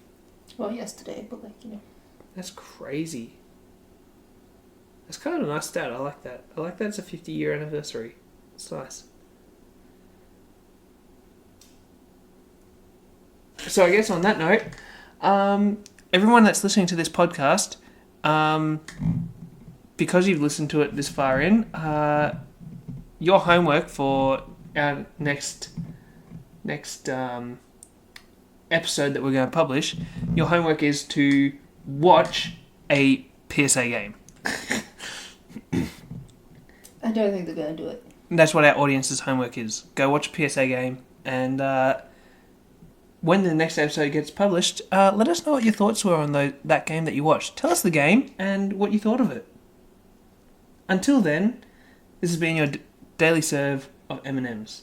Well, yesterday, but That's crazy. That's kind of a nice stat. I like that. I like that it's a 50-year anniversary. It's nice. So I guess on that note, everyone that's listening to this podcast, because you've listened to it this far in, your homework for our next episode that we're going to publish, your homework is to watch a PSA game. I don't think they're going to do it. And that's what our audience's homework is. Go watch a PSA game, and when the next episode gets published, let us know what your thoughts were on that game that you watched. Tell us the game and what you thought of it. Until then, this has been your daily serve of M&Ms.